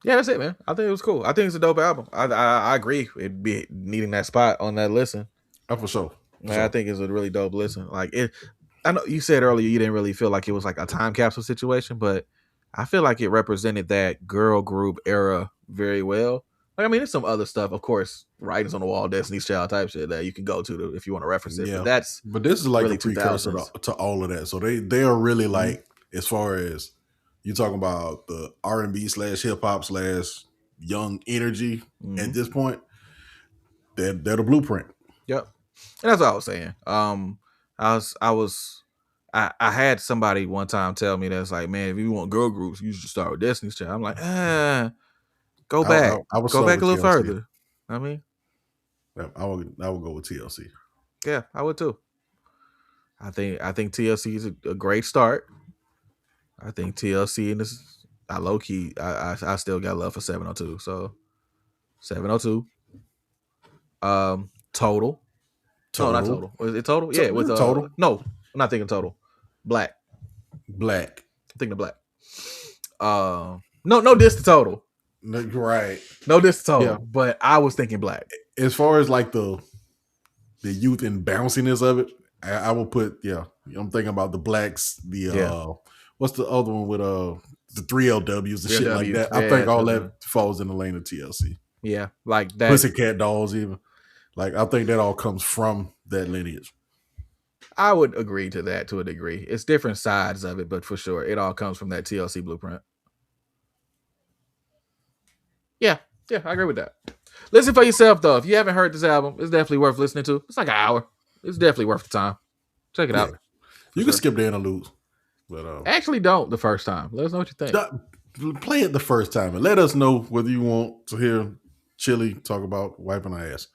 that's it, man. I think it was cool. I think it's a dope album. I agree. It'd be needing that spot on that listen. Oh, for sure. I think it's a really dope listen. Like it. I know you said earlier you didn't really feel like it was like a time capsule situation, but I feel like it represented that girl group era very well. Like, I mean, there's some other stuff, of course, writings on the wall, Destiny's Child type shit that you can go to if you want to reference it. Yeah. But this is like really a precursor to all of that. So they are really like, as far as you talking about the R&B / hip hop / young energy at this point, they're the blueprint. Yep. And that's what I was saying. I had somebody one time tell me that's like, man, if you want girl groups, you should start with Destiny's Child. I'm like, go back. Go back a little further. I mean, yeah, I would go with TLC. Yeah, I would too. I think TLC is a great start. I think TLC and this, I low key, I still got love for 702. So 702. Total. No, not Total. Was it Total? Yeah, with Total. No, I'm not thinking Total. Black. I'm thinking of Black. No diss to Total. Right. No diss to Total. Yeah. But I was thinking Black. As far as like the youth and bounciness of it, I will put, I'm thinking about the Blacks, what's the other one with the 3LWs and shit like that. I think all that falls in the lane of TLC. Yeah, like that. Pussycat Dolls even. Like, I think that all comes from that lineage. I would agree to that to a degree. It's different sides of it, but for sure, it all comes from that TLC blueprint. Yeah, I agree with that. Listen for yourself, though. If you haven't heard this album, it's definitely worth listening to. It's like an hour. It's definitely worth the time. Check it out. You can skip the interludes. But actually don't the first time. Let us know what you think. Play it the first time and let us know whether you want to hear Chili talk about wiping our ass.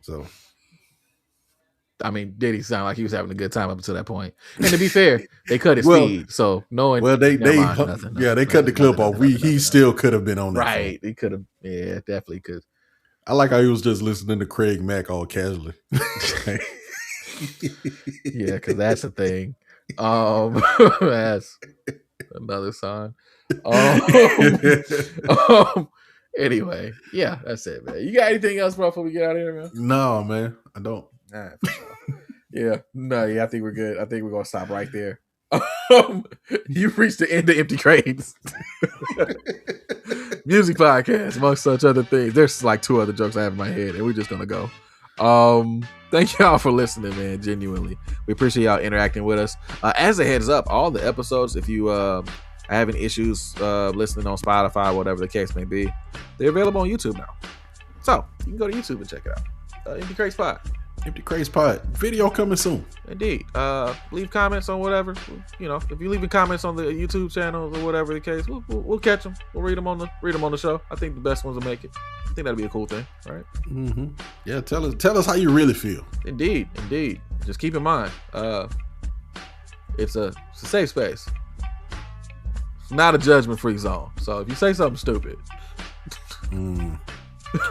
So, I mean, did he sound like he was having a good time up until that point? And to be fair, they cut his feed, so knowing. Well, they cut the clip off. He still could have been on that. Right, he could have. Yeah, definitely could. I like how he was just listening to Craig Mack all casually. Yeah, because that's a thing. That's another sign. Anyway, yeah, that's it, man. You got anything else before we get out of here, man? No, man, I don't. All right, I think we're good. I think we're gonna stop right there. You've reached the end of Empty Crates. Music podcast, amongst such other things. There's like 2 other jokes I have in my head, and we're just gonna go. Thank y'all for listening, man. Genuinely, we appreciate y'all interacting with us. As a heads up, all the episodes, if you are having issues listening on Spotify, whatever the case may be, they're available on YouTube now. So you can go to YouTube and check it out. EmptyCratesPod. EmptyCratesPod. Video coming soon. Indeed. Leave comments on whatever. You know, if you're leaving comments on the YouTube channels or whatever the case, we'll catch them. We'll read them on the show. I think the best ones will make it. think that'd be a cool thing, right? Mm-hmm. Yeah, tell us how you really feel. Indeed. Just keep in mind, it's a safe space. It's not a judgment-free zone. So if you say something stupid,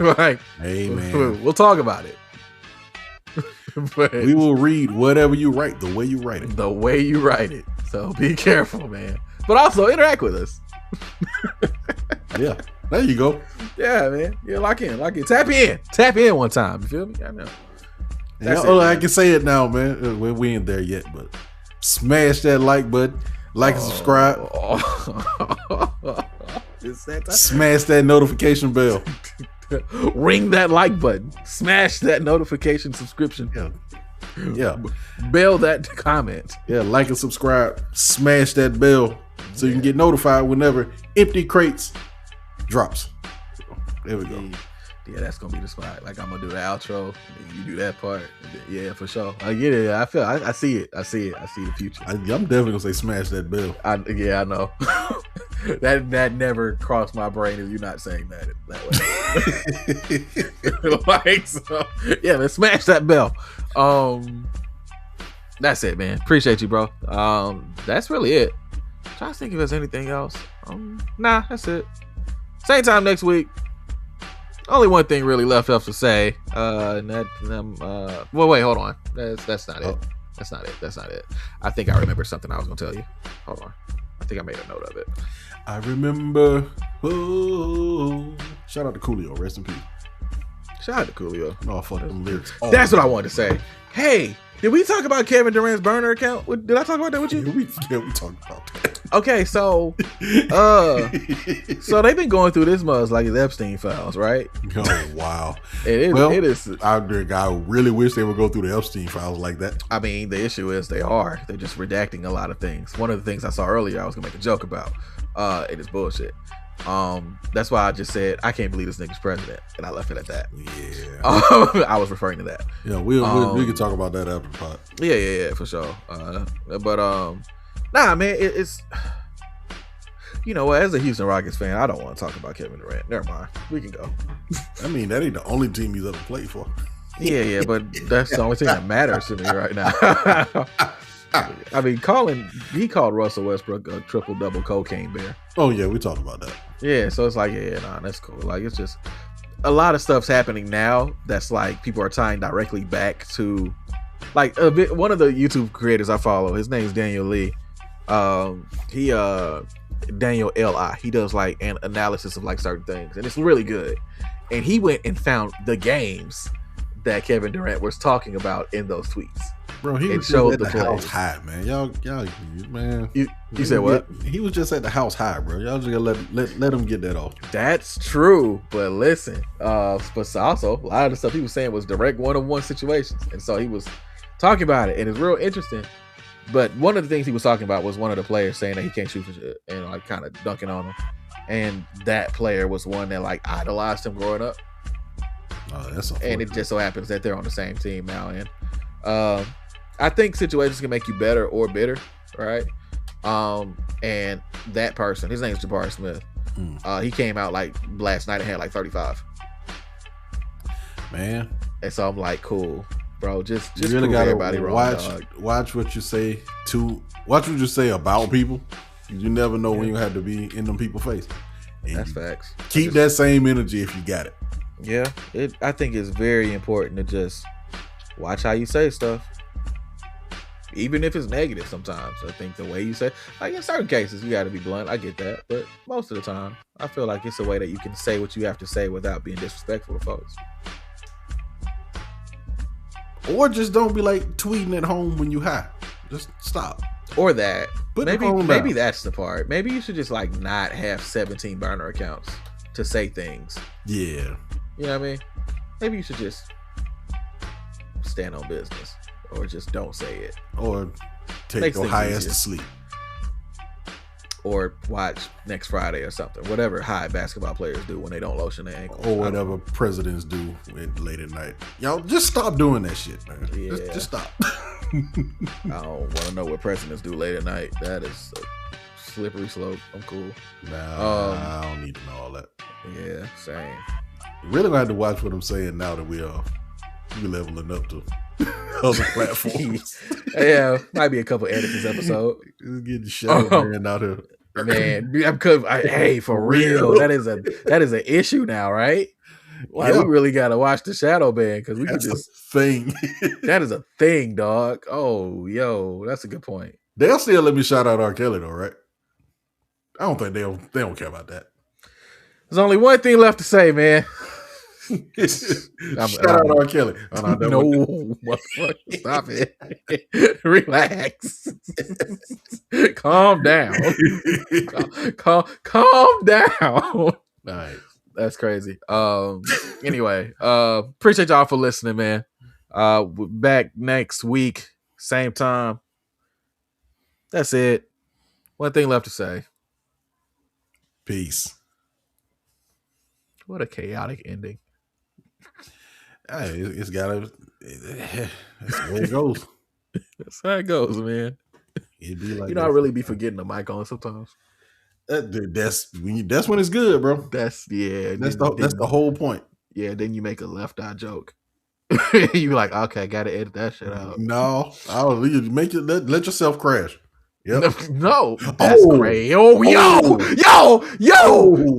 right? Amen. We'll talk about it. But we will read whatever you write the way you write it. The way you write it. So be careful, man. But also interact with us. Yeah, there you go. Yeah, man. Yeah, lock in. Tap in one time. You feel me? I know. I can say it now, man. We ain't there yet, but smash that like button, and subscribe. Smash that notification bell. Ring that like button. Smash that notification subscription. Yeah. Bell that comment. Yeah, like and subscribe. Smash that bell so you can get notified whenever Empty Crates drops. There we go. Yeah, that's gonna be the spot. Like I'm gonna do the outro. You do that part. Yeah, for sure. I get it. I feel. I see it. I see the future. I'm definitely gonna say smash that bell. I know. that never crossed my brain if you're not saying that way. Like so, yeah, man, smash that bell. That's it, man. Appreciate you, bro. That's really it. I'm trying to think if there's anything else. Nah, that's it. Same time next week. Only one thing really left up to say. Well, wait, hold on. That's not it. That's not it. I think I remember something I was gonna tell you. Hold on. I think I made a note of it. I remember. Oh, shout out to Coolio. Rest in peace. Shout out to Coolio. No, fuck them lyrics. That's what I wanted to say. Hey, did we talk about Kevin Durant's burner account? Did I talk about that with you? Yeah, we talked about that. Okay, so they've been going through this muzz like it's Epstein files, right? Oh wow. It is. I really wish they would go through the Epstein files like that. I mean, the issue is they're just redacting a lot of things. One of the things I saw earlier I was gonna make a joke about. It is bullshit. That's why I just said I can't believe this nigga's president, and I left it at that. Yeah. I was referring to that. Yeah, we can talk about that after the pod. Yeah, for sure. Nah, man, it's as a Houston Rockets fan, I don't want to talk about Kevin Durant. Never mind, we can go. I mean, that ain't the only team he's ever played for. Yeah, but that's the only thing that matters to me right now. I mean, he called Russell Westbrook a triple-double cocaine bear. Oh yeah, we talked about that. Yeah, so it's like, that's cool. Like, it's just a lot of stuff's happening now that's like people are tying directly back to, like, one of the YouTube creators I follow. His name's Daniel Lee. Daniel L.I. He does like an analysis of like certain things, and it's really good. And he went and found the games that Kevin Durant was talking about in those tweets. Bro, he was just at the house high, man. Y'all, man. You said what? He was just at the house high, bro. Y'all just gotta let him get that off. That's true, but listen, but also a lot of the stuff he was saying was direct one-on-one situations, and so he was talking about it, and it's real interesting. But one of the things he was talking about was one of the players saying that he can't shoot for shit and like kind of dunking on him, and that player was one that like idolized him growing up. Oh, that's and it just so happens that they're on the same team now, and I think situations can make you better or bitter, right? And that person, his name's Jabari Smith. He came out like last night and had like 35. Man. And so I'm like, cool, bro. Just you really gotta everybody watch what you say about people. You never know when you have to be in them people's face. And that's facts. Keep that same energy if you got it. Yeah, I think it's very important to just watch how you say stuff. Even if it's negative sometimes. I think the way you say, like in certain cases, you got to be blunt. I get that. But most of the time, I feel like it's a way that you can say what you have to say without being disrespectful to folks. Or just don't be like tweeting at home when you high. Just stop. Or that. Maybe that's the part. Maybe you should just like not have 17 burner accounts to say things. Yeah. You know what I mean? Maybe you should just stand on business. Or just don't say it. Or take your high ass to sleep. Or watch next Friday or something. Whatever high basketball players do when they don't lotion their ankles. Or whatever presidents do late at night. Y'all just stop doing that shit, man. Yeah. Just stop. I don't want to know what presidents do late at night. That is a slippery slope. I'm cool. Nah, I don't need to know all that. Yeah, same. Really gonna have to watch what I'm saying now that we leveling up to other platforms. Yeah, might be a couple edits this episode. Just getting shadow man out here. Man, hey, for real, that is an issue now, right? Like, we really gotta watch the shadow ban because we can just thing. That is a thing, dog. Oh, yo, that's a good point. They'll still let me shout out R. Kelly though, right? I don't think they don't care about that. There's only one thing left to say, man. Shout out R. Kelly. No, stop it. Relax. Calm down. Calm down. All right. That's crazy. Anyway, appreciate y'all for listening, man. Back next week, same time. That's it. One thing left to say. Peace. What a chaotic ending. Hey, it's gotta. That's the way it goes. That's how it goes, man. It'd be like I really be forgetting the mic on sometimes. That's when it's good, bro. That's the whole point. Yeah, then you make a left eye joke. You like, okay, gotta edit that shit out. No, I'll make it. Let yourself crash. Yep. No, that's great. Oh, yo,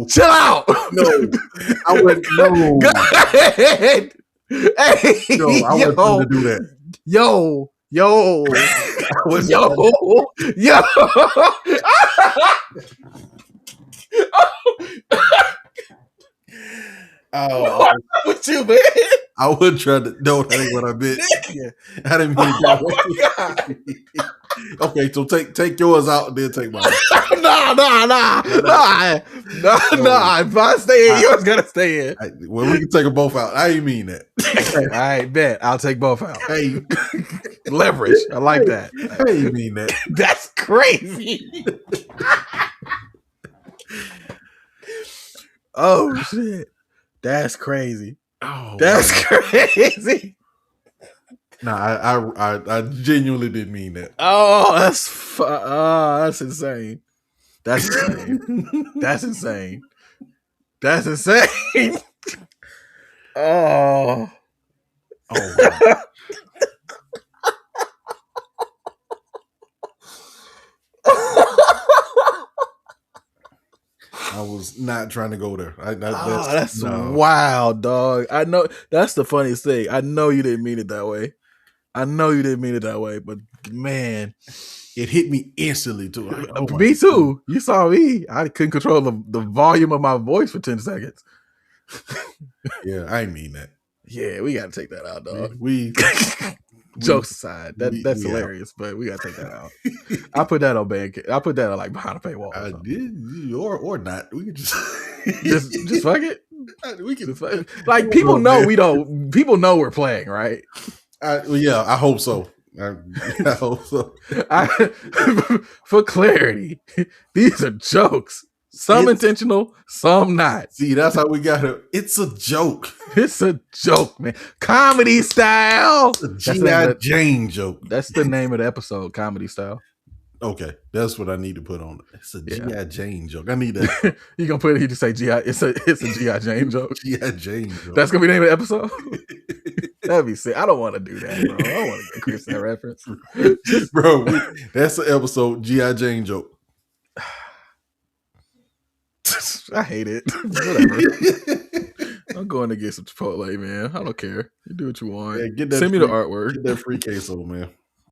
chill out. No, I wouldn't. No, go ahead. Hey, no, I wasn't going to do that. Yo. Oh, what's with you, man? I would try to. No, that ain't what I meant. I didn't mean that way. Okay, so take yours out and then take mine. Nah. If I stay in, yours gotta stay in. Well, we can take them both out. I ain't mean that. All right, bet. I'll take both out. Hey, leverage. I like that. I ain't mean that. That's crazy. Oh shit. That's crazy. Oh, that's crazy. No, I genuinely didn't mean that. Oh, that's insane. That's insane. That's insane. That's insane. Oh. I was not trying to go there. That's wild, dog. I know that's the funniest thing. I know you didn't mean it that way. But man, it hit me instantly too. Like, me too. You saw me. I couldn't control the volume of my voice for 10 seconds. Yeah, I mean that. Yeah, we gotta take that out, dog. We jokes aside, that's hilarious, but we gotta take that out. I put that on band. I put that on like behind a paywall. I did, or not. We could just just fuck it. We can like people know we don't. People know we're playing, right? Yeah, I hope so. I hope so. For clarity, these are jokes. Some intentional, some not. See, that's how we got it. It's a joke. It's a joke, man. Comedy style. It's a G.I. Jane joke. That's the name of the episode, comedy style. Okay, that's what I need to put on it. It's a G.I. Jane joke. I need that. You gonna put it? You just say G.I. It's a G.I. Jane joke. G.I. Jane joke. That's gonna be the name of the episode. That'd be sick. I don't want to do that, bro. I don't want to get Chris that reference, bro. That's the episode. G.I. Jane joke. I hate it. Whatever. I'm going to get some Chipotle, man. I don't care. You do what you want. Yeah, Send me the artwork. Get that free queso, man.